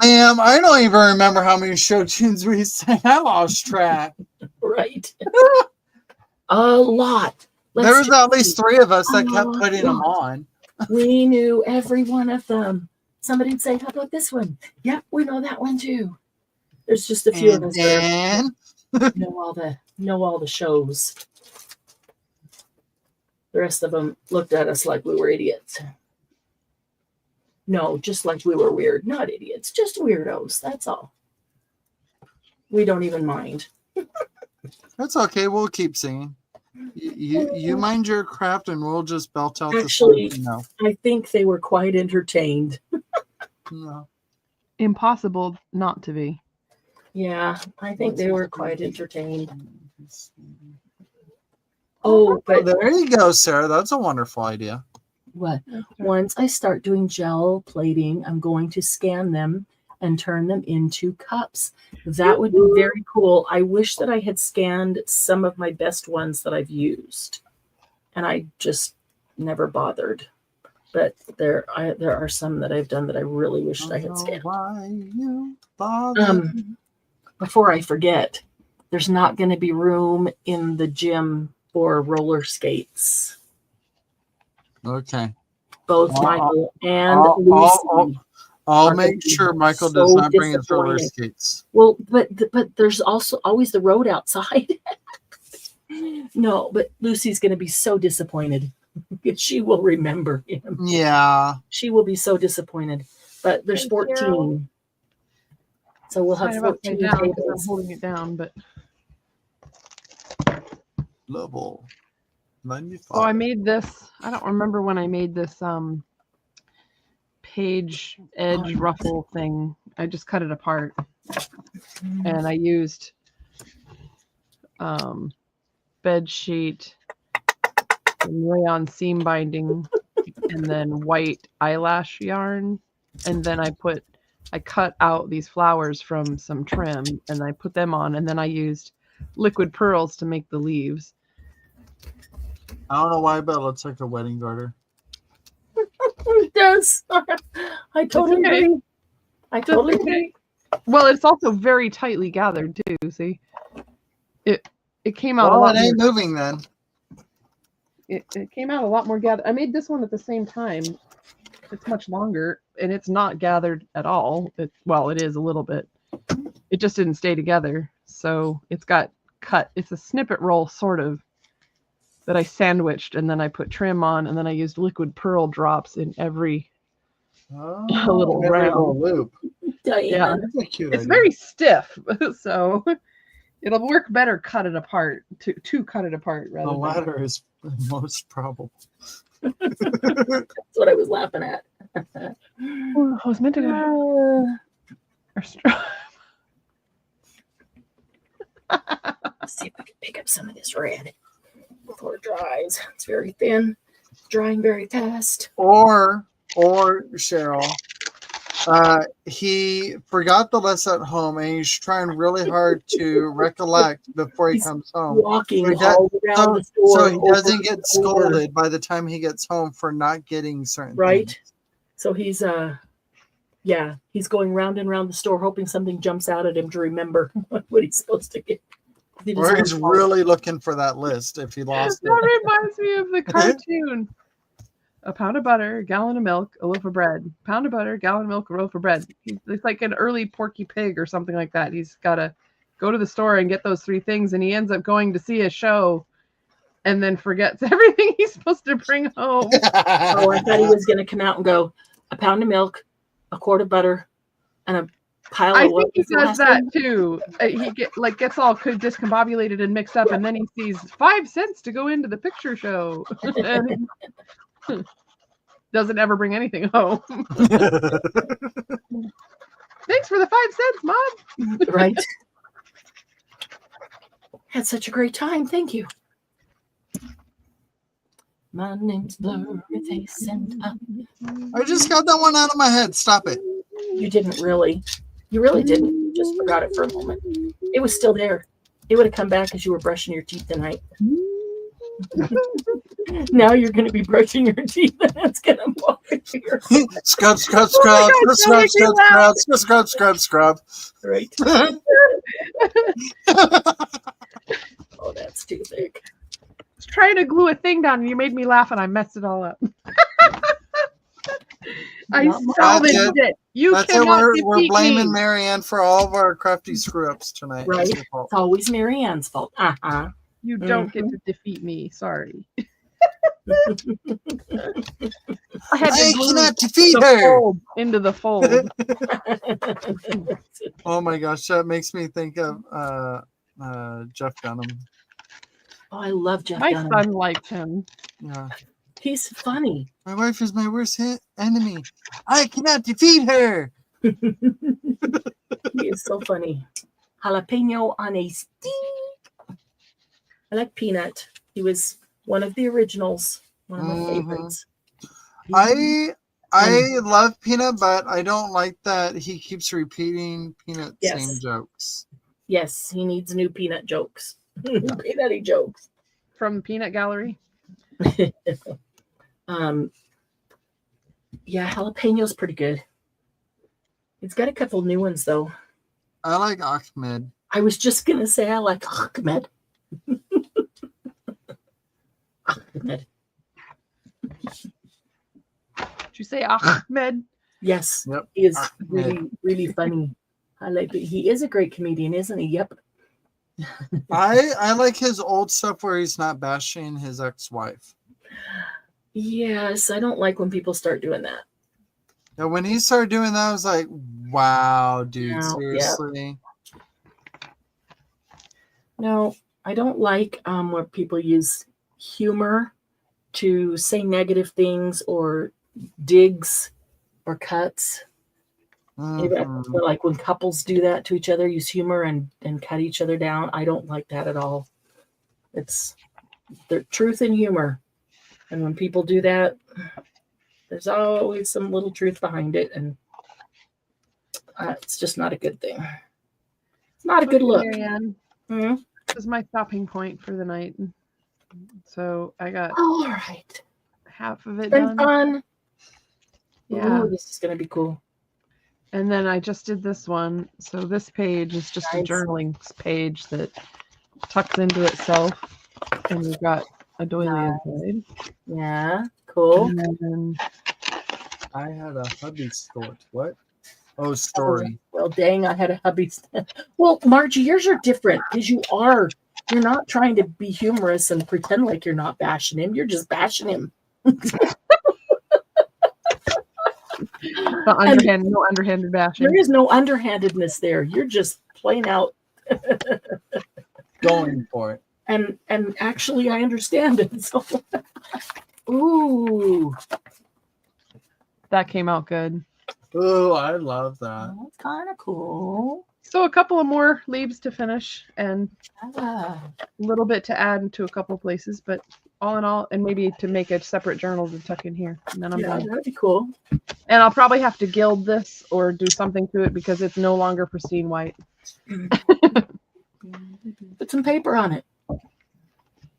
Ma'am, I don't even remember how many show tunes we sang. I lost track. Right. A lot. There was Let's at least 3 of us that kept Oh, putting them God. on. We knew every one of them. Somebody'd say, "How about this one?" Yep, we know that one too. There's just a few of us that And know all the shows. The rest of them looked at us like we were idiots. No, just like we were weird. Not idiots, just weirdos. That's all. We don't even mind. that's okay. We'll keep singing. You mind your craft, and we'll just belt out Actually, the song. I think they were quite entertained. No. Impossible not to be. Yeah, I think they were quite entertained. Oh, but There you go, Sarah. That's a wonderful idea. what? Once I start doing gel plating, I'm going to scan them and turn them into cups. That would be very cool. I wish that I had scanned some of my best ones that I've used, and I just never bothered. But there are some that I've done that I really wished I had scanned. Why you bother? Before I forget, there's not going to be room in the gym for roller skates. Okay. Both I'll- Michael and I'll- Lucy. I'll are make gonna be sure Michael so does not bring his roller disappointed. skates. Well, but there's also always the road outside. No, but Lucy's going to be so disappointed. She will remember him. Yeah. She will be so disappointed. But there's Hey, 14. Carol. So we'll have Kind of upside 14 down 'cause I'm tables. holding it down, but Level 95. oh, I made this. I don't remember when I made this page edge ruffle thing. I just cut it apart and I used bed sheet and rayon seam binding and then white eyelash yarn, and then I cut out these flowers from some trim and I put them on, and then I used liquid pearls to make the leaves. I don't know why, but it looks like a wedding garter. It does. was. I totally okay. agree. I totally okay. agree. Well, it's also very tightly gathered too. See, it came out a Well, lot. it ain't more, moving then. it came out a lot more gathered. I made this one at the same time. It's much longer, and it's not gathered at all. Well, it is a little bit. It just didn't stay together, so it's got cut. It's a snippet roll, sort of, that I sandwiched, and then I put trim on, and then I used liquid pearl drops in every little every round. little loop. Diane. Yeah. That's a cute It's idea. very stiff, so it'll work better cut it apart to cut it apart The rather than. latter is most probable. That's what I was laughing at. Oh, I was meant to go. Let's see if we can pick up some of this red before it dries. It's very thin, drying very fast. Or Cheryl, he forgot the list at home and he's trying really hard to recollect before he He's comes home. Walking So he does- all around the store. So he doesn't over get and over. scolded by the time he gets home for not getting certain Right. things. So he's he's going round and round the store hoping something jumps out at him to remember what he's supposed to get. He Or doesn't he's recall. really looking for that list if he lost That it. reminds me of the cartoon. A pound of butter, a gallon of milk, a loaf of bread. Pound of butter, gallon of milk, a loaf of bread. It's like an early Porky Pig or something like that. He's got to go to the store and get those three things, and he ends up going to see a show and then forgets everything he's supposed to bring home. Oh, I thought he was going to come out and go, a pound of milk, a quart of butter, and a pile of I what think he was the does last that one? too. He gets all discombobulated and mixed up, and then he sees 5 cents to go into the picture show. And doesn't ever bring anything home. Thanks for the 5 cents, Mom. Right. Had such a great time. Thank you. My name's Blurryface and I just got that one out of my head. Stop it. you didn't really. You really didn't. You just forgot it for a moment. It was still there. It would have come back as you were brushing your teeth tonight. Now you're going to be brushing your teeth and it's going to walk into your Scrub, scrub, Oh my scrub, God, scrub, that makes me scrub, laugh. scrub, scrub, scrub, scrub. right. Oh, that's too thick. I was trying to glue a thing down, and you made me laugh, and I messed it all up. I Not much. salvaged it. You That's it. cannot We're defeat blaming me. Marianne for all of our crafty screw ups tonight. Right. It's her fault. It's always Marianne's fault. Uh-huh. You don't get to defeat me. Sorry. I had I to glue cannot defeat the her. fold into the fold. Oh my gosh, that makes me think of Jeff Dunham. Oh, I love Jeff My Dunham. son liked him. Yeah. He's funny. My wife is my worst enemy. I cannot defeat her. He is so funny. Jalapeno on a stick. I like Peanut. He was one of the originals. One of my favorites. I love Peanut, but I don't like that he keeps repeating Peanut's Yes. same jokes. Yes, he needs new Peanut jokes. Peanutty jokes. From Peanut Gallery. Yeah, jalapeno's pretty good. It's got a couple new ones though. I like Ahmed. I was just gonna say I like Ahmed. Ahmed. Did you say Ahmed? Yes, Yep. he is Ahmed. really, really funny. I like it. He is a great comedian, isn't he? Yep. I like his old stuff where he's not bashing his ex-wife. Yes, I don't like when people start doing that. And when he started doing that, I was like, wow, dude, No, seriously? No, I don't like where people use humor to say negative things or digs or cuts. Mhm. Like when couples do that to each other, use humor and cut each other down. I don't like that at all. It's the truth and humor. And when people do that, there's always some little truth behind it. And it's just not a good thing. It's not a good look. Marianne, Mhm. this is my stopping point for the night. So I got All right. half of it Been done. fun. Yeah. Ooh, this is going to be cool. And then I just did this one. So this page is just a Nice. journaling page that tucks into itself. And we've got a doily Nice. inside. Yeah, cool. And then I had a hubby story. What? Oh, story. Well, dang, I had a hubby. Well, Margie, yours are different because you're not trying to be humorous and pretend like you're not bashing him. You're just bashing him. no underhanded bashing. There is no underhandedness there. You're just plain out. Going for it. And actually, I understand it. So, ooh, That came out good. Oh, I love that. that's kind of cool. So a couple of more leaves to finish and Ah, a little bit to add to a couple places, but all in all, and maybe to make a separate journal to tuck in here. And then I'm yeah, done. that'd be cool. And I'll probably have to gild this or do something to it because it's no longer pristine white. Put some paper on it.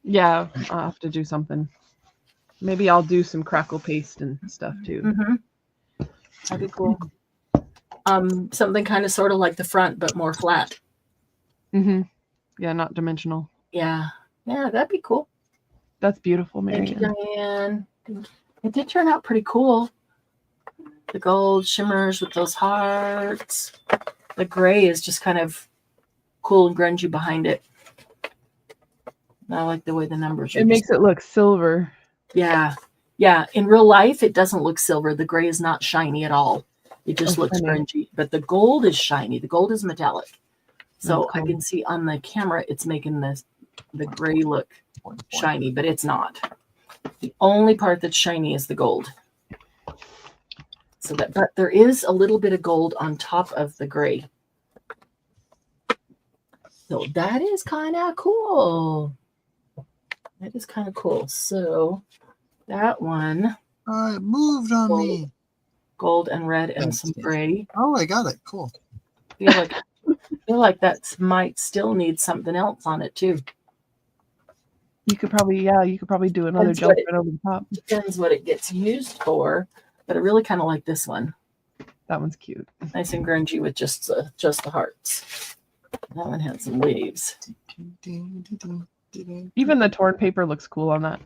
Yeah, I'll have to do something. Maybe I'll do some crackle paste and stuff too. Mm-hmm. That'd be cool. Something kind of sort of like the front, but more flat. Mm-hmm. Yeah, not dimensional. Yeah, that'd be cool. That's beautiful, Thank you, Marianne. Diane. It did turn out pretty cool. The gold shimmers with those hearts. The gray is just kind of cool and grungy behind it. I like the way the numbers are. It makes it look silver. Yeah. In real life, it doesn't look silver. The gray is not shiny at all. It just looks funny. grungy. But the gold is shiny. The gold is metallic. So That's cool. I can see on the camera, it's making the gray look shiny, but it's not. The only part that's shiny is the gold. So but there is a little bit of gold on top of the gray. So that is kind of cool. That is kind of cool. So that one, It moved on me. gold and red and some gray. Oh, I got it. Cool. I feel like that might still need something else on it too. You could probably do another That's jump what it- right over the top. Depends what it gets used for, but I really kind of like this one. That one's cute. Nice and grungy with just the hearts. That one had some leaves. Even the torn paper looks cool on that.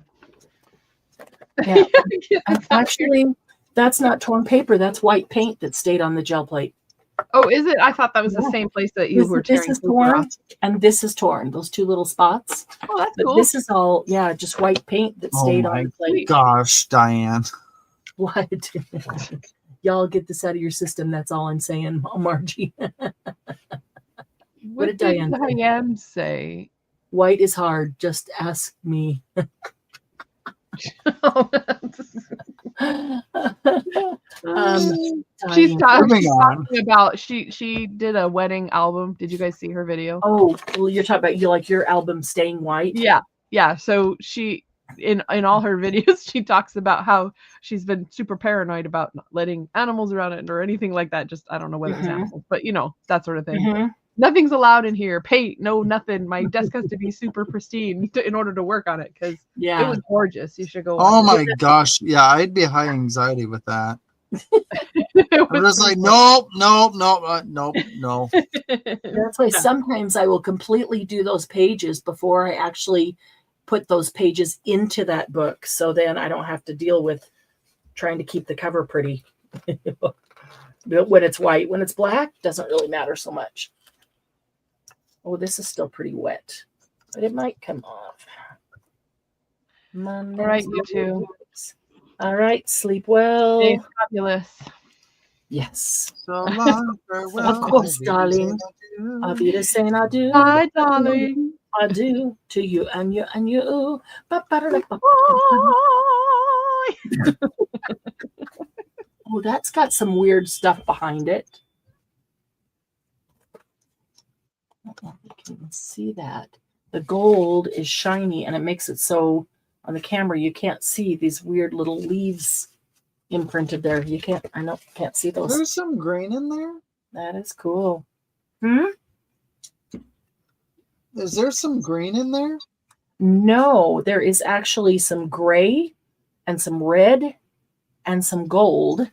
Yeah. Actually, that's not torn paper. That's white paint that stayed on the gel plate. Oh, is it? I thought that was the Yeah. same place that you were This tearing is paper torn off. and this is torn. Those two little spots. Oh, that's But cool. this is all, just white paint that Oh stayed my on the plate. gosh, Diane. What? Y'all get this out of your system. That's all I'm saying, Margie. What did Diane say? Diane say? White is hard. Just ask me. She's Diane. Moving on. talking about she did a wedding album. Did you guys see her video? Oh, well, you're talking about your album Staying White? Yeah. So she in all her videos she talks about how she's been super paranoid about not letting animals around it or anything like that. Just I don't know whether it's Mhm. animals, but that sort of thing. Mhm. Nothing's allowed in here. Paint, no nothing. My desk has to be super pristine in order to work on it because Yeah. it was gorgeous. You should go. Oh watch my gosh. Yeah, I'd be high anxiety with that. it. It I'm was just like, pretty no. cool. That's why sometimes I will completely do those pages before I actually put those pages into that book. So then I don't have to deal with trying to keep the cover pretty. When it's white, when it's black, doesn't really matter so much. Oh, this is still pretty wet, but it might come off. All right, you two. All right, sleep well. Stay fabulous. Yes. So long, farewell. Of course, darling. Auf Wiedersehen, adieu. Bye, darling. Adieu to you and you and you. Bye. Oh, that's got some weird stuff behind it. I don't know if you can see that. The gold is shiny and it makes it so on the camera you can't see these weird little leaves imprinted there. You can't see those. There's some green in there. That is cool. Is there some green in there? No, there is actually some gray and some red and some gold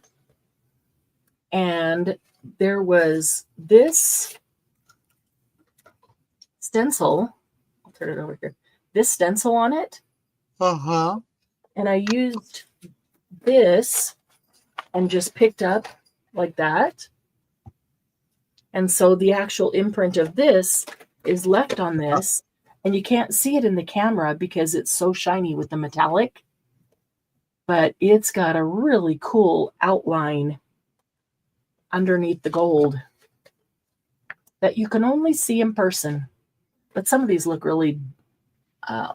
And there was this stencil. I'll turn it over here. This stencil on it. Uh-huh. And I used this and just picked up like that. And so the actual imprint of this is left on this. And you can't see it in the camera because it's so shiny with the metallic. But it's got a really cool outline underneath the gold that you can only see in person. But some of these look really, I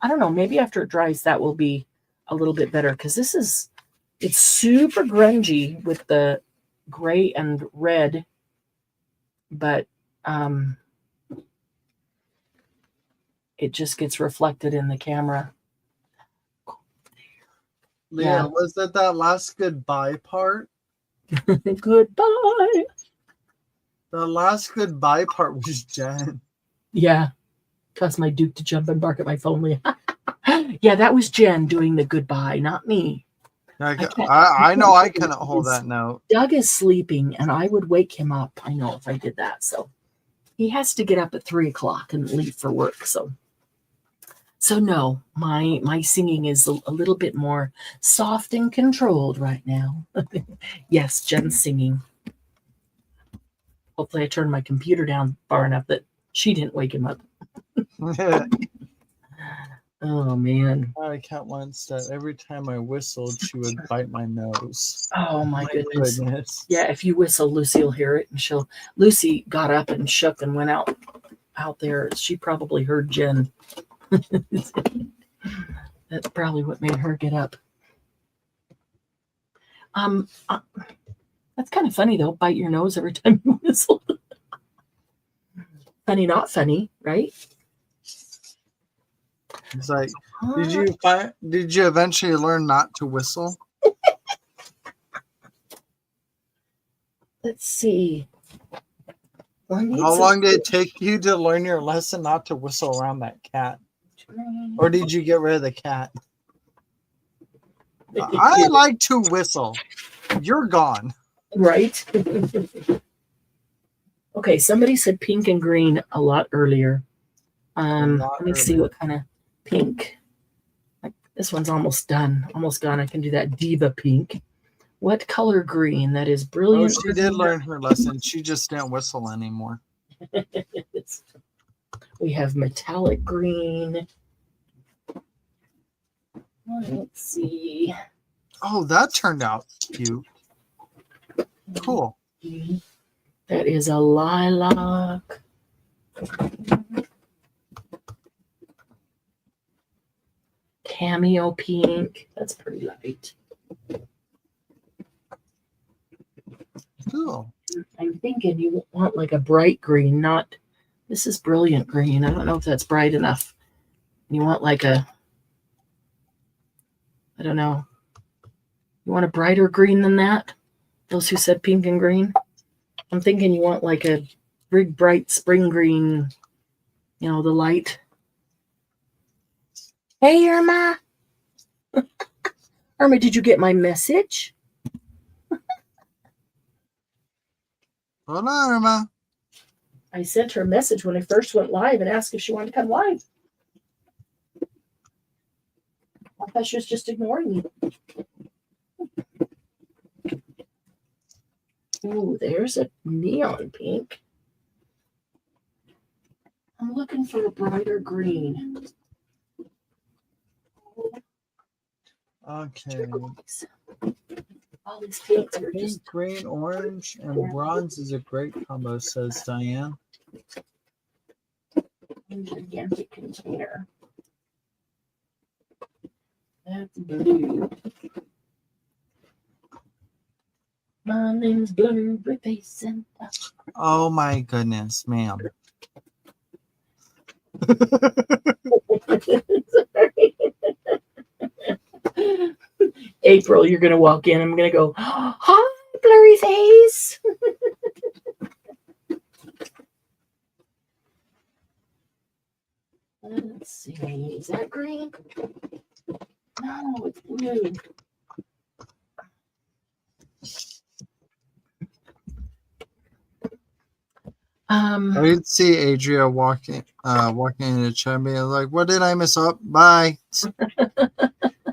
don't know, maybe after it dries, that will be a little bit better, because it's super grungy with the gray and red, but it just gets reflected in the camera. Yeah, was that last goodbye part? Goodbye. The last goodbye part was Jen. Yeah. Caused my Duke to jump and bark at my phone. Yeah, that was Jen doing the goodbye, not me. I know I couldn't hold that note. Doug is sleeping, and I would wake him up. I know if I did that. So he has to get up at 3:00 and leave for work. So no, my singing is a little bit more soft and controlled right now. Yes, Jen's singing. Hopefully I turned my computer down far enough that she didn't wake him up. Oh, man. I count once that every time I whistled, she would bite my nose. Oh, my goodness. Yeah, if you whistle, Lucy will hear it, and Lucy got up and shook and went out there. She probably heard Jen. That's probably what made her get up. That's kind of funny, though. Bite your nose every time you whistle. Funny, not funny, right? It's like, did you eventually learn not to whistle? Let's see. How long did it take you to learn your lesson not to whistle around that cat? Or did you get rid of the cat? I like to whistle. You're gone. Right? Okay, somebody said pink and green a lot earlier. Let me see what kind of pink. This one's almost done. Almost gone. I can do that diva pink. What color green? That is brilliant. Oh, she did learn her lesson. She just didn't whistle anymore. We have metallic green. Let's see. Oh, that turned out cute. Cool. That is a lilac. Cameo pink. That's pretty light. Cool. I'm thinking you want like a bright green, not. This is brilliant green. I don't know if that's bright enough. You want like I don't know. You want a brighter green than that? Those who said pink and green? I'm thinking you want like a big, bright spring green, the light. Hey, Irma. Irma, did you get my message? Hold on, Irma. I sent her a message when I first went live and asked if she wanted to come live. I thought she was just ignoring me. Ooh, there's a neon pink. I'm looking for a brighter green. Okay. All these pinks are Pink, just green, orange, and bronze is a great combo, says Diane. in a gigantic container. That's blue. My name's Blurry Face and Oh my goodness, ma'am. April, you're gonna walk in. I'm gonna go, hi, Blurry Face. Let's see. Is that green? No, it's blue. I did see Adria walking in the chat, being like, "What did I mess up? Bye."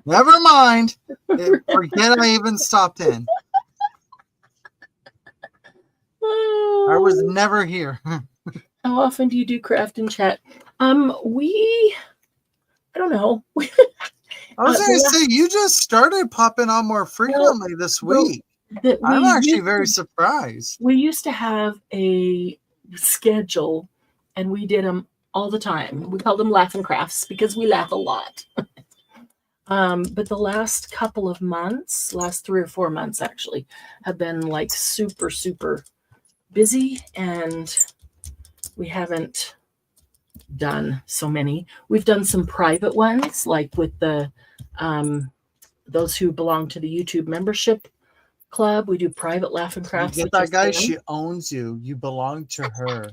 Never mind. Forget I even stopped in. I was never here. How often do you do craft and chat? I don't know. I was going to say, you just started popping on more frequently this week. I'm actually very surprised. We used to have a schedule, and we did them all the time. We called them Laugh and Crafts because we laugh a lot. But the last couple of months, last 3 or 4 months actually, have been like super, super busy, and we haven't done so many. We've done some private ones, like with the those who belong to the YouTube membership club. We do private Laugh and Crafts. You get that guy, she owns you. You belong to her.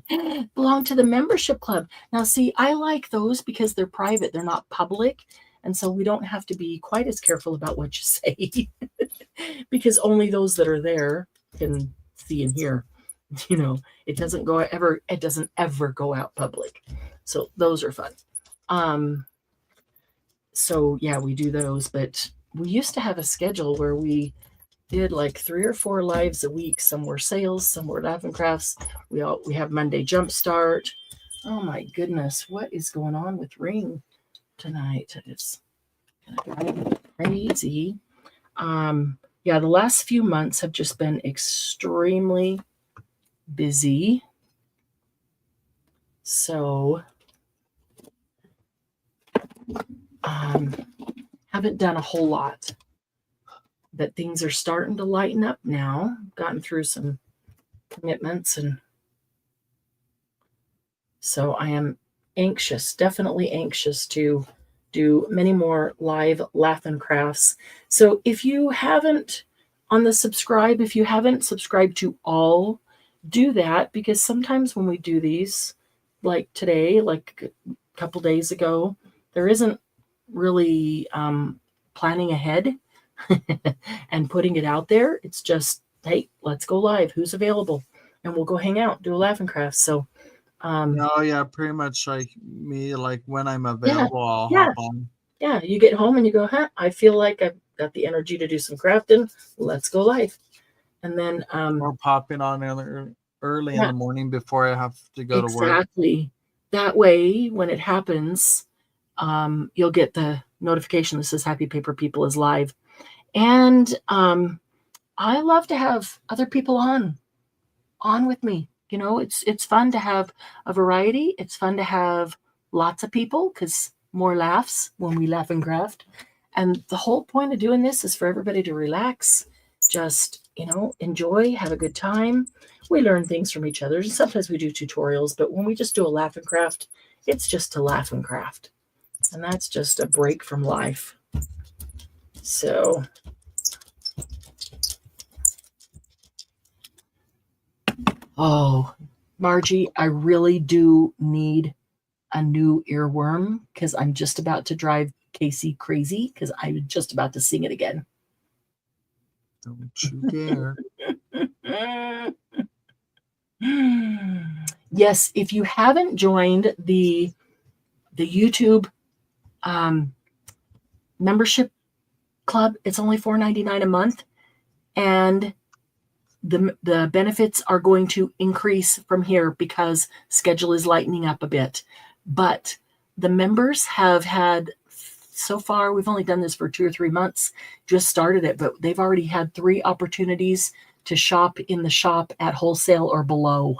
Belong to the membership club. Now, see, I like those because they're private. They're not public. And so we don't have to be quite as careful about what you say because only those that are there can see and hear. You know, it doesn't ever go out public. So those are fun. So yeah, we do those, but we used to have a schedule where we did like 3 or 4 lives a week. Some were sales, some were Laugh and Crafts. We have Monday Jumpstart. Oh my goodness, what is going on with Ring tonight? It's crazy. Yeah, the last few months have just been extremely busy. So haven't done a whole lot, but things are starting to lighten up now. Gotten through some commitments, and so I am anxious, definitely anxious to do many more live Laugh and Crafts. So if you haven't subscribed to all, do that, because sometimes when we do these, like today, like a couple days ago, there isn't really planning ahead and putting it out there. It's just, hey, let's go live. Who's available? And we'll go hang out, do a Laugh and Craft. So oh yeah, pretty much like me, like when I'm available, I'll hop on. Yeah, you get home and you go, I feel like I've got the energy to do some crafting. Let's go live. And then or popping on early in the morning before I have to go to work. Exactly. That way, when it happens, you'll get the notification that says Happy Paper People is live. And I love to have other people on with me. You know, it's fun to have a variety. It's fun to have lots of people, because more laughs when we laugh and craft. And the whole point of doing this is for everybody to relax, just, you know, enjoy, have a good time. We learn things from each other. Sometimes we do tutorials, but when we just do a Laugh and Craft, it's just to laugh and craft. And that's just a break from life. So oh, Margie, I really do need a new earworm, because I'm just about to drive Casey crazy, because I'm just about to sing it again. Don't you dare. Yes, if you haven't joined the YouTube membership club, it's only $4.99 a month, and the benefits are going to increase from here because schedule is lightening up a bit. But the members have had, so far, we've only done this for 2 or 3 months, just started it, but they've already had 3 opportunities to shop in the shop at wholesale or below.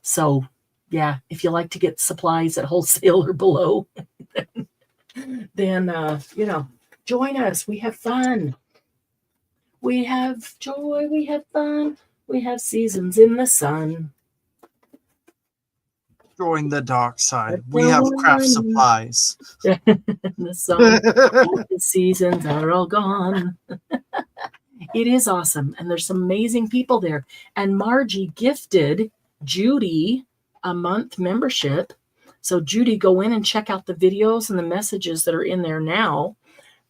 So yeah, if you like to get supplies at wholesale or below, then you know, join us. We have fun. We have joy. We have fun. We have seasons in the sun. Join the dark side. We have craft supplies. The sun, the seasons are all gone. It is awesome. And there's some amazing people there. And Margie gifted Judy a month membership. So Judy, go in and check out the videos and the messages that are in there now,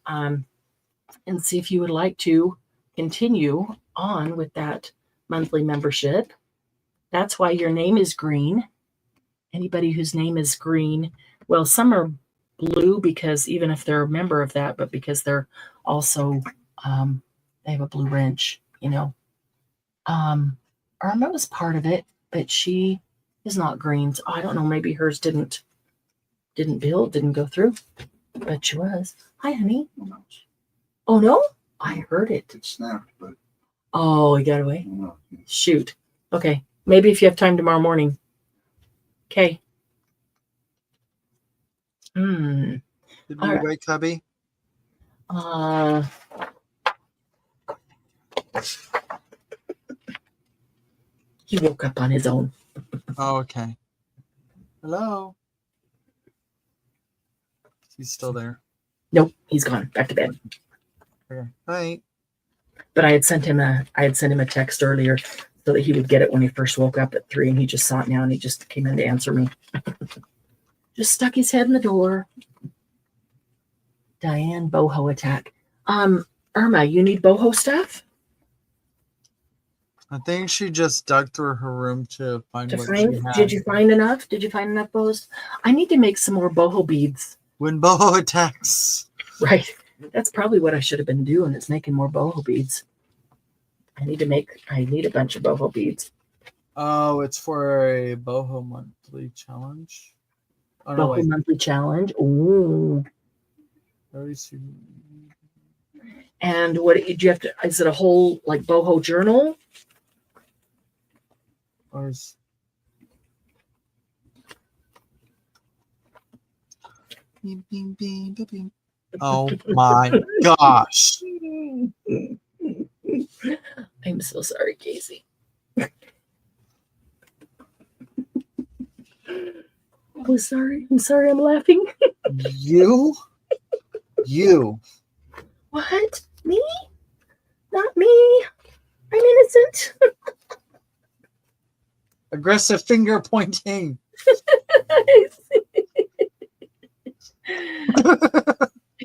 and see if you would like to continue on with that monthly membership. That's why your name is green. Anybody whose name is green, well, some are blue because even if they're a member of that, but because they're also, they have a blue wrench, you know. Irma was part of it, but she is not green. So I don't know. Maybe hers didn't go through, but she was. Hi, honey. Oh no, I heard it. It snapped, but Oh, he got away. no. Shoot. Okay. Maybe if you have time tomorrow morning. Okay. Did you Alright. wake hubby? He woke up on his own. Oh, okay. Hello. He's still there. Nope, he's gone back to bed. Okay. Hi. But I had sent him a text earlier so that he would get it when he first woke up at 3, and he just saw it now and he just came in to answer me. Just stuck his head in the door. Diane, boho attack. Irma, you need boho stuff? I think she just dug through her room to find what she had. Did you find enough? Did you find enough bohos? I need to make some more boho beads. When boho attacks. Right. That's probably what I should have been doing, is making more boho beads. I need a bunch of boho beads. Oh, it's for a boho monthly challenge. Oh no, Boho wait. monthly challenge. Ooh. Let me see. And what did you have to, is it a whole like boho journal? Or is... Beep, beep, beep, beep, beep. Oh my gosh. I'm so sorry, Casey. I'm sorry I'm laughing. You? What? Me? Not me. I'm innocent. Aggressive finger pointing. I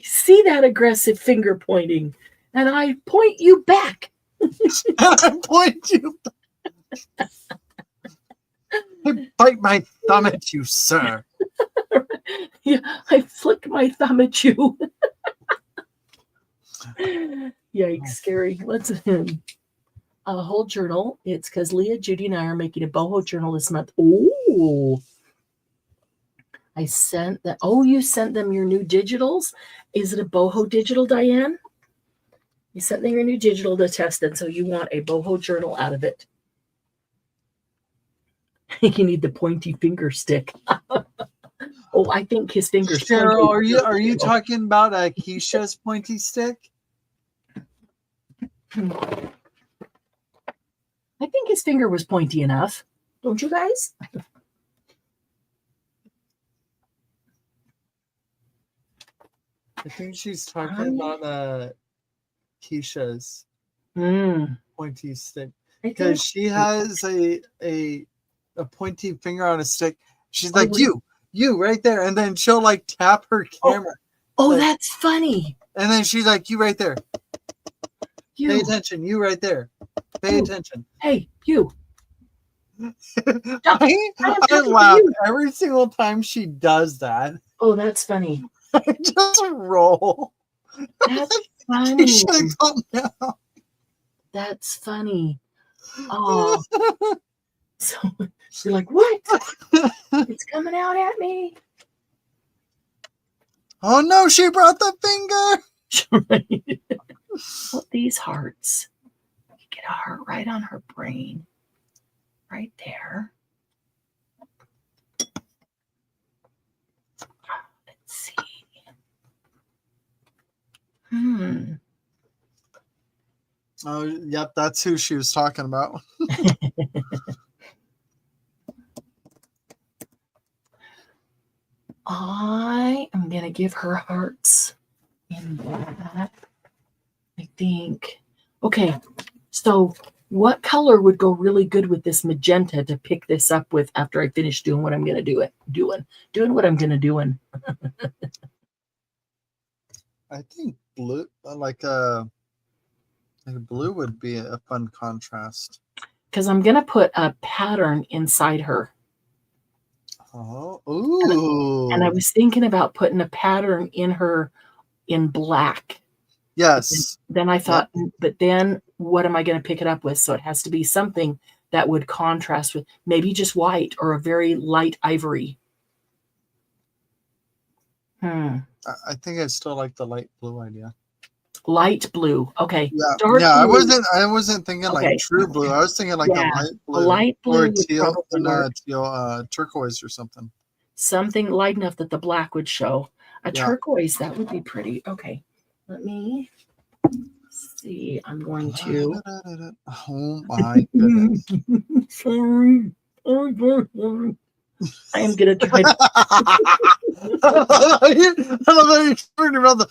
see that aggressive finger pointing, and I point you back. I point you. I bite my thumb at you, sir. Yeah, I flick my thumb at you. Yikes, scary. Let's a whole journal. It's because Leah, Judy, and I are making a boho journal this month. Oh, I sent that. Oh, you sent them your new digitals. Is it a boho digital, Diane? You sent them your new digital to test it, so you want a boho journal out of it. You need the pointy finger stick. Oh, I think his fingers. Cheryl, are you talking about Keisha's pointy stick? I think his finger was pointy enough. Don't you guys? I think she's talking about Keisha's pointy stick. Because she has a pointy finger on a stick. She's like, you right there. And then she'll like tap her camera. Oh, like, that's funny. And then she's like, you right there. You. Pay attention. You right there. Pay attention. Hey, you. I laugh every single time she does that. Oh, that's funny. I just roll. That's funny. She should have come down. That's funny. Oh. So you're like, what? It's coming out at me. Oh no, she brought the finger. Right. Well, these hearts. You get a heart right on her brain. Right there. Let's see. Oh, yep, that's who she was talking about. I am going to give her hearts in that. I think. Okay, so what color would go really good with this magenta to pick this up with after I finish doing what I'm going to do? Doing what I'm going to do. I think blue, like blue would be a fun contrast. because I'm gonna put a pattern inside her. Oh, And I ooh. was thinking about putting a pattern in her in black. Yes. Then I Yep. thought, but then what am I going to pick it up with? So it has to be something that would contrast with maybe just white or a very light ivory. I think I still like the light blue idea. Light blue. Okay. Yeah. Dark Yeah. blue. I wasn't thinking Okay. like true blue. I was thinking like Yeah. a light A blue. light blue Or would teal. probably No, work. teal, turquoise or something. Something light enough that the black would show. A Yeah. turquoise, that would be pretty. Okay. Let me see. I'm going to. Oh my goodness. Sorry. I am going to try to. I love how you're talking about the.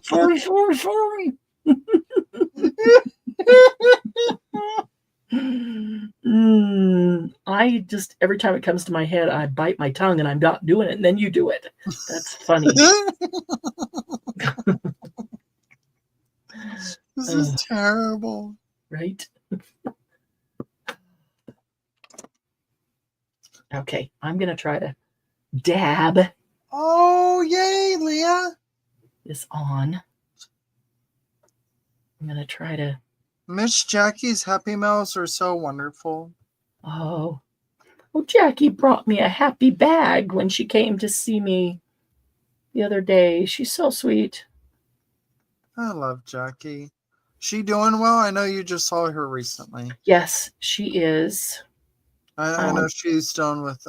Sorry. I just, every time it comes to my head, I bite my tongue and I'm not doing it. And then you do it. That's funny. This is terrible. Right? Okay. I'm going to try to dab Oh, yay, Leah. this on. I'm going to try to. Miss Jackie's Happy Meals are so wonderful. Oh, Jackie brought me a happy bag when she came to see me the other day. She's so sweet. I love Jackie. She doing well? I know you just saw her recently. Yes, she is. I know she's done with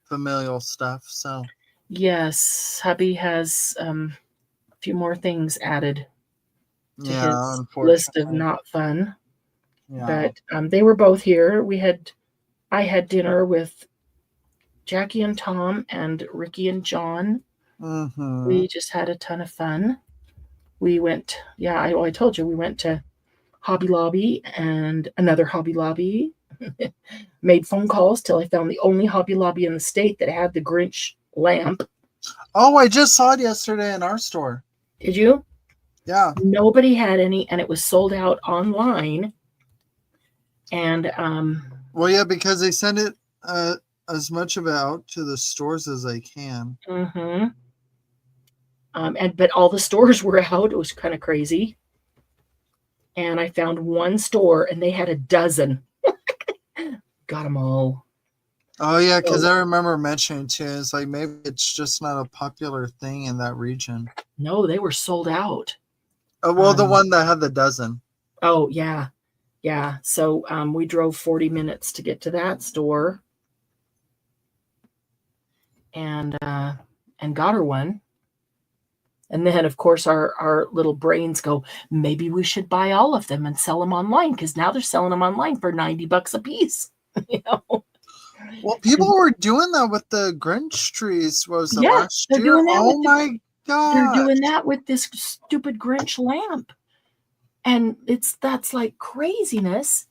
familial stuff. So yes, hubby has a few more things added to his list of not fun. Yeah. But they were both here. I had dinner with Jackie and Tom and Ricky and John. Mm-hmm. We just had a ton of fun. We went, I told you, we went to Hobby Lobby and another Hobby Lobby. Made phone calls till I found the only Hobby Lobby in the state that had the Grinch lamp. Oh, I just saw it yesterday in our store. Did you? Yeah. Nobody had any, and it was sold out online. And well, yeah, because they send it as much of it out to the stores as they can. Mm-hmm. But all the stores were out. It was kind of crazy. And I found one store, and they had a dozen. Got them all. Oh yeah, because I remember mentioning too. It's like maybe it's just not a popular thing in that region. No, they were sold out. Well, the one that had the dozen. Oh yeah. So we drove 40 minutes to get to that store, and got her one. And then, of course, our little brains go, maybe we should buy all of them and sell them online, because now they're selling them online for $90 a piece. You know? Well, people were doing that with the Grinch trees. What was the last year? Doing that oh my god! They're doing that with this stupid Grinch lamp, and that's like craziness.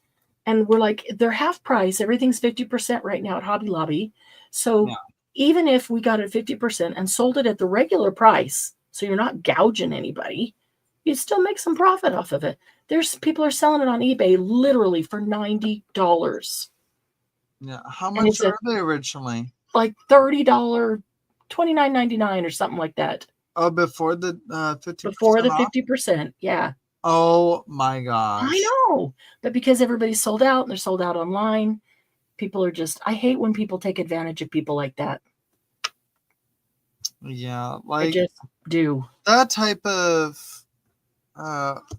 And we're like, they're half price. Everything's 50% right now at Hobby Lobby. So even if we got it 50% and sold it at the regular price, so you're not gouging anybody, you still make some profit off of it. There's people are selling it on eBay literally for $90. Yeah, how much are they originally? Like $30, $29.99 or something like that. Oh, before the 50%. Before the 50%, yeah. Oh my gosh! I know, but because everybody's sold out and they're sold out online, people are just. I hate when people take advantage of people like that. Yeah, like I just do. That type of.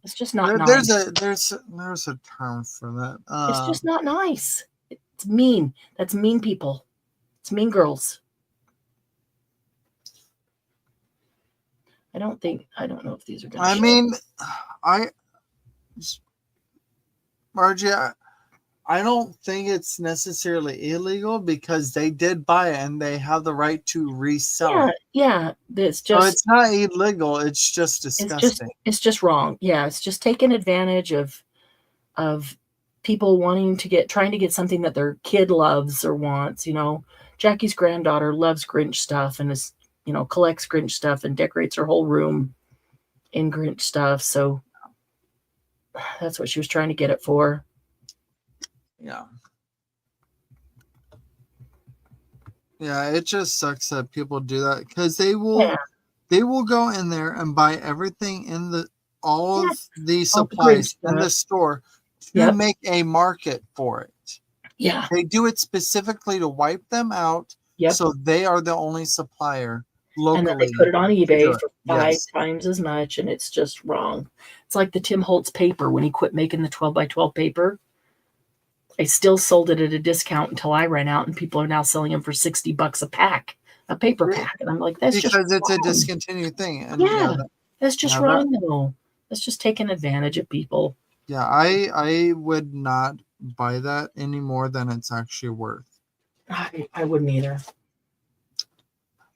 It's just not nice. There's a term for that. It's just not nice. It's mean. That's mean people. It's mean girls. I don't know if these are going to I mean, Margie, I don't think it's necessarily illegal because they did buy it and they have the right to resell it. Yeah. It's just. So it's not illegal. It's just disgusting. It's just wrong. Yeah, it's just taking advantage of people trying to get something that their kid loves or wants. You know, Jackie's granddaughter loves Grinch stuff and is, collects Grinch stuff and decorates her whole room in Grinch stuff. So That's what she was trying to get it for. Yeah. Yeah, it just sucks that people do that because they will go in there and buy everything in all of the All the green supplies in the stuff. store to Yep. make a market for it. Yeah. They do it specifically to wipe them out, Yep. so they are the only supplier And then they locally. put it on eBay it. for 5 Yes. times as much, and it's just wrong. It's like the Tim Holtz paper when he quit making the 12 by 12 paper. I still sold it at a discount until I ran out, and people are now selling them for $60 a pack, a paper Yeah. pack. And I'm like, that's Because just it's wrong. a discontinued thing. And Yeah, that's just yeah, wrong, though. That's just taking advantage of people. yeah, I would not buy that any more than it's actually worth. I wouldn't either.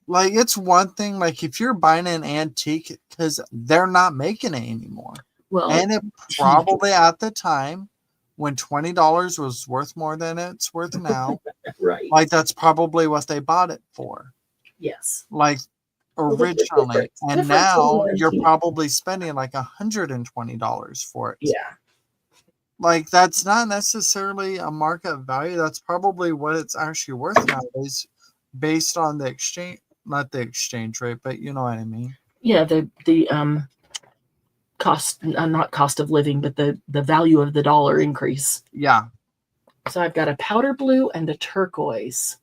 Like, it's one thing, like, if you're buying an antique, because they're not making it anymore. Well, And it probably at the time when $20 was worth more than it's worth now, right. like, that's probably what they bought it for. Yes. Like, originally. And difference now in you're antique. probably spending like $120 for it. Yeah. Like, that's not necessarily a market value. That's probably what it's actually worth nowadays based on the exchange, not the exchange rate, but you know what I mean. Yeah, the cost, not cost of living, but the value of the dollar increase. Yeah. So I've got a powder blue and a turquoise.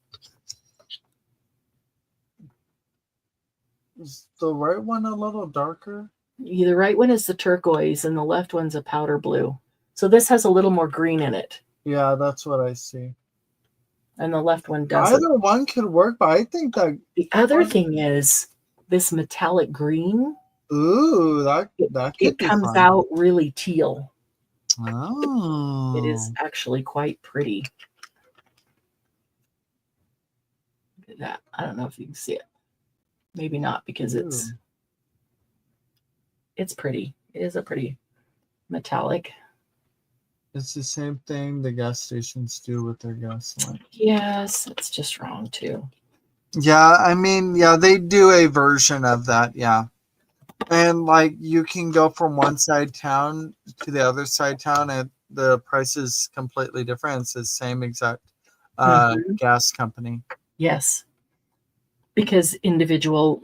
Is the right one a little darker? The right one is the turquoise and the left one's a powder blue. So this has a little more green in it. Yeah, that's what I see. And the left one doesn't. Either one could work, but I think that The other thing is this metallic green. ooh, that could It be comes fun. out really teal. Oh. It is actually quite pretty. Look at that. I don't know if you can see it. Maybe not because it's pretty. It is a pretty metallic. It's the same thing the gas stations do with their gasoline. Yes, it's just wrong too. Yeah, I mean, yeah, they do a version of that, yeah. And like you can go from one side town to the other side town and the price is completely different. It's the same exact gas company. Yes. Because a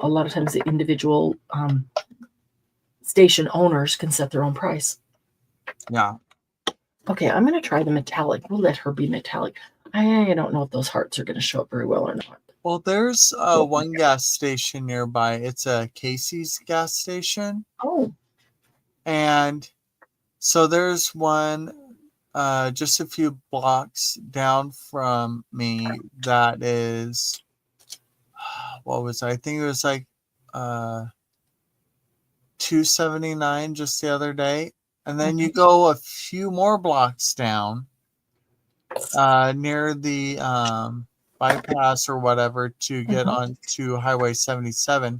lot of times the individual station owners can set their own price. Yeah. Okay, I'm going to try the metallic. We'll let her be metallic. I don't know if those hearts are going to show up very well or not. Well, there's one gas station nearby. It's a Casey's gas station. Oh. And so there's one just a few blocks down from me that is, what was it? I think it was like $2.79 just the other day. And then you go a few more blocks down near the bypass or whatever to get onto Highway 77.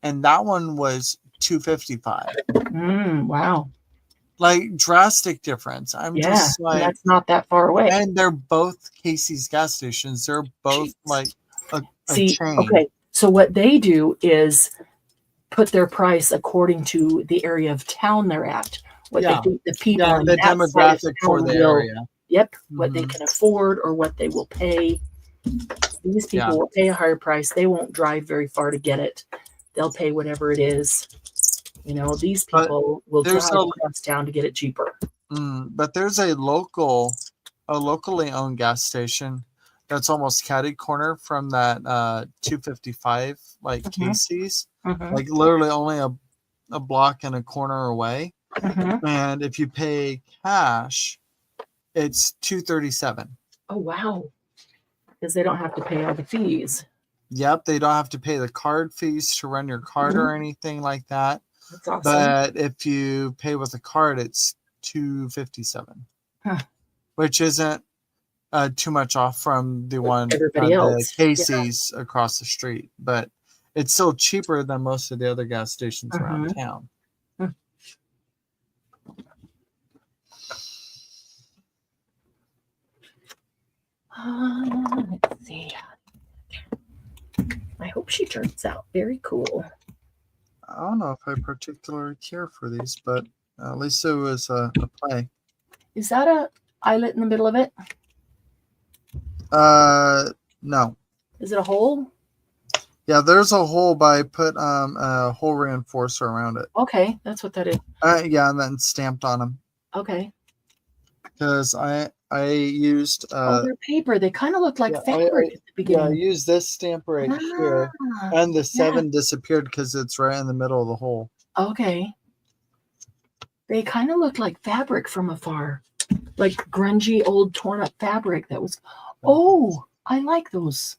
And that one was $2.55. Wow. Like, drastic difference. I'm just like, that's not that far away. And they're both Casey's gas stations. They're both like a chain. Okay. So what they do is put their price according to the area of town they're at. What they think the people in the that side of demographic for town the will, area. Yep. What they can afford or what they will pay. These people will pay a higher price. They won't drive very far to get it. They'll pay whatever it is. You know, these people will drive across town to get it cheaper. But there's a locally owned gas station that's almost catty corner from that 255 like Casey's, like literally only a block and a corner away. And if you pay cash, it's $2.37. Oh wow! Because they don't have to pay all the fees. Yep, they don't have to pay the card fees to run your card or anything like that. That's awesome. But if you pay with a card, it's $2.57, which isn't too much off from the one everybody else, the Casey's across the street. But it's still cheaper than most of the other gas stations around town. Let's see. I hope she turns out very cool. I don't know if I particularly care for these, but At least it was a play. Is that a eyelet in the middle of it? No. Is it a hole? Yeah, there's a hole, but I put a hole reinforcer around it. Okay, that's what that is. Yeah, and then stamped on them Okay. because I used They're paper. They kind of look like yeah, fabric at the yeah, I beginning. used this stamp right here, Ah, and the 7 disappeared because it's right in the middle of the hole. okay. They kind of look like fabric from afar, like grungy, old, torn up fabric. That was. Oh, I like those.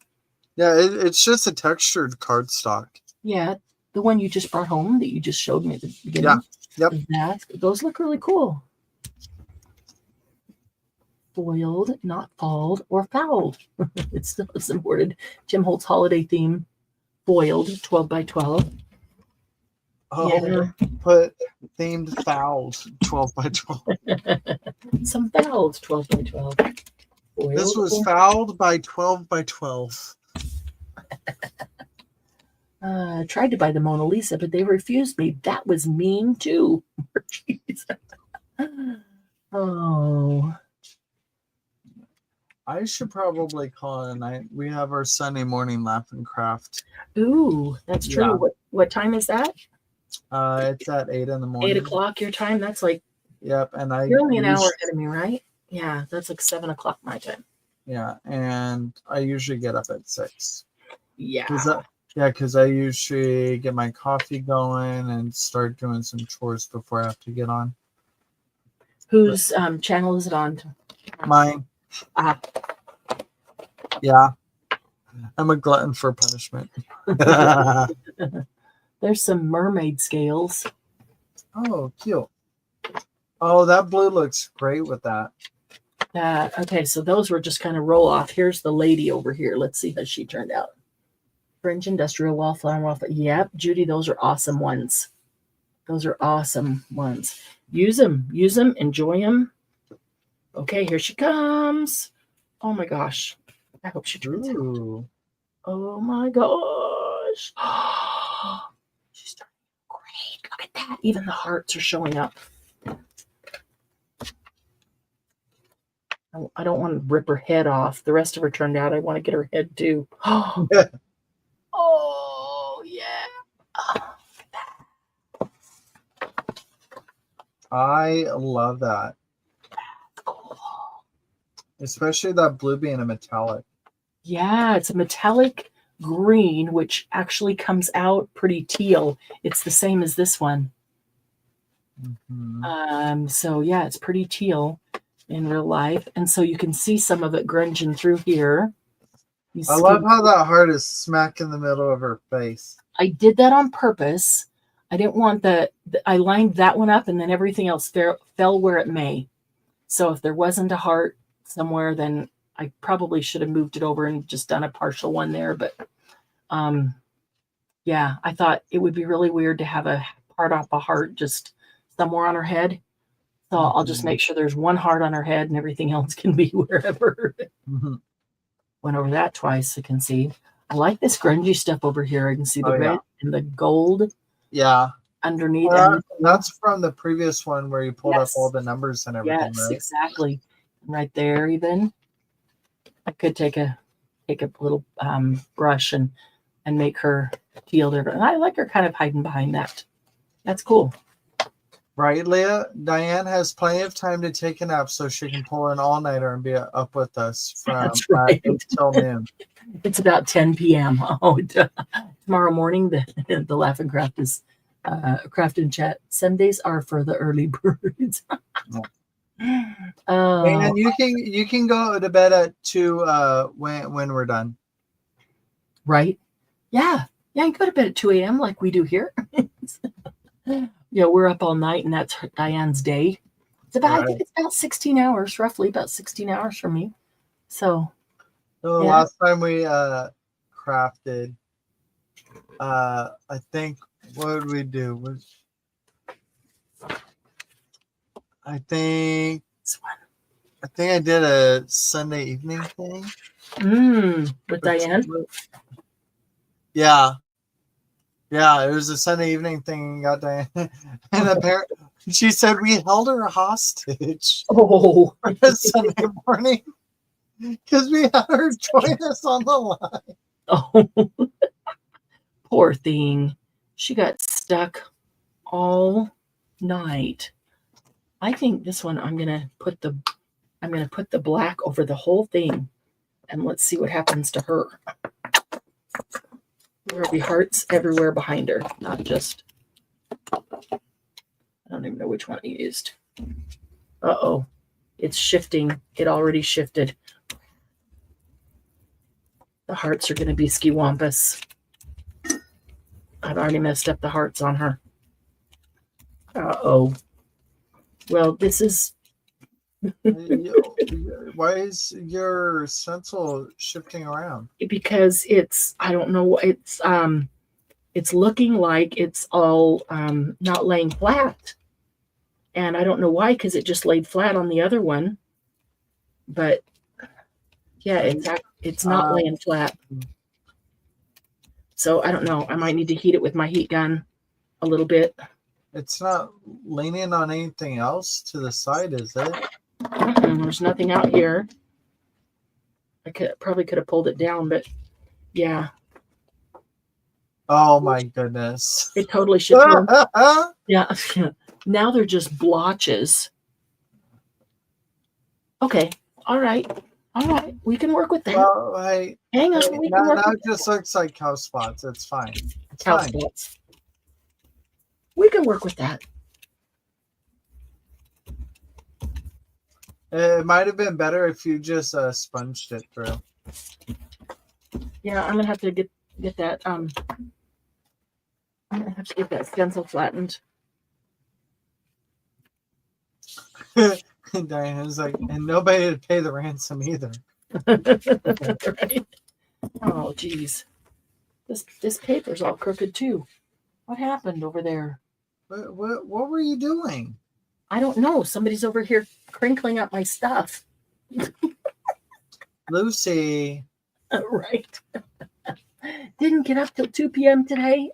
Yeah, it's just a textured cardstock. Yeah, the one you just brought home that you just showed me at the beginning. Yeah, yep. Those look really cool. Foiled, not fouled, or fouled. It's still imported. Tim Holtz holiday theme. Foiled, 12 by 12. Oh, Yeah. put themed fouled 12 by 12. Some fouled, 12 by 12. Foiled, This was fouled by 12 by 12. I tried to buy the Mona Lisa, but they refused me. That was mean too. Oh. I should probably call it a night. We have our Sunday morning laugh and craft. Ooh, that's true. Yeah. What time is that? It's at 8 in the morning. 8 o'clock your time? That's like, Yep, and you're only an hour ahead of me, right? Yeah, that's like 7 o'clock my time. Yeah, and I usually get up at 6. Yeah. Because I usually get my coffee going and start doing some chores before I have to get on. Whose channel is it on? Mine. Ah, Yeah. I'm a glutton for punishment. there's some mermaid scales. Oh, cute. Oh, that blue looks great with that. Okay, so those were just kind of roll off. Here's the lady over here. Let's see how she turned out. Fringe industrial wallflower waffle. Yep, Judy, those are awesome ones. Those are awesome ones. Use them, enjoy them. Okay, here she comes. Oh my gosh. I hope she turns out. Ooh. Oh my gosh. She's turning great. Look at that. Even the hearts are showing up. I don't want to rip her head off. The rest of her turned out. I want to get her head too. Oh, yeah. I love that. Cool. Especially that blue being a metallic. Yeah, it's a metallic green, which actually comes out pretty teal. It's the same as this one. Mm-hmm. So yeah, it's pretty teal in real life. And so you can see some of it grunging through here. I love how that heart is smack in the middle of her face. I did that on purpose. I didn't want I lined that one up and then everything else fell where it may. So if there wasn't a heart somewhere, then I probably should have moved it over and just done a partial one there. But yeah, I thought it would be really weird to have a part off a heart just somewhere on her head. So I'll just make sure there's one heart on her head and everything else can be wherever. Went over that twice. I can see. I like this grungy stuff over here. I can see the red and the gold. Yeah. Underneath. That's from the previous one where you pulled up all the numbers and everything. Yes, right? Exactly. Right there, even. I could take a little brush and make her teal there. And I like her kind of hiding behind that. That's cool. Right, Leah? Diane has plenty of time to take a nap so she can pull an all-nighter and be up with us from 8 till noon. It's about 10 p.m. Oh, tomorrow morning, the Laugh and Craft is Craft and Chat. Sundays are for the early birds. And you can go to bed at 2 when we're done. Right? Yeah. Yeah, you can go to bed at 2 a.m. like we do here. We're up all night, and that's Diane's day. It's about, I think it's about 16 hours, roughly about 16 hours for me. So, last time we crafted, I think, what did we do? I think I did a Sunday evening thing. With Diane? Yeah. Yeah, it was a Sunday evening thing. And got Diane, and apparently she said we held her hostage Oh, for a Sunday morning because we had her join us on the line. oh, poor thing. She got stuck all night. I think this one I'm gonna put the black over the whole thing, and let's see what happens to her. There will be hearts everywhere behind her, not just. I don't even know which one I used. Uh-oh. It's shifting. It already shifted. The hearts are going to be ski-wampus. I've already messed up the hearts on her. Uh-oh. Well, this is... Why is your stencil shifting around? Because it's, I don't know, it's looking like it's all not laying flat. And I don't know why, because it just laid flat on the other one. But yeah, it's not laying flat. So I don't know. I might need to heat it with my heat gun a little bit. It's not leaning on anything else to the side, is it? There's nothing out here. I probably could have pulled it down, but yeah. Oh my goodness. It totally shifted. Yeah. Now they're just blotches. Okay. All right. All right. We can work with that. Well, Hang on. now it just looks like cow spots. It's fine. It's cow fine. spots. We can work with that. It might have been better if you just sponged it through. Yeah, I'm gonna have to get that. I'm gonna have to get that stencil flattened. Diana's like, and nobody to pay the ransom either. Right? Oh, geez. This paper's all crooked too. What happened over there? What were you doing? I don't know. Somebody's over here crinkling up my stuff. Lucy. Right. Didn't get up till 2 p.m. today.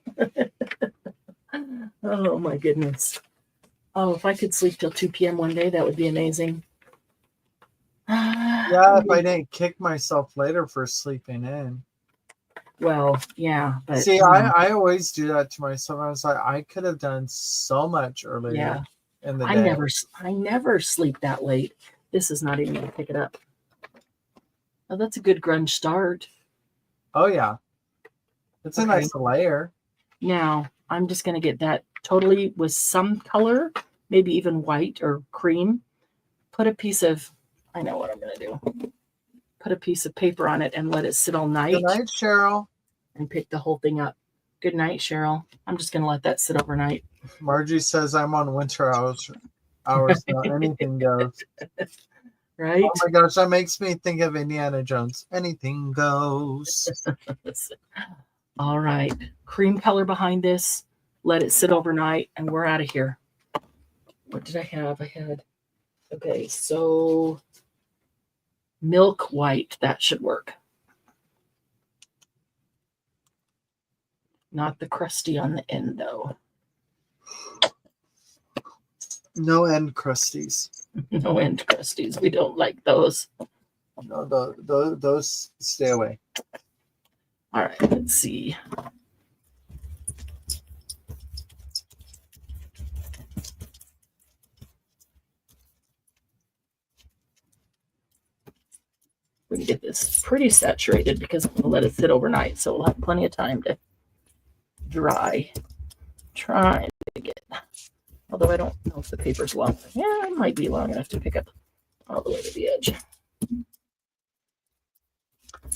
Oh, my goodness. Oh, if I could sleep till 2 p.m. one day, that would be amazing. Yeah, if I didn't kick myself later for sleeping in. Well, yeah. But see, I always do that to myself. I was like, I could have done so much earlier in the day. I never sleep that late. This is not even going to pick it up. Oh, that's a good grunge start. Oh, yeah. It's a nice layer. Now, I'm just going to get that totally with some color, maybe even white or cream. Put a piece of, I know what I'm going to do. Put a piece of paper on it and let it sit all night. Good night, Cheryl. And pick the whole thing up. Good night, Cheryl. I'm just going to let that sit overnight. Margie says I'm on winter hours now. Anything goes. Right? Oh my gosh, that makes me think of Indiana Jones. Anything goes. All right. Cream color behind this. Let it sit overnight, and we're out of here. What did I have? Okay, so milk white. That should work. Not the crusty on the end, though. No end crusties. No end crusties. We don't like those. No, those stay away. All right, let's see. We can get this pretty saturated because I'm going to let it sit overnight, so we'll have plenty of time to dry. Trying to get, although I don't know if the paper's long. Yeah, it might be long enough to pick up all the way to the edge.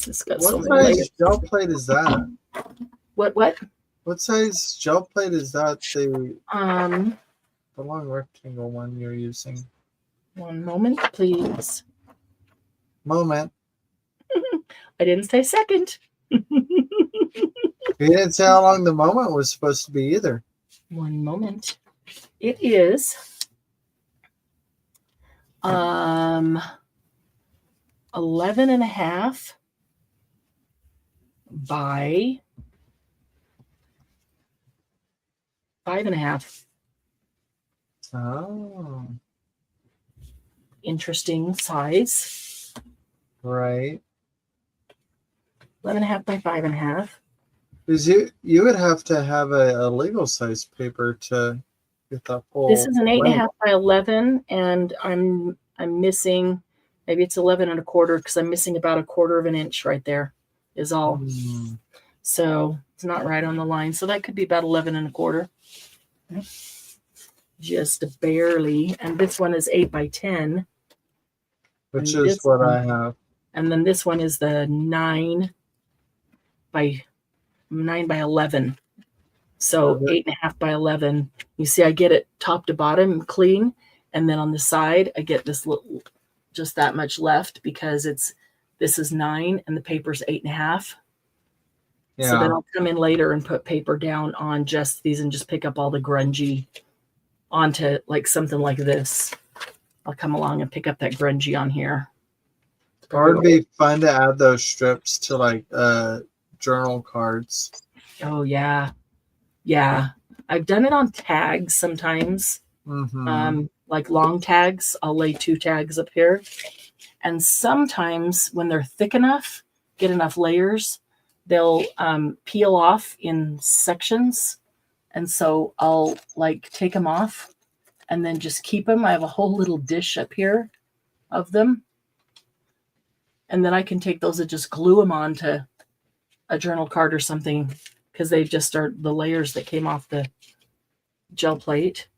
It's got What so many size layers. gel plate is that? What? What size gel plate is that? The long rectangle one you're using. One moment, please. Moment. I didn't say second. You didn't say how long the moment was supposed to be either. One moment. It is 11.5 by 5.5. Oh, Interesting size. right. 11.5 by 5.5. Because you would have to have a legal size paper to get that full. This is an 8.5 length. by 11, and I'm missing, maybe it's 11.25 because I'm missing about 1/4 of an inch right there is all. Mm. So it's not right on the line. So that could be about 11.25. Just barely. And this one is 8 by 10. Which And is this what one- I have. And then this one is the 9 by 11. So Okay. 8.5 by 11. You see, I get it top to bottom clean. And then on the side, I get this little, just that much left because this is 9 and the paper's 8.5. Yeah. So then I'll come in later and put paper down on just these and just pick up all the grungy onto like something like this. I'll come along and pick up that grungy on here. Or it'd be fun to add those strips to like journal cards. Oh yeah. Yeah. I've done it on tags sometimes. Mm-hmm. Like long tags. I'll lay 2 tags up here. And sometimes when they're thick enough, get enough layers, they'll peel off in sections. And so I'll like take them off and then just keep them. I have a whole little dish up here of them. And then I can take those and just glue them onto a journal card or something because they just are the layers that came off the gel plate.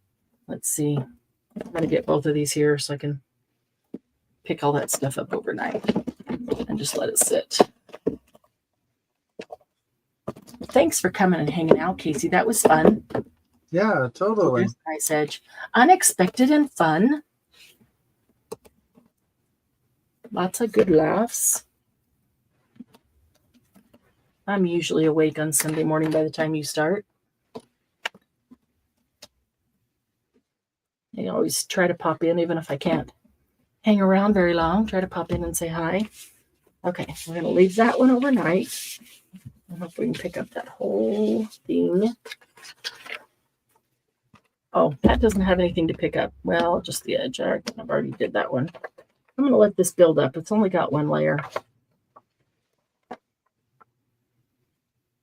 Let's see. I'm going to get both of these here so I can pick all that stuff up overnight and just let it sit. Thanks for coming and hanging out, Casey. That was fun. Yeah, totally. There's a nice edge. Unexpected and fun. Lots of good laughs. I'm usually awake on Sunday morning by the time you start. I always try to pop in, even if I can't hang around very long. Try to pop in and say hi. Okay, we're going to leave that one overnight. I hope we can pick up that whole thing. Oh, that doesn't have anything to pick up. Well, just the edge. I've already did that one. I'm going to let this build up. It's only got 1 layer.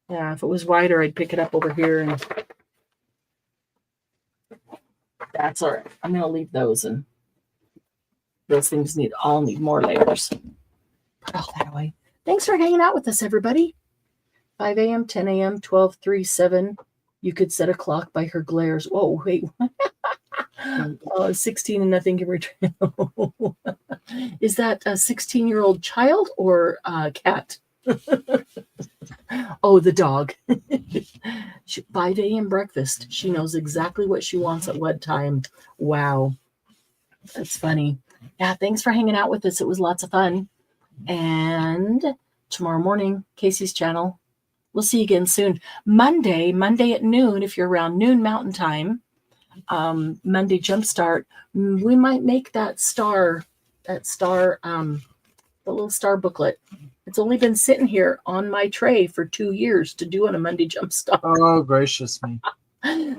Yeah, if it was wider, I'd pick it up over here. And that's all right. I'm going to leave those. And those things all need more layers. Put all that away. Thanks for hanging out with us, everybody. 5 a.m., 10 a.m., 12, 3, 7. You could set a clock by her glares. Whoa, wait. 16 and nothing can return. Is that a 16-year-old child or a cat? Oh, the dog. 5 a.m. breakfast. She knows exactly what she wants at what time. Wow. That's funny. Yeah, thanks for hanging out with us. It was lots of fun. And tomorrow morning, Casey's channel. We'll see you again soon. Monday at noon, if you're around noon Mountain Time, Monday Jumpstart, we might make that the little star booklet. It's only been sitting here on my tray for 2 years to do on a Monday Jumpstart. Oh, gracious me.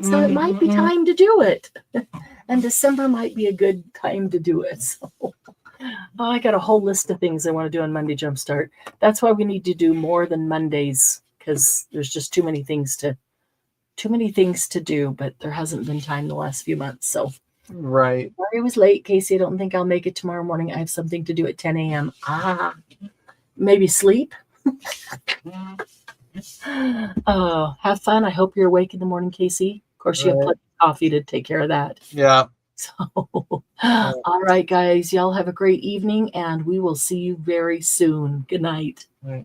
So it might be time to do it. And December might be a good time to do it. So I got a whole list of things I want to do on Monday Jumpstart. That's why we need to do more than Mondays, because there's just too many things to do, but there hasn't been time the last few months. So Right. sorry it was late, Casey. I don't think I'll make it tomorrow morning. I have something to do at 10 a.m. Maybe sleep. Oh, have fun. I hope you're awake in the morning, Casey. Of course, you have plenty of coffee to take care of that. Yeah. So, all right, guys, y'all have a great evening, and we will see you very soon. Good night. Right.